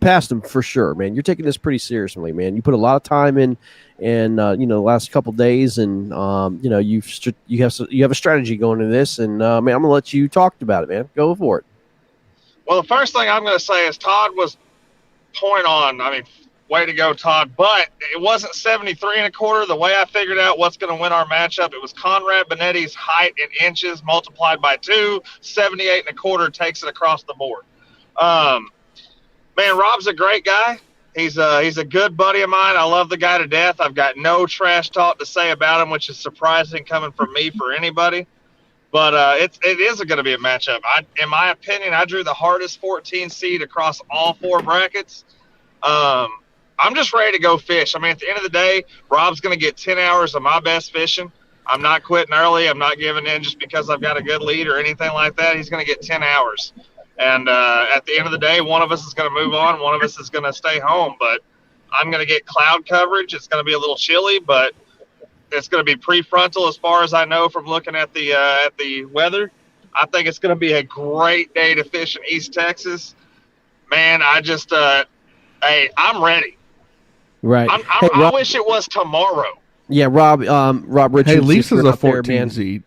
past him for sure, man. You're taking this pretty seriously, man. You put a lot of time in, and the last couple of days, and you have a strategy going into this, and man, I'm gonna let you talk about it, man. Go for it. Well, the first thing I'm gonna say is Todd was point on. I mean, way to go, Todd. But it wasn't 73 1/4. The way I figured out what's going to win our matchup, it was Conrad Benetti's height in inches multiplied by 2. 78 1/4 takes it across the board. Man, Rob's a great guy. He's a good buddy of mine. I love the guy to death. I've got no trash talk to say about him, which is surprising coming from me for anybody. But it is going to be a matchup. In my opinion, I drew the hardest 14 seed across all 4 brackets. I'm just ready to go fish. I mean, at the end of the day, Rob's going to get 10 hours of my best fishing. I'm not quitting early. I'm not giving in just because I've got a good lead or anything like that. He's going to get 10 hours. And at the end of the day, one of us is going to move on. One of us is going to stay home. But I'm going to get cloud coverage. It's going to be a little chilly, but it's going to be prefrontal as far as I know from looking at the weather. I think it's going to be a great day to fish in East Texas. Man, hey, I'm ready. Right. I wish it was tomorrow. Yeah, Rob Richards. Hey, Lisa's a 14 there, seed.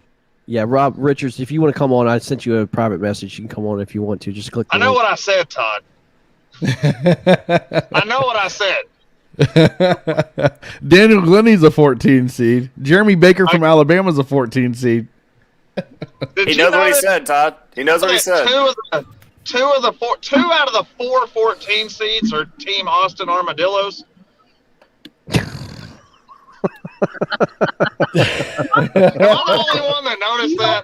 Yeah, Rob Richards, if you want to come on, I sent you a private message. You can come on if you want to. Just click the I know link. what I said, Todd. I know what I said. Daniel Glennie's a 14 seed. Jeremy Baker from Alabama's a 14 seed. He knows what he said, Todd. He knows what he said. Two out of the 4 14 seeds are Team Austin Armadillos. I'm the only one that noticed that.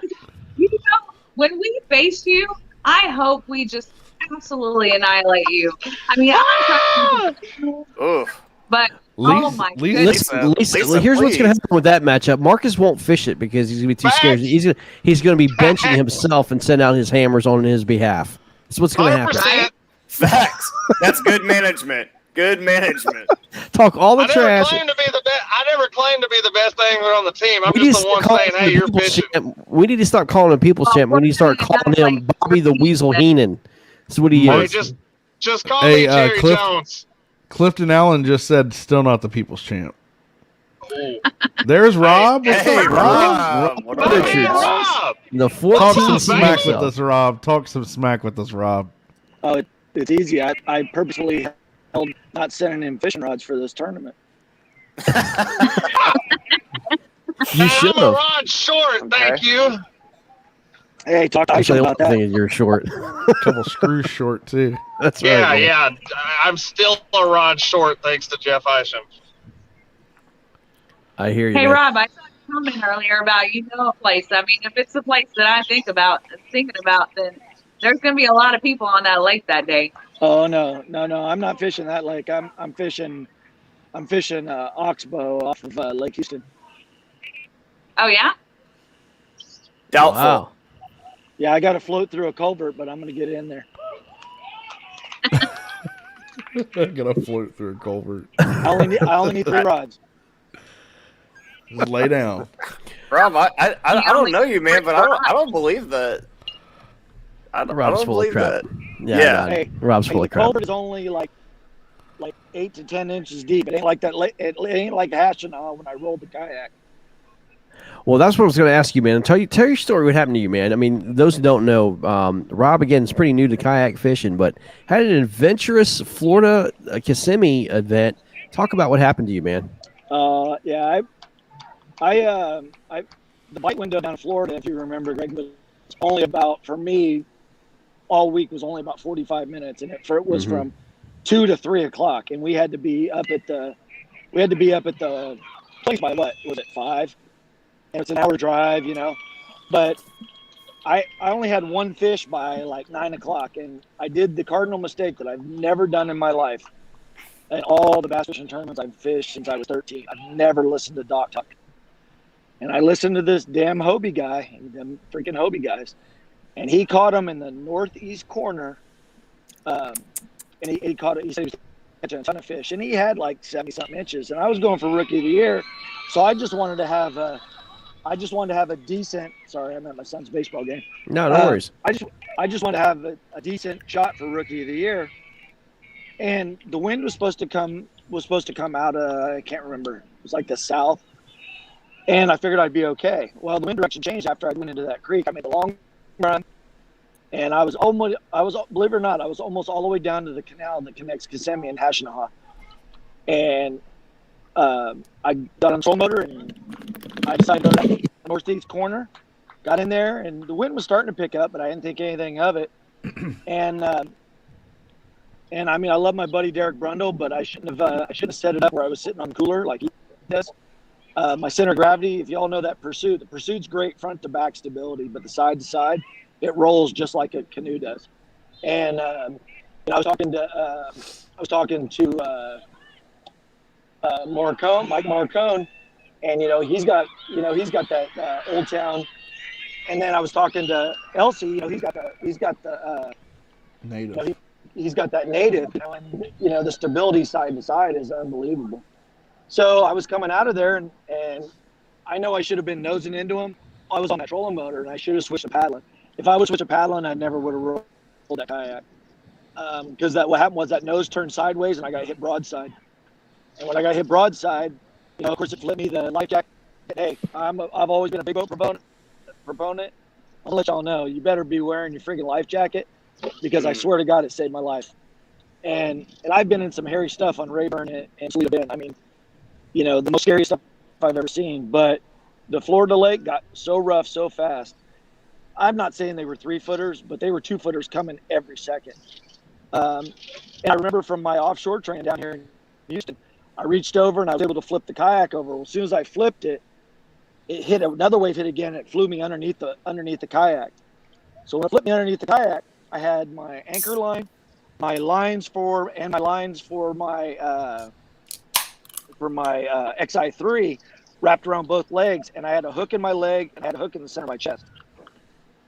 When we face you, I hope we just absolutely annihilate you. I mean, but oh my goodness. Lisa, here's what's going to happen with that matchup. Marcus won't fish it because he's going to be too scared. He's going to be benching himself and send out his hammers on his behalf. That's what's going to happen. Facts. That's good management. Good management. Talk all the trash. I never claimed to be the best angler on the team. I'm just the one saying, hey, you're fishing. We need to start calling him People's Champ. We need to start calling him Bobby the Weasel Heenan. That's what he is. Just call me Jerry Jones. Clifton Allen just said, still not the People's Champ. There's Rob. Hey, Rob. What up, Rob? The 14 Talk some smack with us, Rob. Talk some smack with us, Rob. Oh, it's easy. I purposely held not sending in fishing rods for this tournament. You should I'm a rod short, thank you. Hey, talk to Actually, about that. Thinking you're short. A couple screws short too. That's right. Yeah. I'm still a rod short thanks to Jeff Isham. I hear you. Hey, man. Rob, I saw comment earlier about a place. I mean, if it's a place that I'm thinking about, then there's going to be a lot of people on that lake that day. Oh no! I'm not fishing that lake. I'm fishing Oxbow off of Lake Houston. Oh yeah. Doubtful. Wow. Yeah, I got to float through a culvert, but I'm going to get in there. I gotta float through a culvert. I only need 3 rods. Just lay down. Rob, I don't know you, man, but I don't believe that. Rob's full of crap. that. Yeah. Hey, Rob's full the of crap. culvert is only like 8 to 10 inches deep. It ain't like that. It ain't like Hashtag when I rolled the kayak. Well, that's what I was going to ask you, man. Tell your story. What happened to you, man? I mean, those who don't know, Rob again is pretty new to kayak fishing, but had an adventurous Florida Kissimmee event. Talk about what happened to you, man. Yeah, the bite window down in Florida, if you remember, Greg, was only about, for me, all week was only about 45 minutes, and it was from 2 to 3 o'clock, and we had to be up at the place by what was it 5? And it's an hour drive, but I only had one fish by like 9 o'clock, and I did the cardinal mistake that I've never done in my life. At all the bass fishing tournaments I've fished since I was 13, I've never listened to Doc talk. And I listened to this damn Hobie guy, them freaking Hobie guys, and he caught him in the northeast corner. And he caught it. He said he was catching a ton of fish, and he had like 70-something inches. And I was going for rookie of the year, so I just wanted to have a decent. Sorry, I'm at my son's baseball game. No worries. I just wanted to have a decent shot for rookie of the year. And the wind was supposed to come out. I can't remember. It was like the south. And I figured I'd be okay. Well, the wind direction changed after I went into that creek. I made a long run, and believe it or not, I was almost all the way down to the canal that connects Kissimmee and Hashtag. And I got on troll motor, and I decided to go to that northeast corner. Got in there, and the wind was starting to pick up, but I didn't think anything of it. And I mean, I love my buddy Derek Brundle, but I shouldn't have set it up where I was sitting on the cooler like he does. My center of gravity, if y'all know that Pursuit, the Pursuit's great front to back stability, but the side to side, it rolls just like a canoe does. And I was talking to Mike Marcone, and he's got that Old Town. And then I was talking to Elsie, he's got the native. He's got that native, and the stability side to side is unbelievable. So I was coming out of there, and I know I should have been nosing into him. I was on that trolling motor, and I should have switched to paddling. If I would switch to paddling, I never would have rolled that kayak. Because what happened was that nose turned sideways, and I got hit broadside. And when I got hit broadside, of course, it flipped me the life jacket. Hey, I've always been a big boat proponent. I'll let y'all know, you better be wearing your freaking life jacket, because I swear to God, it saved my life. And I've been in some hairy stuff on Rayburn and Toledo Bend. I mean, the most scary stuff I've ever seen. But the Florida lake got so rough so fast. I'm not saying they were 3-footers, but they were 2-footers coming every second. And I remember from my offshore training down here in Houston, I reached over and I was able to flip the kayak over. Well, as soon as I flipped it, another wave hit again. And it flew me underneath the kayak. So when it flipped me underneath the kayak, I had my anchor line, my lines for my XI3 wrapped around both legs, and I had a hook in my leg and I had a hook in the center of my chest.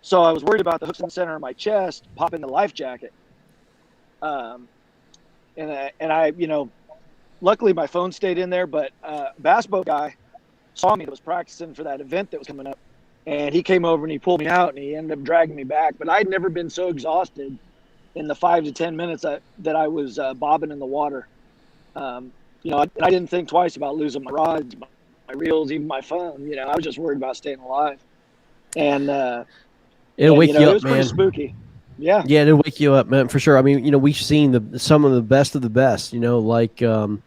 So I was worried about the hooks in the center of my chest popping the life jacket. And I luckily my phone stayed in there, but bass boat guy saw me that was practicing for that event that was coming up, and he came over and he pulled me out and he ended up dragging me back. But I'd never been so exhausted in the 5 to 10 minutes that I was bobbing in the water. I didn't think twice about losing my rods, my reels, even my phone. I was just worried about staying alive. And it'll wake you it up, was man. pretty spooky. Yeah, it'll wake you up, man, for sure. I mean, we've seen some of the best of the best. Like Dusty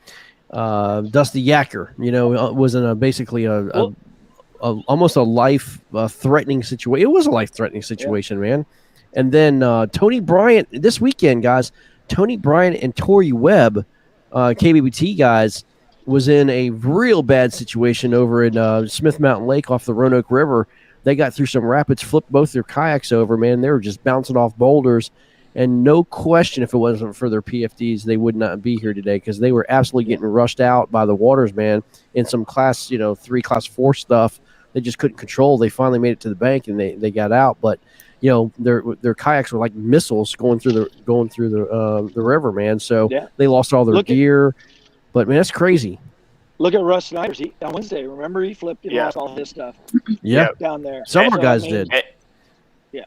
Yacker. Was in basically almost a life threatening situation. It was a life threatening situation, man. And then Tony Bryant this weekend, guys. Tony Bryant and Tori Webb, KBBT guys, was in a real bad situation over in Smith Mountain Lake off the Roanoke River. They got through some rapids, flipped both their kayaks over, man. They were just bouncing off boulders. And no question, if it wasn't for their PFDs, they would not be here today because they were absolutely getting rushed out by the waters, man, in some class, 3, class 4 stuff. They just couldn't control. They finally made it to the bank and they got out. But, their kayaks were like missiles going through the river, man. So they lost all their gear. But, man, that's crazy. Look at Russ Snyder. On Wednesday, remember he flipped and lost all his stuff. Down there. Some of our guys did. Yeah.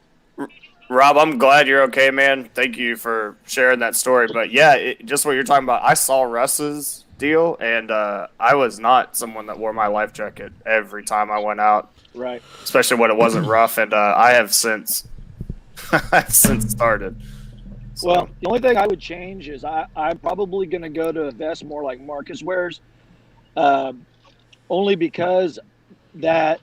Rob, I'm glad you're okay, man. Thank you for sharing that story. But yeah, just what you're talking about. I saw Russ's deal, and I was not someone that wore my life jacket every time I went out. Right. Especially when it wasn't rough, and I have since started. So. Well, the only thing I would change is I'm probably going to go to a vest more like Marcus wears, only because the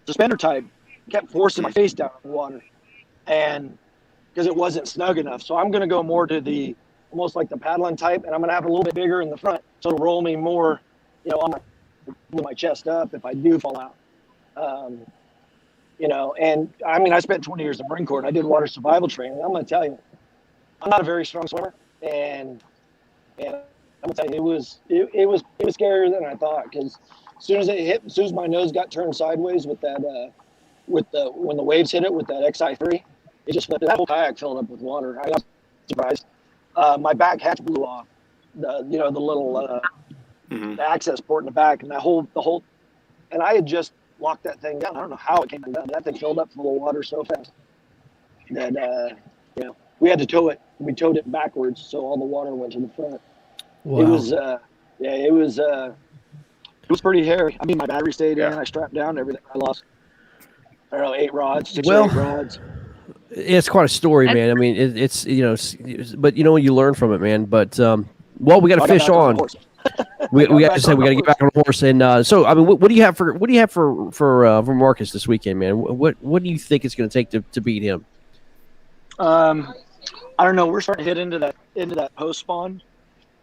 suspender type kept forcing my face down in the water, and because it wasn't snug enough. So I'm going to go more to the almost like the paddling type, and I'm going to have a little bit bigger in the front, so it'll roll me more, on my chest up if I do fall out. And I mean, I spent 20 years in the Marine Corps, and I did water survival training. I'm going to tell you, I'm not a very strong swimmer, and I'm going to tell you, it was scarier than I thought, because as soon as my nose got turned sideways with that, when the waves hit it with that XI3, it just flipped. That whole kayak filled up with water. I got surprised. My back hatch blew off. The little the access port in the back, and the whole, and I had just locked that thing down. I don't know how it came undone. That thing filled up full of water so fast that we had to tow it. We towed it backwards, so all the water went to the front. Wow. It was pretty hairy. I mean, my battery stayed in. I strapped down everything. I lost, 6 or 8 rods. It's quite a story, man. I mean, it's but you learn from it, man. But we got to fish on. we got to get back on the horse, and so I mean, what do you have for Marcus this weekend, man? What do you think it's going to take to beat him? I don't know. We're starting to hit into that post spawn,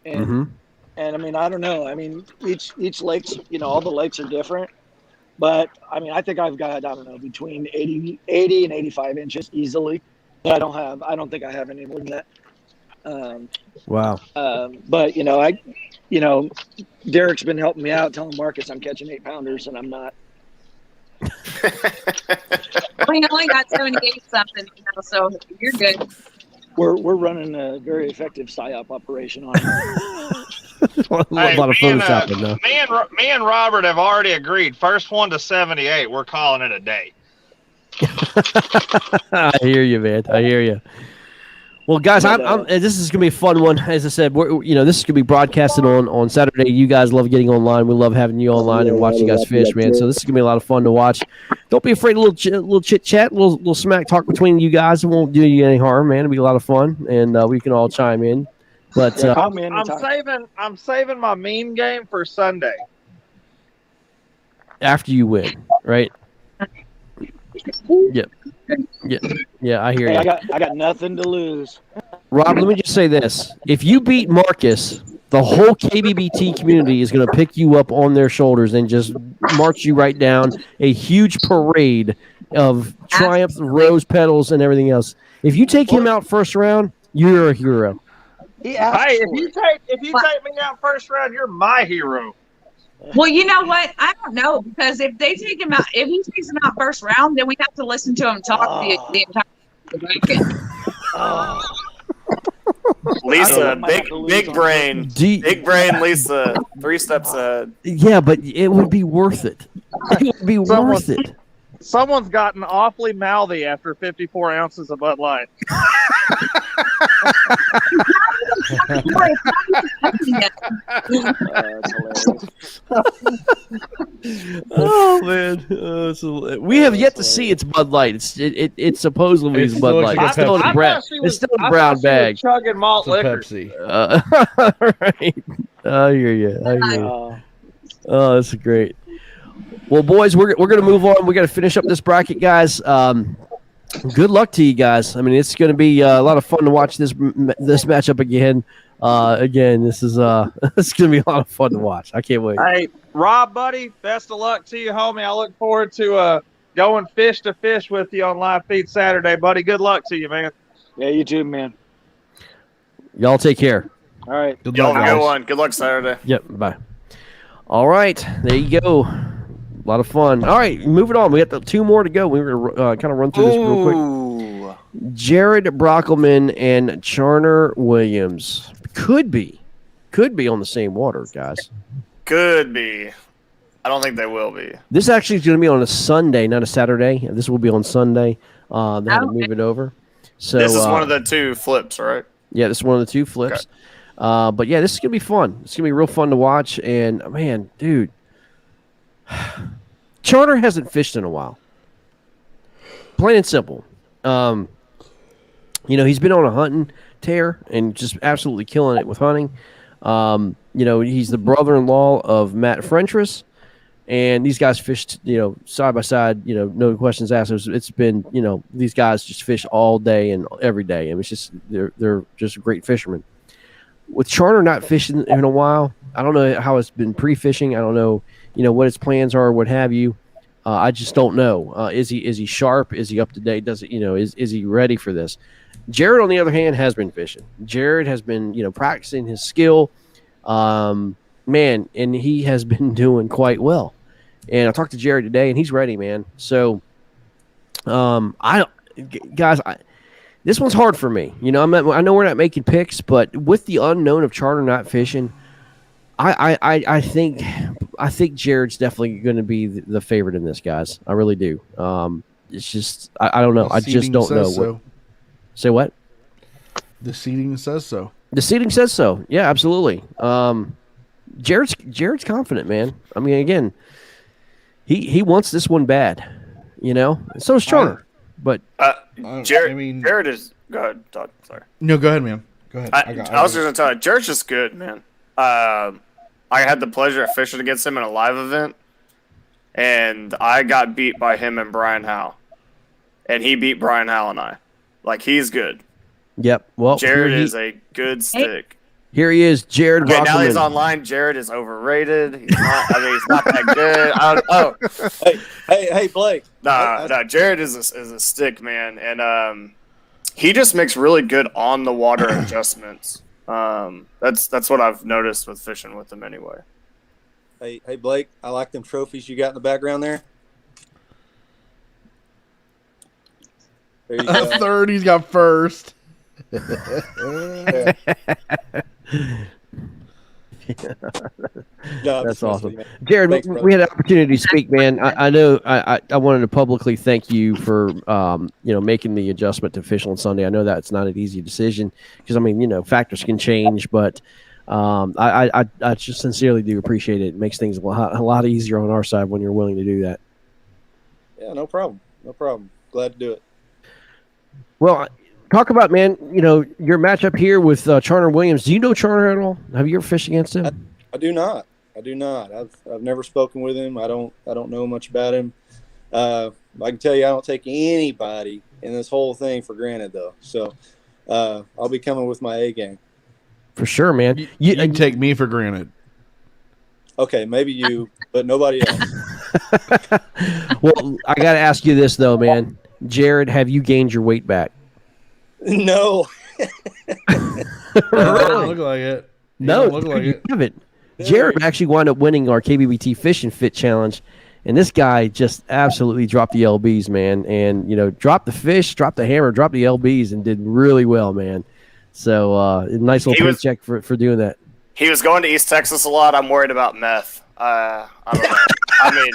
and I mean, I don't know. I mean, each lake's all the lakes are different. But, I mean, I think I've got, between 80 and 85 inches easily. But I don't think I have any more than that. Wow. But, Derek's been helping me out, telling Marcus I'm catching 8-pounders, and I'm not. We only got 78 something, so you're good. We're running a very effective PSYOP operation on it. A lot of photoshopping, though. Me and Robert have already agreed. First one to 78, we're calling it a day. I hear you, man. I hear you. Well, guys, this is gonna be a fun one. As I said, this is gonna be broadcasted on Saturday. You guys love getting online. We love having you online and watching you guys fish, man. So this is gonna be a lot of fun to watch. Don't be afraid of a little chit chat, little smack talk between you guys. It won't do you any harm, man. It'll be a lot of fun, and we can all chime in. But I'm saving my meme game for Sunday. After you win, right? Yep. Yeah, I hear you. I got nothing to lose. Rob, let me just say this. If you beat Marcus, the whole KBBT community is going to pick you up on their shoulders and just march you right down a huge parade of triumph, rose petals, and everything else. If you take him out first round, you're a hero. Hey, if you take me out first round, you're my hero. Well, you know what? I don't know, because if he takes him out first round, then we have to listen to him talk the entire weekend. Lisa, big brain, Lisa, 3 steps ahead. Yeah, but it would be worth it. It would be worth it. Someone's gotten awfully mouthy after 54 ounces of Bud Light. Oh man, we have yet to see its Bud Light. It's supposedly is Bud Light. It's still in a brown bag. Chugging malt liquor. Pepsi. Right. I hear you. Oh, that's great. Well, boys, we're gonna move on. We got to finish up this bracket, guys. Good luck to you guys. I mean, it's going to be a lot of fun to watch this matchup again. This is it's going to be a lot of fun to watch. I can't wait. Hey, Rob, buddy, best of luck to you, homie. I look forward to going fish to fish with you on live feed Saturday, buddy. Good luck to you, man. Yeah, you too, man. Y'all take care. All right. Y'all have a good one. Good luck Saturday. Yep. Bye. All right. There you go. A lot of fun. All right. Moving on. We got two more to go. We're going to kind of run through this real quick. Jared Brockelman and Charner Williams could be on the same water, guys. Could be. I don't think they will be. This actually is going to be on a Sunday, not a Saturday. This will be on Sunday. They had to move it over. So this is one of the two flips, right? Yeah, this is one of the two flips. Okay. But yeah, this is gonna be fun. It's gonna be real fun to watch. And man, dude, Charter hasn't fished in a while. Plain and simple. He's been on a hunting tear and just absolutely killing it with hunting. He's the brother-in-law of Matt Frentress. And these guys fished, side by side, no questions asked. It's been, these guys just fish all day and every day. I mean, it's just, they're just great fishermen. With Charter not fishing in a while, I don't know how it's been pre-fishing. I don't know, what his plans are, what have you. I just don't know. Is he sharp? Is he up to date? Does it, is he ready for this? Jared, on the other hand, has been fishing. Jared has been, practicing his skill, and he has been doing quite well. And I talked to Jared today, and he's ready, man. So, this one's hard for me. I know we're not making picks, but with the unknown of Charter not fishing, I think Jared's definitely going to be the favorite in this, guys. I really do. It's just I don't know. I just don't know. So. Say what? The seating says so. The seating says so. Yeah, absolutely. Jared's confident, man. I mean, again. He wants this one bad, So is Charter. But Jared is. Go ahead, Todd. Sorry. No, go ahead, man. Go ahead. I was just gonna tell you, Jared's just good, man. I had the pleasure of fishing against him in a live event, and I got beat by him and Brian Howe, and he beat Brian Howe and I. Like, he's good. Yep. Well, Jared is a good stick. Here he is, Jared. Okay, now he's online. Jared is overrated. He's not that good. Hey, Blake. No, Jared is a stick, man, and he just makes really good on the water adjustments. That's what I've noticed with fishing with him, anyway. Hey, Blake. I like them trophies you got in the background there. There you go. Third, he's got first. Yeah. That's awesome, Jared. Thanks, we had an opportunity to speak, man. I know I wanted to publicly thank you for making the adjustment to fish on Sunday. I know that's not an easy decision because factors can change, but I just sincerely do appreciate it. It makes things a lot easier on our side when you're willing to do that. Yeah, no problem. Glad to do it. Well, talk about, man, your matchup here with Charner Williams. Do you know Charner at all? Have you ever fished against him? I do not. I've never spoken with him. I don't know much about him. I can tell you I don't take anybody in this whole thing for granted, though. So I'll be coming with my A game. For sure, man. You can take me for granted. Okay, maybe you, but nobody else. Well, I got to ask you this, though, man. Jared, have you gained your weight back? No. Doesn't look like it. No, you haven't. Jared actually wound up winning our KBBT Fish and Fit Challenge, and this guy just absolutely dropped the LBs, man. And dropped the fish, dropped the hammer, dropped the LBs, and did really well, man. So nice little paycheck for doing that. He was going to East Texas a lot. I'm worried about meth. I don't know. I mean,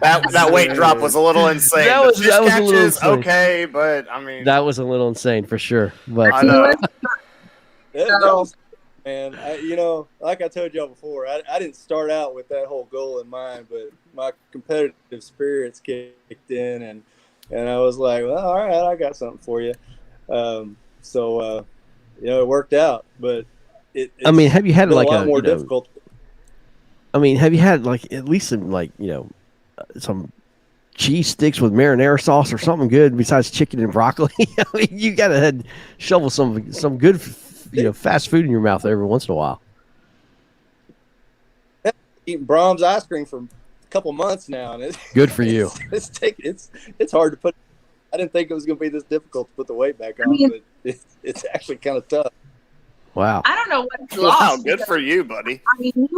that weight drop was a little insane. That was a little insane. Okay, but I mean, that was a little insane for sure. But I know. Man, like I told y'all before, I didn't start out with that whole goal in mind, but my competitive spirits kicked in, and I was like, well, all right, I got something for you. So it worked out, but have you had like a lot more difficult? Have you had like at least some some cheese sticks with marinara sauce or something good besides chicken and broccoli. I mean, you gotta shovel some good, fast food in your mouth every once in a while. Eating Brahms ice cream for a couple months now, and it's good for you. It's hard to put. I didn't think it was going to be this difficult to put the weight back on, but it's actually kind of tough. Wow. I don't know what he Wow, lost. good for you, buddy. I mean,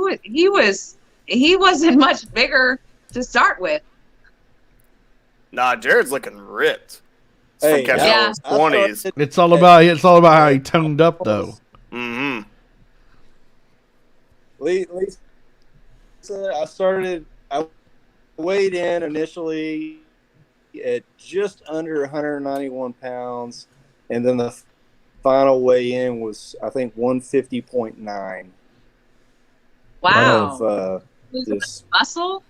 he wasn't much bigger to start with. Nah, Jared's looking ripped. Hey, From catching those 20s. It's all about how he toned up though. Mm-hmm. Lisa, I weighed in initially at just under 191 pounds, and then the final weigh-in was, I think, 150.9. Wow. This muscle?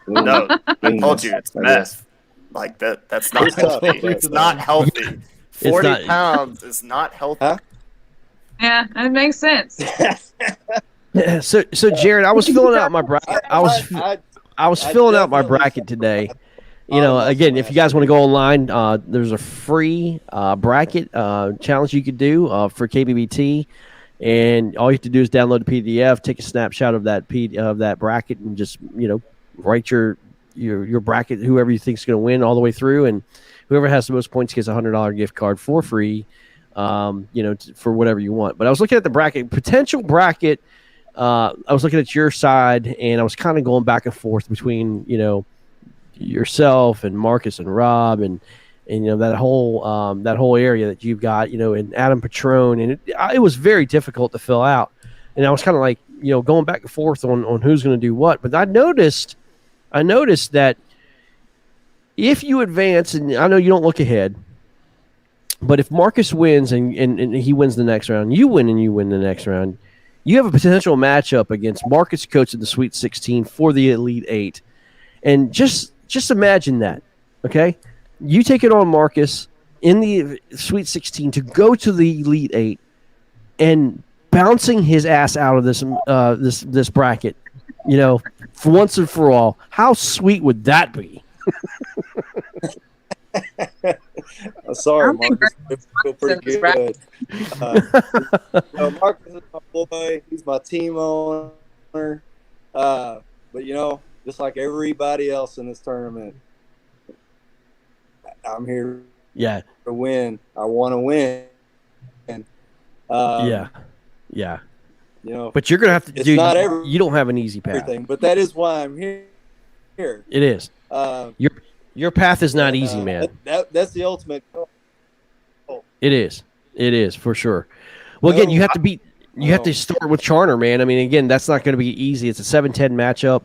No, I told you it's meth. Like that's not healthy. It's not healthy. 40 pounds is not healthy. Huh? Yeah, that makes sense. Yeah, so Jared, I was filling out my bracket. I was filling out my bracket today. Again, if you guys want to go online, there's a free bracket challenge you could do for KBBT, and all you have to do is download the PDF, take a snapshot of that bracket, and just write your bracket, whoever you think is going to win all the way through, and whoever has the most points gets a $100 gift card for free. For whatever you want. But I was looking at the potential bracket. I was looking at your side, and I was kind of going back and forth between yourself and Marcus and Rob and that whole area that you've got, and Adam Patron, and it was very difficult to fill out. And I was kind of like going back and forth on who's going to do what. But I noticed that if you advance, and I know you don't look ahead, but if Marcus wins and he wins the next round, you win and you win the next round, you have a potential matchup against Marcus Coates in the Sweet 16 for the Elite 8. And just imagine that, okay? You take it on Marcus in the Sweet 16 to go to the Elite 8 and bouncing his ass out of this bracket, for once and for all. How sweet would that be? Sorry, Marcus. I feel pretty good. Marcus is my boy. He's my team owner. But just like everybody else in this tournament, I'm here. Yeah. To win. I want to win. Yeah. But you're gonna have to do. You don't have an easy path. Everything, but that is why I'm here. It is. Your path is not easy, man. That's the ultimate goal. It is for sure. Well, again, you have to beat. You have to start with Charner, man. I mean, again, that's not going to be easy. It's a 7-10 matchup.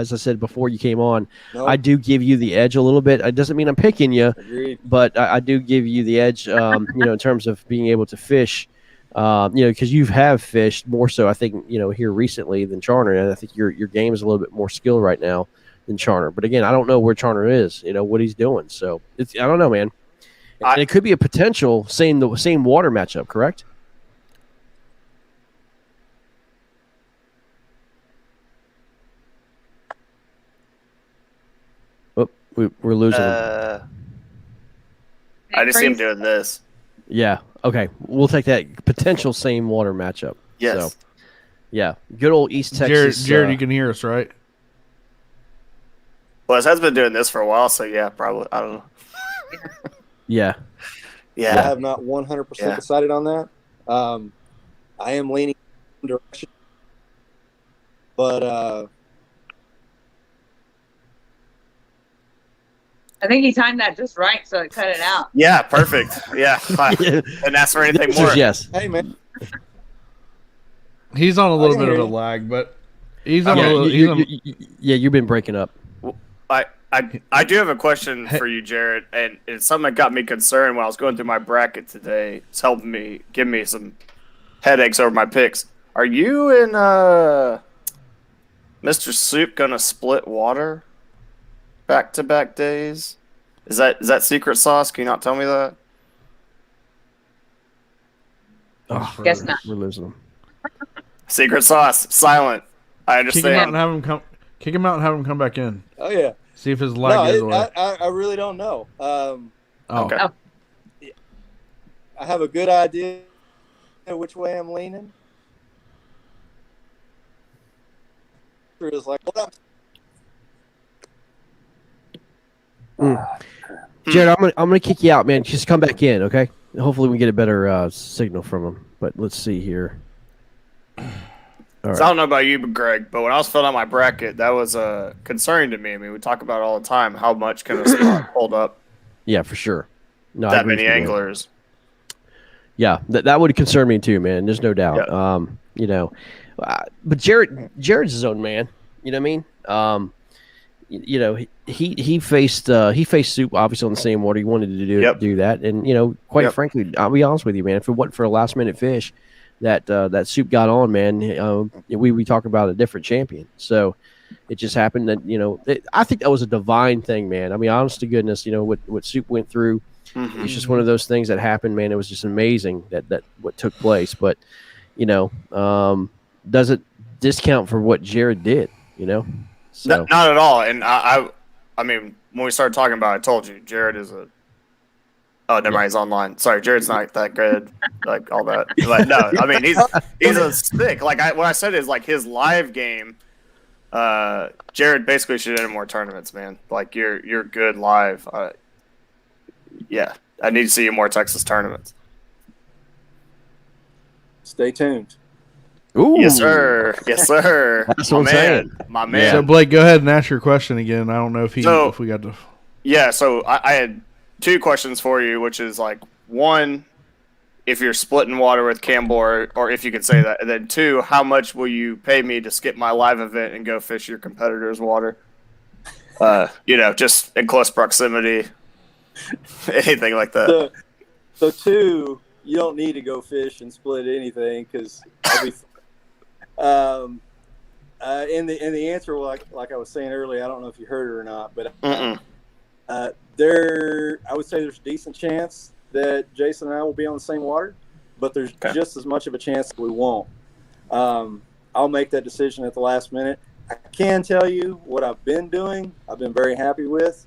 As I said before you came on, I do give you the edge a little bit. It doesn't mean I'm picking you, but I do give you the edge. In terms of being able to fish. Because you have fished more so, I think, here recently than Charner, and I think your game is a little bit more skilled right now than Charner. But again, I don't know where Charner is, what he's doing. So I don't know, man. And it could be a potential same water matchup, correct? Oh, we're losing him. I just see him doing this. Yeah. Okay. We'll take that potential same water matchup. Yes. So, yeah. Good old East Texas. Jared, you can hear us, right? Well, has been doing this for a while, so yeah, probably. I don't know. Yeah. I have not 100% decided on that. I am leaning in direction, but I think he timed that just right, so it cut it out. Yeah, perfect. Yeah, and ask for anything more. Yes. Hey, man. He's on a little bit of a lag, but he's on a little. You've been breaking up. I do have a question for you, Jared, and it's something that got me concerned when I was going through my bracket today. It's helping me give me some headaches over my picks. Are you and Mr. Soup gonna split water back-to-back days? Is that secret sauce? Can you not tell me that? Oh, guess not. We're losing them. Secret sauce, silent. I understand. Kick him out and have him come back in. Oh yeah. See if his leg is away. I really don't know. Okay. I have a good idea which way I'm leaning. Is like, Jared, I'm gonna kick you out, man. Just come back in, okay? Hopefully we get a better signal from him. But let's see here. All right. So I don't know about you, Greg, but when I was filling out my bracket, that was concerning to me. I mean, we talk about it all the time. How much can a spot hold up? Yeah, for sure. No, That many anglers. Yeah, that would concern me too, man. There's no doubt. Yeah. But Jared's his own man. You know what I mean? He faced Soup obviously on the same water. He wanted to do that, and quite frankly, I'll be honest with you, man. If it wasn't for a last minute fish that Soup got on, man, we talk about a different champion. So it just happened that I think that was a divine thing, man. I mean, honest to goodness, what Soup went through. Mm-hmm. It's just one of those things that happened, man. It was just amazing that what took place, but doesn't discount for what Jared did, So. Not at all. And I mean, when we started talking about it, I told you, Jared is a. Oh, never mind. He's online. Sorry, Jared's not that good. Like all that. Like, no, I mean he's a stick. Like what I said is like his live game. Jared basically should enter more tournaments, man. Like you're good live. Yeah, I need to see you more Texas tournaments. Stay tuned. Ooh. Yes, sir. Yes, sir. That's what I'm saying. My man. So Blake, go ahead and ask your question again. I don't know if we got to. Yeah, so I had two questions for you, which is like one, if you're splitting water with Cambor, or if you could say that, and then two, how much will you pay me to skip my live event and go fish your competitor's water? Just in close proximity, anything like that. So two, you don't need to go fish and split anything because I'll be. In the answer, like I was saying earlier, I don't know if you heard it or not, but I would say there's a decent chance that Jason and I will be on the same water, but there's just as much of a chance that we won't. I'll make that decision at the last minute. I can tell you what I've been doing. I've been very happy with,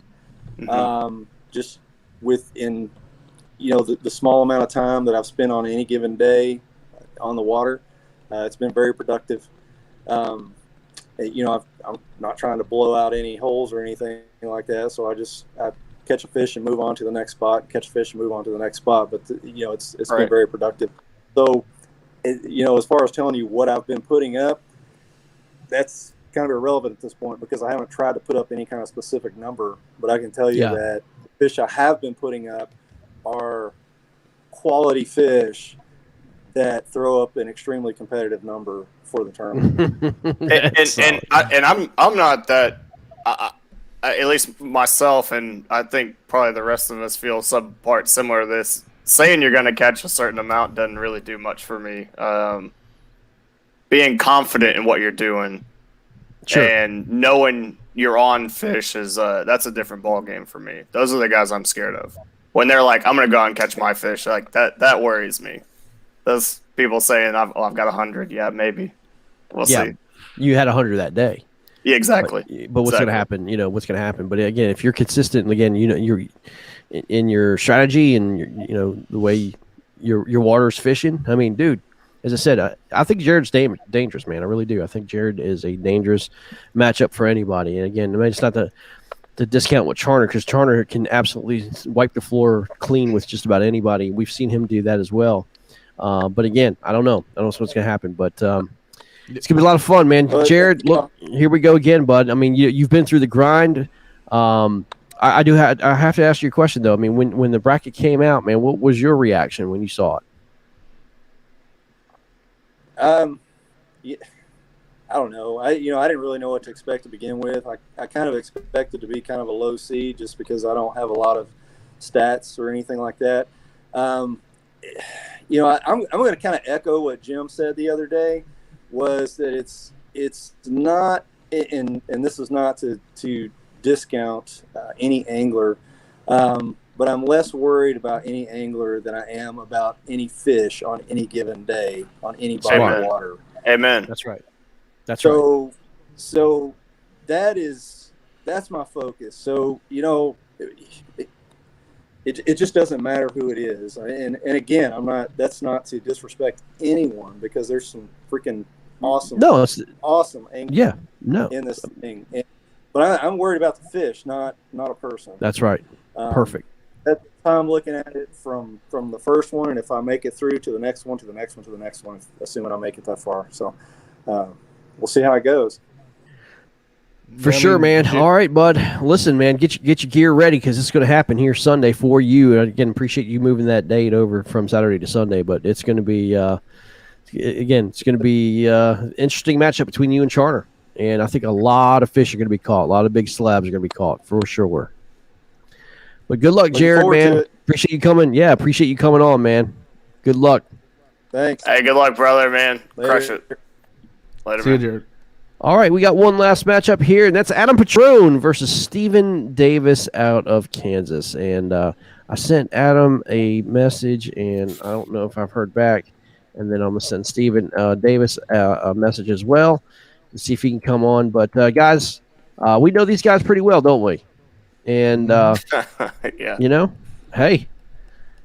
just within the small amount of time that I've spent on any given day on the water. It's been very productive. I'm not trying to blow out any holes or anything like that. So I catch a fish and move on to the next spot, catch a fish and move on to the next spot. But it's been very productive. So, as far as telling you what I've been putting up, that's kind of irrelevant at this point because I haven't tried to put up any kind of specific number. But I can tell you that the fish I have been putting up are quality fish that throw up an extremely competitive number for the tournament. I'm not that. At least myself, and I think probably the rest of us feel some part similar to this. Saying you're going to catch a certain amount doesn't really do much for me. Being confident in what you're doing and knowing you're on fish is that's a different ball game for me. Those are the guys I'm scared of. When they're like, I'm going to go out and catch my fish, like that worries me. Those people saying I've got 100, yeah, maybe. We'll see. You had 100 that day. Yeah, exactly. But what's going to happen? What's going to happen? But again, if you're consistent, and again, you're in your strategy and the way your water's fishing. I mean, dude, as I said, I think Jared's dangerous, man. I really do. I think Jared is a dangerous matchup for anybody. And again, I mean, it's not the discount with Charner because Charner can absolutely wipe the floor clean with just about anybody. We've seen him do that as well. But again, I don't know. I don't know what's going to happen, but it's going to be a lot of fun, man. Jared, look, here we go again, bud. I mean, you've been through the grind. I have to ask you a question, though. I mean, when the bracket came out, man, what was your reaction when you saw it? I don't know. I didn't really know what to expect to begin with. I kind of expected to be kind of a low seed just because I don't have a lot of stats or anything like that. I'm going to kind of echo what Jim said the other day, was that it's not, and this is not to discount any angler, but I'm less worried about any angler than I am about any fish on any given day on any body of water. Amen. That's right. So that's that's my focus. So, you know, it just doesn't matter who it is. And again, that's not to disrespect anyone, because there's some freaking awesome yeah, no, in this thing. But I'm worried about the fish, not a person. That's right. Perfect. That's how I'm looking at it from the first one, and if I make it through to the next one, to the next one, to the next one, assuming I make it that far. So we'll see how it goes. For sure, man. All right, bud. Listen, man, get your gear ready, because it's going to happen here Sunday for you. And again, appreciate you moving that date over from Saturday to Sunday, but it's going to be interesting matchup between you and Charter. And I think a lot of fish are going to be caught. A lot of big slabs are going to be caught for sure. But good luck, Jared, man. Appreciate you coming. Yeah, appreciate you coming on, man. Good luck. Thanks. Hey, good luck, brother, man. Later. Crush it. Later, See you, man. Jared. All right, we got one last matchup here, and that's Adam Patrone versus Stephen Davis out of Kansas. And I sent Adam a message, and I don't know if I've heard back. And then I'm going to send Stephen Davis a message as well to see if he can come on. But, guys, we know these guys pretty well, don't we? And, yeah. you know, hey,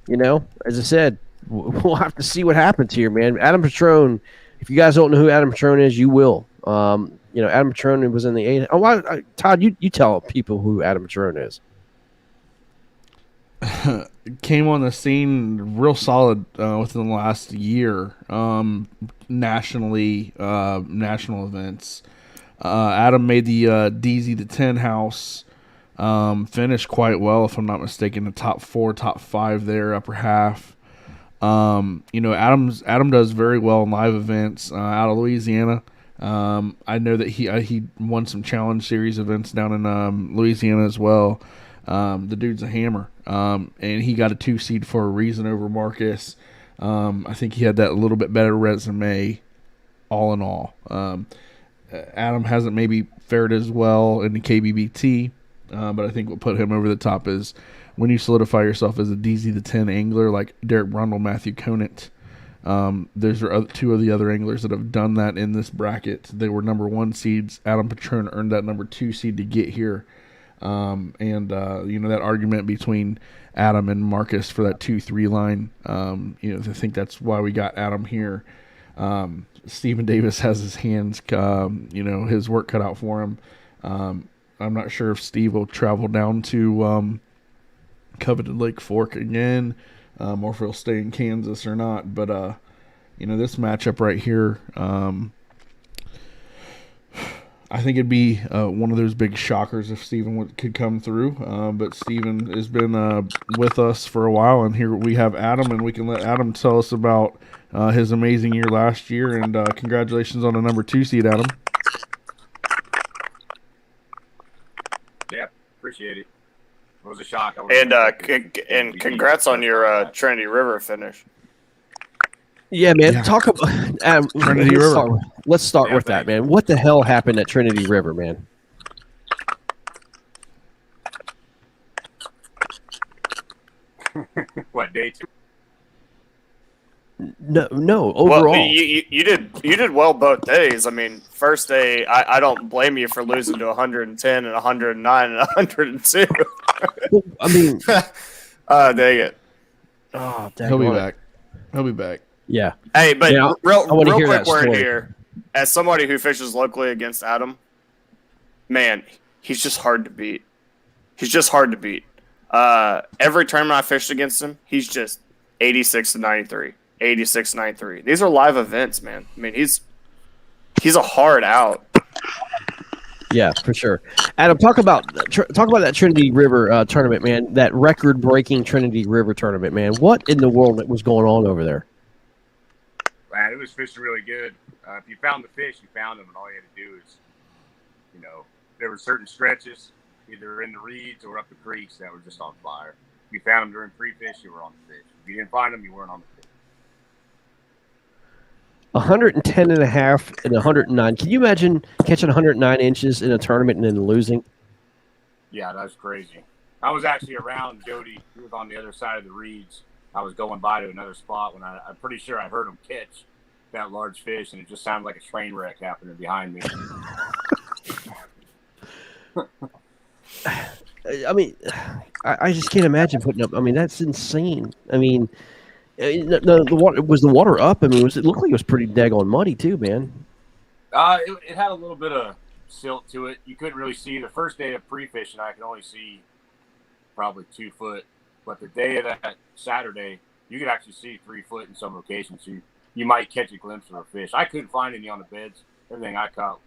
you know, as I said, we'll have to see what happens here, man. Adam Patrone, if you guys don't know who Adam Patrone is, you will. You know, Adam Patrone was in the 8. Oh, Todd, you tell people who Adam Patrone is. Came on the scene real solid within the last year, nationally, national events. Adam made the DZ the 10 house, finished quite well, if I'm not mistaken, the top 4, top 5 there, upper half. You know, Adam does very well in live events out of Louisiana. I know that he won some challenge series events down in Louisiana as well. The dude's a hammer, and he got a 2 seed for a reason over Marcus. I think he had that little bit better resume, all in all. Adam hasn't maybe fared as well in the KBBT, but I think what put him over the top is when you solidify yourself as a DZ the 10 angler like Derek Brundle, Matthew Conant. There's 2 of the other anglers that have done that in this bracket. They were number 1 seeds. Adam Patrone earned that number 2 seed to get here. You know, that argument between Adam and Marcus for that 2-3 line, you know, I think that's why we got Adam here. Stephen Davis has his hands, you know, his work cut out for him. I'm not sure if Steve will travel down to coveted Lake Fork again, or if he'll stay in Kansas or not. But, you know, this matchup right here, I think it'd be one of those big shockers if Steven could come through. But Steven has been with us for a while, and here we have Adam, and we can let Adam tell us about his amazing year last year. And congratulations on the number 2 seed, Adam. Yeah, appreciate it. It was a shock. And congrats on your Trinity River finish. Yeah, man. Talk about Trinity River. Let's start with that, man. What the hell happened at Trinity River, man? What, day 2? No. Overall, well, you did well both days. I mean, first day, I don't blame you for losing to 110 and 109 and 102. Well, I mean, dang it. Oh, He'll be back. He'll be back. Yeah. Hey, but yeah, real quick that word story. here. As somebody who fishes locally against Adam, man, he's just hard to beat. He's just hard to beat. Every tournament I fished against him, he's just 86 to 93. 86 to 93. These are live events, man. I mean, he's a hard out. Yeah, for sure. Adam, talk about that Trinity River tournament, man. That record-breaking Trinity River tournament, man. What in the world was going on over there? Man, it was fishing really good. If you found the fish, you found them, and all you had to do is, you know, there were certain stretches, either in the reeds or up the creeks, that were just on fire. If you found them during pre-fish, you were on the fish. If you didn't find them, you weren't on the fish. 110 and a half and 109. Can you imagine catching 109 inches in a tournament and then losing? Yeah, that's crazy. I was actually around Jody. He was on the other side of the reeds. I was going by to another spot when I'm pretty sure I heard him catch that large fish, and it just sounded like a train wreck happening behind me. I mean, I just can't imagine putting up. I mean, that's insane. I mean, the water was the water up. I mean, it looked like it was pretty daggone muddy too, man. It had a little bit of silt to it. You couldn't really see the first day of pre-fishing. I could only see probably 2 foot, but the day of that Saturday, you could actually see 3 foot in some locations. You might catch a glimpse of a fish. I couldn't find any on the beds. Everything I caught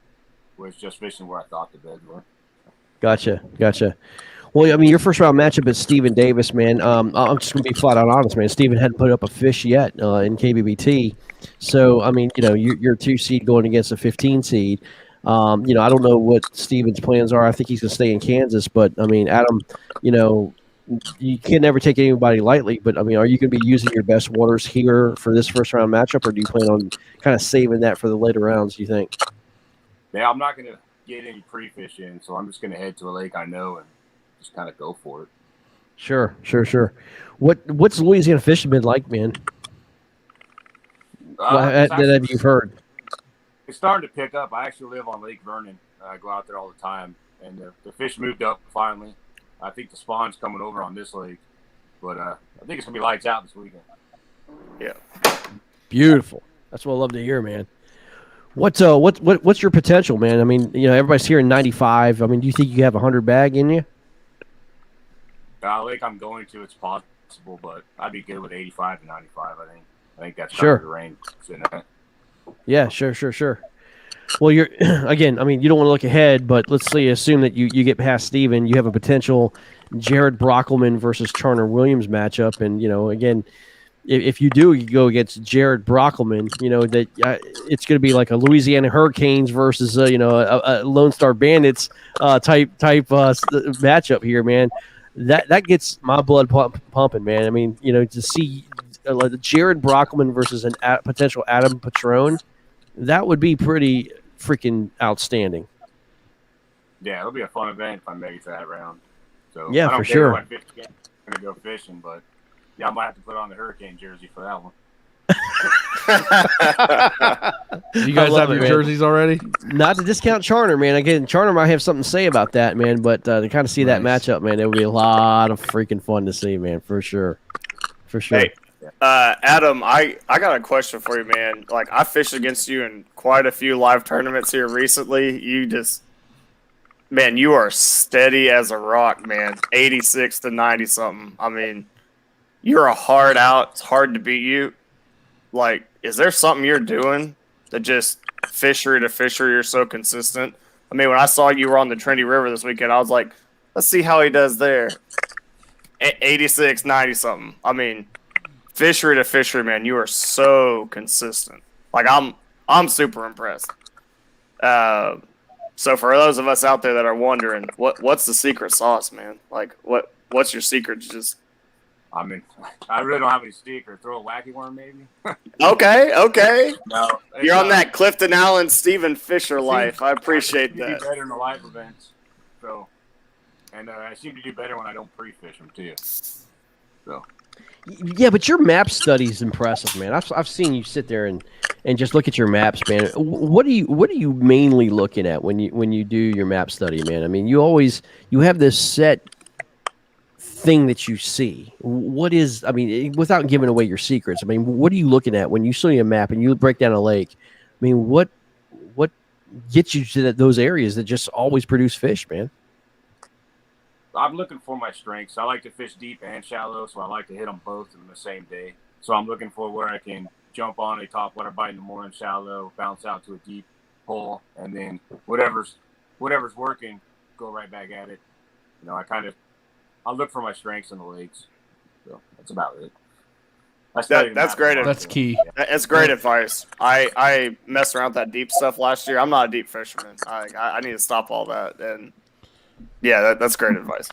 was just fishing where I thought the beds were. Gotcha. Well, I mean, your first round matchup is Steven Davis, man. I'm just gonna be flat out honest, man. Steven hadn't put up a fish yet in KBBT, so I mean, you're a 2 seed going against a 15 seed. I don't know what Steven's plans are. I think he's gonna stay in Kansas, but I mean, Adam, you can never take anybody lightly. But I mean, are you gonna be using your best waters here for this first round matchup, or do you plan on kind of saving that for the later rounds? Do you think? Yeah, I'm not gonna get any pre-fish in, so I'm just gonna head to a lake I know and just kind of go for it. Sure. What's Louisiana fishing been like, man? That have you heard? It's starting to pick up. I actually live on Lake Vernon. I go out there all the time, and the fish moved up finally. I think the spawn's coming over on this lake, but I think it's gonna be lights out this weekend. Yeah. Beautiful. That's what I love to hear, man. What's your potential, man? I mean, everybody's hearing 95. I mean, do you think you have 100 bag in you? Lake I'm going to, it's possible, but I'd be good with 85 to 95. I think that's kind of the range. Yeah, sure. Well, you're again. I mean, you don't want to look ahead, but let's assume that you get past Steven. You have a potential Jared Brockelman versus Charner Williams matchup, and again, if you do, you go against Jared Brockelman. That it's going to be like a Louisiana Hurricanes versus a Lone Star Bandits type matchup here, man. That gets my blood pumping, man. I mean, to see Jared Brockelman versus a potential Adam Patron, that would be pretty freaking outstanding. Yeah, it'll be a fun event if I make it to that round. So yeah, I don't for care sure. I'm going to go fishing, but yeah, I might have to put on the Hurricane jersey for that one. You guys have your jerseys already? Not to discount Charner, man. Again, Charner might have something to say about that, man. But to kind of see that matchup, man, it would be a lot of freaking fun to see, man, for sure. Hey, Adam, I got a question for you, man. Like, I fished against you in quite a few live tournaments here recently. You are steady as a rock, man. 86 to 90 something. I mean, you're a hard out. It's hard to beat you. Like, is there something you're doing that just fishery to fishery you're so consistent? I mean, when I saw you were on the Trinity River this weekend, I was like, let's see how he does there. 86, 90 something. I mean, fishery to fishery, man, you are so consistent. Like, I'm super impressed. So for those of us out there that are wondering, what's the secret sauce, man? Like, what's your secret? Just, I mean, I really don't have any secret. Throw a wacky worm, maybe. Okay. No, you're on that Clifton Allen, Stephen Fisher life. I appreciate that. I that. do better in the live events, so, and I seem to do better when I don't pre-fish them too. So. Yeah, but your map study is impressive, man. I've seen you sit there and just look at your maps, man. What are you mainly looking at when you do your map study, man? I mean, you have this set thing that you see. What is? I mean, without giving away your secrets, I mean, what are you looking at when you see a map and you break down a lake? I mean, what gets you to those areas that just always produce fish, man? I'm looking for my strengths. I like to fish deep and shallow, so I like to hit them both in the same day. So I'm looking for where I can jump on a top water bite in the morning, shallow, bounce out to a deep hole, and then whatever's working, go right back at it. I look for my strengths in the lakes. So that's about it. That's great. That's key. That's great advice. I messed around with that deep stuff last year. I'm not a deep fisherman. I need to stop all that. And yeah, that's great advice.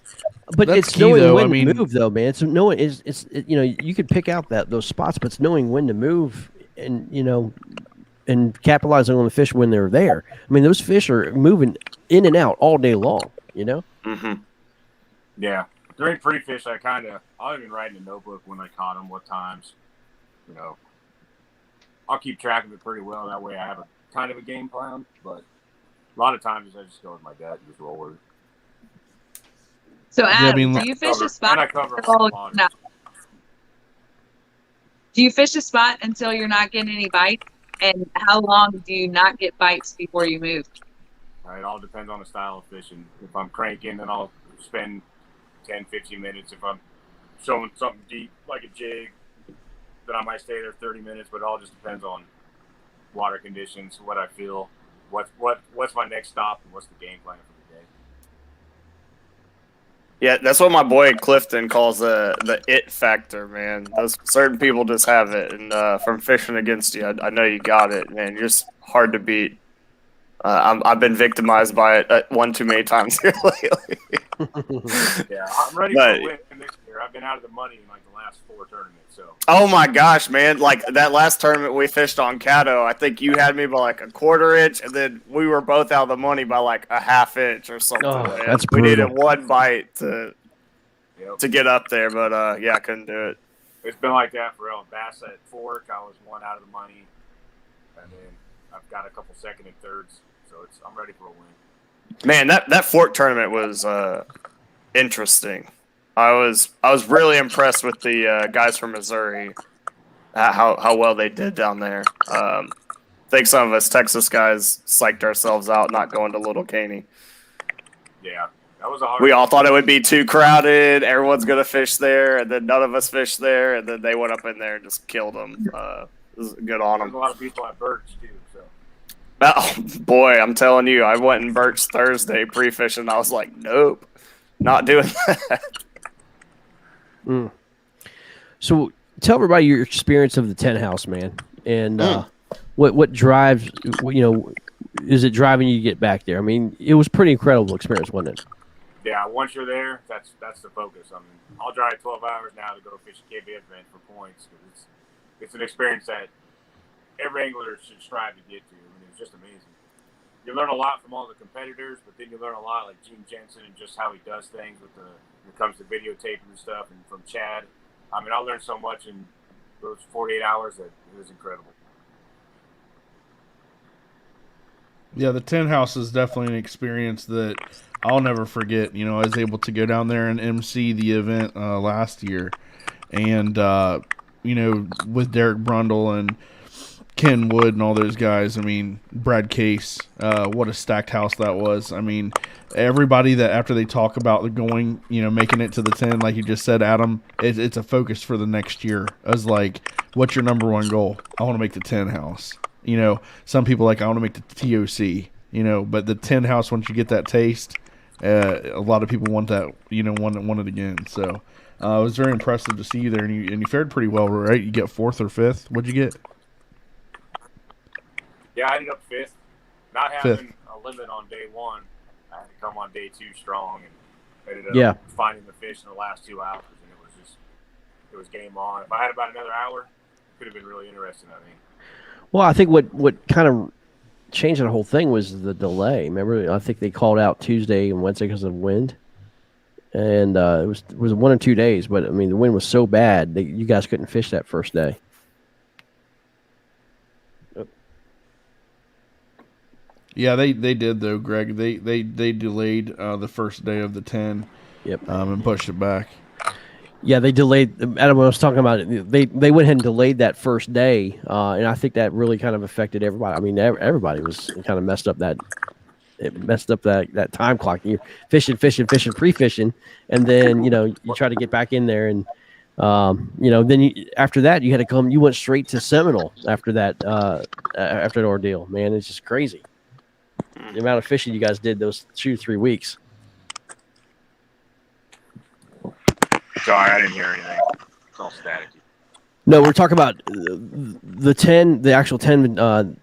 But That's it's key, knowing though. when I mean- to move, though, man. It's knowing you could pick out those spots, but it's knowing when to move and and capitalizing on the fish when they're there. I mean, those fish are moving in and out all day long. Mm-hmm. Yeah. During pre-fish, I'll even write in a notebook when I caught them, what times. I'll keep track of it pretty well. That way I have a kind of a game plan. But a lot of times I just go with my gut and just roll with it. So, I Adam, mean, do you fish a And spot I cover until all you're not? Do you fish a spot until you're not getting any bites? And how long do you not get bites before you move? It all depends on the style of fishing. If I'm cranking, then I'll spend 10, 15 minutes. If I'm showing something deep, like a jig, then I might stay there 30 minutes, but it all just depends on water conditions, what I feel, what's my next stop, and what's the game plan for the day. Yeah, that's what my boy Clifton calls the it factor, man. Those certain people just have it, and from fishing against you, I know you got it, man. You're just hard to beat. I've been victimized by it one too many times here lately. Yeah, I'm ready for a win this year. I've been out of the money in like the last 4 tournaments, so. Oh my gosh, man! Like that last tournament we fished on Caddo, I think you had me by like a 1/4 inch, and then we were both out of the money by like a 1/2 inch or something. Oh, man. that's we needed brutal. one bite to get up there, but yeah, I couldn't do it. It's been like that for El Bass at Fork. I was 1 out of the money, and then I've got a couple second and thirds, so I'm ready for a win. Man, that Fork tournament was interesting. I was really impressed with the guys from Missouri, how well they did down there. I think some of us Texas guys psyched ourselves out not going to Little Caney. Yeah, that was a hard. We all thought it would be too crowded. Everyone's gonna fish there, and then none of us fished there, and then they went up in there and just killed them. It was good on There's them. a lot of people at Birch too, so. Oh boy, I'm telling you, I went in Birch Thursday pre-fishing. I was like, nope, not doing that. Mm. So tell everybody your experience of the 10 house, man, and what drives, is it driving you to get back there? I mean, it was pretty incredible experience, wasn't it? Yeah, once you're there, that's the focus. I mean, I'll drive 12 hours now to go fish a KBBT event for points because it's an experience that every angler should strive to get to. I mean, it's just amazing. You learn a lot from all the competitors, but then you learn a lot like Gene Jensen and just how he does things when it comes to videotaping and stuff, and from Chad. I mean, I learned so much in those 48 hours that it was incredible. Yeah, the 10 house is definitely an experience that I'll never forget. I was able to go down there and MC the event last year, and with Derek Brundle and Ken Wood and all those guys. I mean, Brad Case, what a stacked house that was. I mean, everybody that after they talk about going, making it to the 10, like you just said, Adam, it's a focus for the next year. I was like, what's your number one goal? I want to make the 10 house. Some people I want to make the TOC, but the 10 house, once you get that taste, a lot of people want that, want it again. So it was very impressive to see you there, and you fared pretty well, right? You get 4th or 5th. What'd you get? Yeah, I ended up 5th. Not having a limit on day 1, I had to come on day 2 strong, and ended up finding the fish in the last 2 hours, and it was game on. If I had about another hour, it could have been really interesting, I think. Well, I think what kind of changed the whole thing was the delay. Remember, I think they called out Tuesday and Wednesday because of wind, and it was 1 or 2 days. But I mean, the wind was so bad that you guys couldn't fish that first day. Yeah, they did though, Greg. They delayed the first day of the 10. Yep. And pushed it back. Yeah, they delayed. Adam was talking about it. They went ahead and delayed that first day, and I think that really kind of affected everybody. I mean, everybody was kind of messed up that. It messed up that time clock. You're fishing, pre-fishing, and then you try to get back in there, and then after that you had to come. You went straight to Seminole after that after the ordeal. Man, it's just crazy. The amount of fishing you guys did those 2-3 weeks. Sorry, I didn't hear anything. It's all staticky. No, we're talking about the actual 10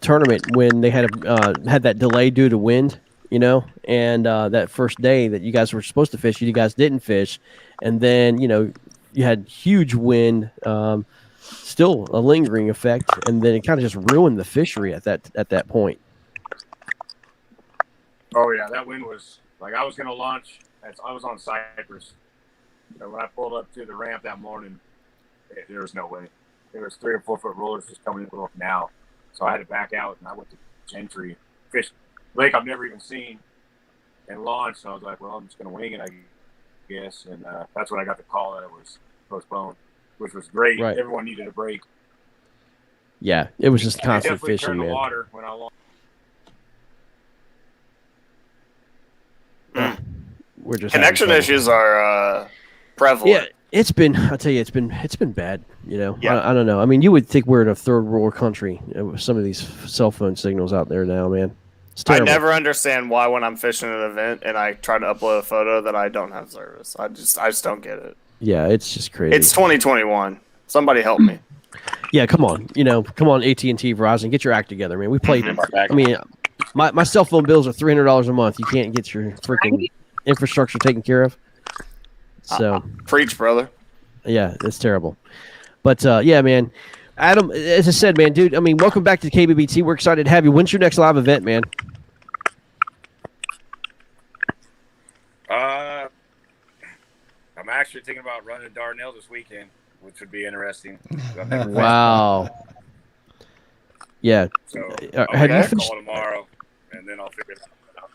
tournament when they had that delay due to wind, and that first day that you guys were supposed to fish, you guys didn't fish, and then you had huge wind, still a lingering effect, and then it kind of just ruined the fishery at that point. Oh yeah, that wind was like I was gonna launch. I was on Cypress. And when I pulled up to the ramp that morning, there was no way. There was 3 or 4 foot rollers just coming in the canal. So I had to back out, and I went to Gentry, fish lake I've never even seen, and launched. So I was like, well, I'm just going to wing it, I guess, and that's when I got the call that it was postponed, which was great. Right. Everyone needed a break. Yeah, it was just They constant definitely fishing, turned the man. water when I lost. We're just Connection having trouble. issues are prevalent. Yeah, it's been. I tell you, it's been bad. You know, Yeah. I don't know. I mean, you would think we're in a third world country with some of these cell phone signals out there now, man. It's I terrible. never understand why when I'm fishing an event and I try to upload a photo that I don't have service. I just don't get it. Yeah, it's just crazy. It's 2021. Somebody help me. Yeah, come on. Come on, AT&T, Verizon, get your act together, man. We played. Mhm. I mean, my cell phone bills are $300 a month. You can't get your freaking infrastructure taken care of. So preach, brother. Yeah, it's terrible. But yeah, man. Adam, as I said, man, dude. I mean, welcome back to KBBT. We're excited to have you. When's your next live event, man? I'm actually thinking about running Darnell this weekend, which would be interesting. Wow. Yeah. So have you I'll fished? call tomorrow, and then I'll figure it out.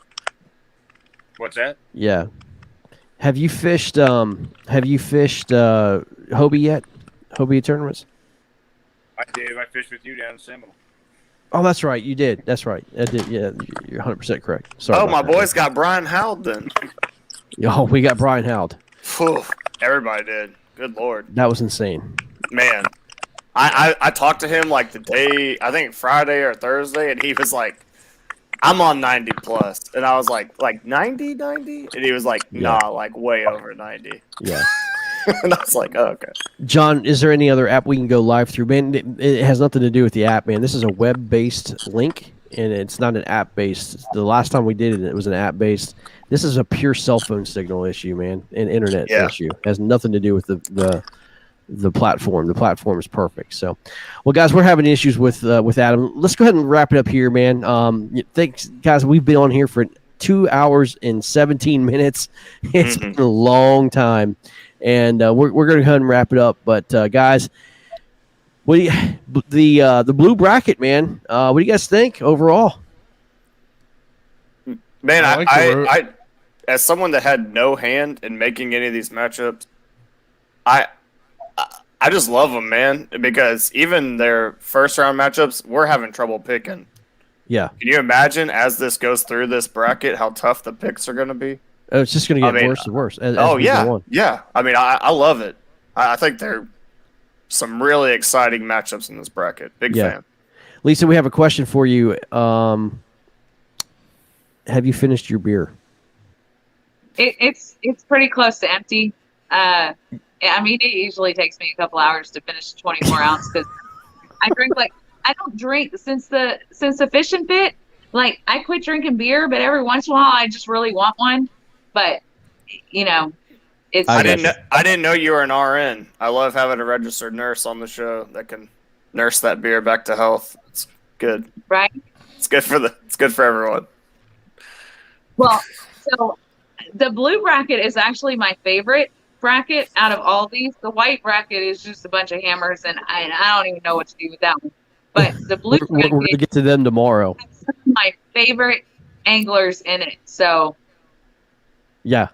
What's that? Yeah. Have you fished? Hobie yet? Hobie tournaments? I did. I fished with you down in Seminole. Oh, that's right. You did. That's right. I did. Yeah, you're 100% correct. Sorry. Oh, about my that. boys got Brian Howd then. Oh, we got Brian Howd. Phew, everybody did. Good Lord. That was insane. Man. I talked to him like the day, I think Friday or Thursday, and he was like, I'm on 90 plus. And I was like 90? And he was like, nah, like way over 90. Yeah. And I was like, oh, okay. John, is there any other app we can go live through? Man, it has nothing to do with the app, man. This is a web-based link, and it's not an app-based. The last time we did it, it was an app-based. This is a pure cell phone signal issue, man, an internet issue. It has nothing to do with the platform. The platform is perfect. So, well, guys, we're having issues with Adam. Let's go ahead and wrap it up here, man. Thanks, guys. We've been on here for 2 hours and 17 minutes. It's been a long time, and we're going to go ahead and wrap it up. But guys, what do you, the blue bracket, man? What do you guys think overall? Man, I as someone that had no hand in making any of these matchups, I just love them, man, because even their first round matchups, we're having trouble picking. Yeah. Can you imagine as this goes through this bracket how tough the picks are going to be? It's just going to get worse and worse. As we yeah, go on. yeah. I mean, I love it. I think they're some really exciting matchups in this bracket. Big fan. Lisa, we have a question for you. Have you finished your beer? It's pretty close to empty. I mean, it usually takes me a couple hours to finish a 24 ounce because I don't drink since the fishing bit. Like, I quit drinking beer, but every once in a while I just really want one. But it's. I didn't know you were an RN. I love having a registered nurse on the show that can nurse that beer back to health. It's good, right? It's good for everyone. Well, so the blue bracket is actually my favorite bracket out of all these. The white bracket is just a bunch of hammers, and I don't even know what to do with that one. But the blue We're going to get to them tomorrow. has some of my favorite anglers in it. So yeah,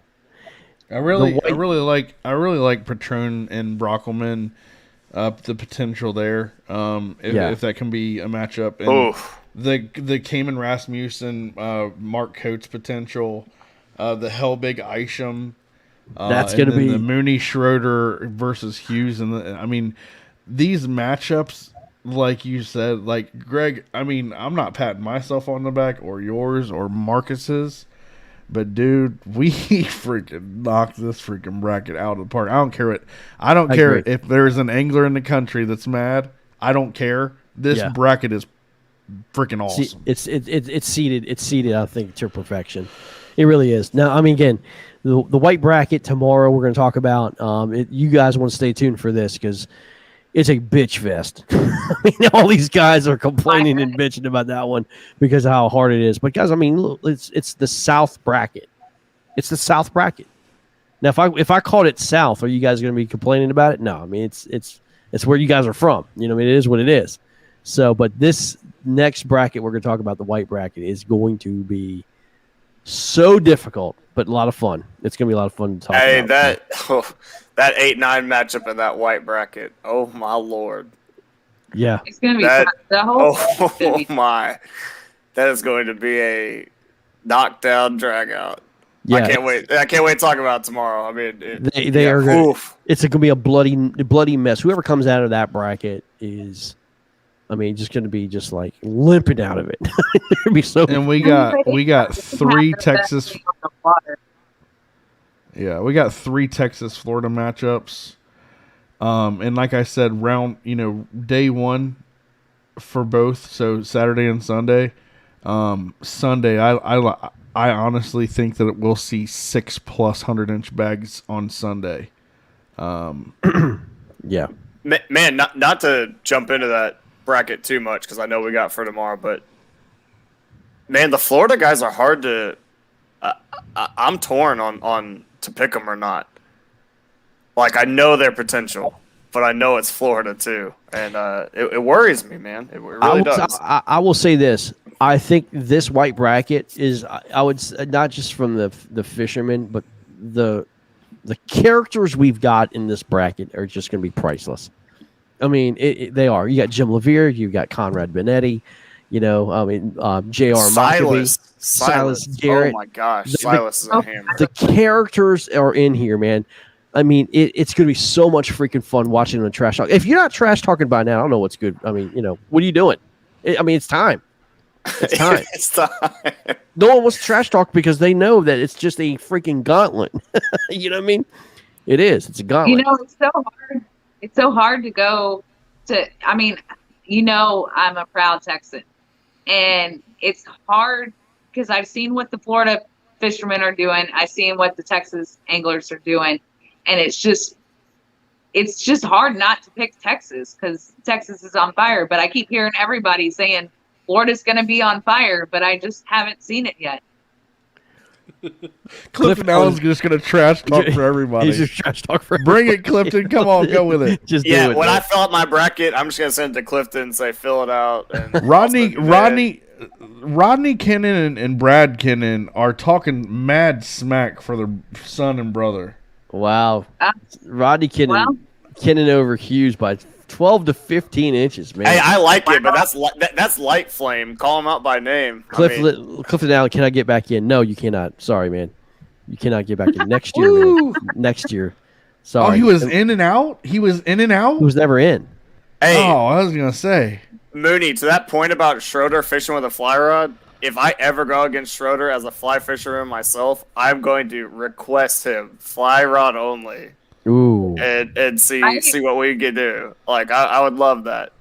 I really like Patron and Brockelman. The potential there, if that can be a matchup, and the Cayman Rasmussen, Mark Coates potential, the Hellbig Isham. That's going to be the Mooney Schroeder versus Hughes, and I mean, these matchups, like you said, like Greg. I mean, I'm not patting myself on the back or yours or Marcus's, but dude, we freaking knocked this freaking bracket out of the park. I don't care agree. if there's an angler in the country that's mad. I don't care. This bracket is freaking awesome. It's seated. It's seated. I think to perfection. It really is. Now, I mean, again, the white bracket tomorrow we're going to talk about. You guys want to stay tuned for this because it's a bitch fest. I mean, all these guys are complaining and bitching about that one because of how hard it is. But guys, I mean, look, it's the South bracket. It's the South bracket. Now, if I called it South, are you guys going to be complaining about it? No, I mean it's where you guys are from. I mean, it is what it is. So, but this next bracket we're going to talk about, the white bracket, is going to be So difficult, but a lot of fun. It's going to be a lot of fun to talk about. That 8-9 matchup in that white bracket. Oh my lord. Yeah. It's going to be the whole my. That is going to be a knockdown drag out. Yeah, I can't wait. I can't wait to talk about it tomorrow. I mean, they are going. It's going to be a bloody mess. Whoever comes out of that bracket is, I mean, just going to be just like limping out of it. It'll be so. And we got 3 Texas. Yeah, we got 3 Texas Florida matchups. And like I said, day 1 for both. So Saturday and Sunday. Sunday, I honestly think that we'll see 6+ 100-inch bags on Sunday. Yeah. Man, not to jump into that bracket too much because I know we got for tomorrow, but man, the Florida guys are hard to. I'm torn on to pick them or not. Like I know their potential, but I know it's Florida too, and it worries me, man. It really does. I will say this. I think this white bracket is, I would not just from the fishermen, but the characters we've got in this bracket are just going to be priceless. I mean, they are. You got Jim Levere, you got Conrad Benetti, J.R. Silas Garrett. Oh my gosh, Silas is a hammer. The characters are in here, man. I mean, it's going to be so much freaking fun watching them trash talk. If you're not trash talking by now, I don't know what's good. I mean, what are you doing? It's time. It's time. It's time. No one wants to trash talk because they know that it's just a freaking gauntlet. You know what I mean? It is. It's a gauntlet. It's so hard. It's so hard to go to. I mean, I'm a proud Texan, and it's hard because I've seen what the Florida fishermen are doing. I've seen what the Texas anglers are doing, and it's just hard not to pick Texas because Texas is on fire. But I keep hearing everybody saying Florida's going to be on fire, but I just haven't seen it yet. Clifton Allen's just going to trash talk for everybody. He's just trash talk for Bring it, Clifton. Come on, go with it. Just yeah, do it, when man. I fill out my bracket, I'm just going to send it to Clifton and say, fill it out. And Rodney Kennan and Brad Kennan are talking mad smack for their son and brother. Wow. Rodney Kennan over Hughes by 12 to 15 inches, man. Hey, I like it, but that's light flame. Call him out by name. Clifton Allen, can I get back in? No, you cannot. Sorry, man. You cannot get back in next year, man. Next year. Sorry. Oh, he was in and out? He was in and out? He was never in. Hey, I was going to say. Mooney, to that point about Schroeder fishing with a fly rod, if I ever go against Schroeder as a fly fisherman myself, I'm going to request him fly rod only. Ooh. And see what we can do. Like I would love that.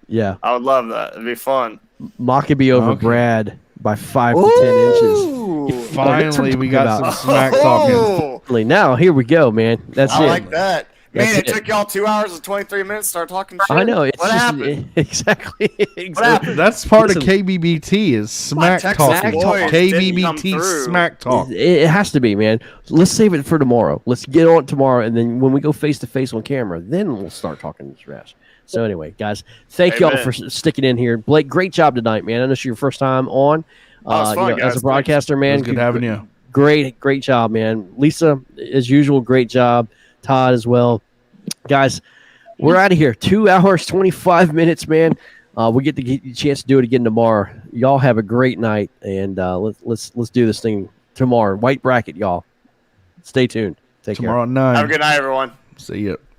Yeah. I would love that. It'd be fun. Mockabee over Brad by 5 to 10 inches. Finally, we got some smack talking. Now, here we go, man. That's it. I like that. Man, That's it took y'all 2 hours and 23 minutes to start talking shit. I know. What happened? Exactly. What happened? That's part of KBBT is smack talking. KBBT smack talk. It has to be, man. Let's save it for tomorrow. Let's get on it tomorrow, and then when we go face to face on camera, then we'll start talking trash. So anyway, guys, thank y'all for sticking in here. Blake, great job tonight, man. I know it's your first time on. Fun, guys. As a broadcaster, man. It was good having you. Great job, man. Lisa, as usual, great job. Todd as well. Guys, we're out of here. 2 hours, 25 minutes, man. We get a chance to do it again tomorrow. Y'all have a great night, and let's do this thing tomorrow. White bracket, y'all. Stay tuned. Take care. Tomorrow at 9. Have a good night, everyone. See ya.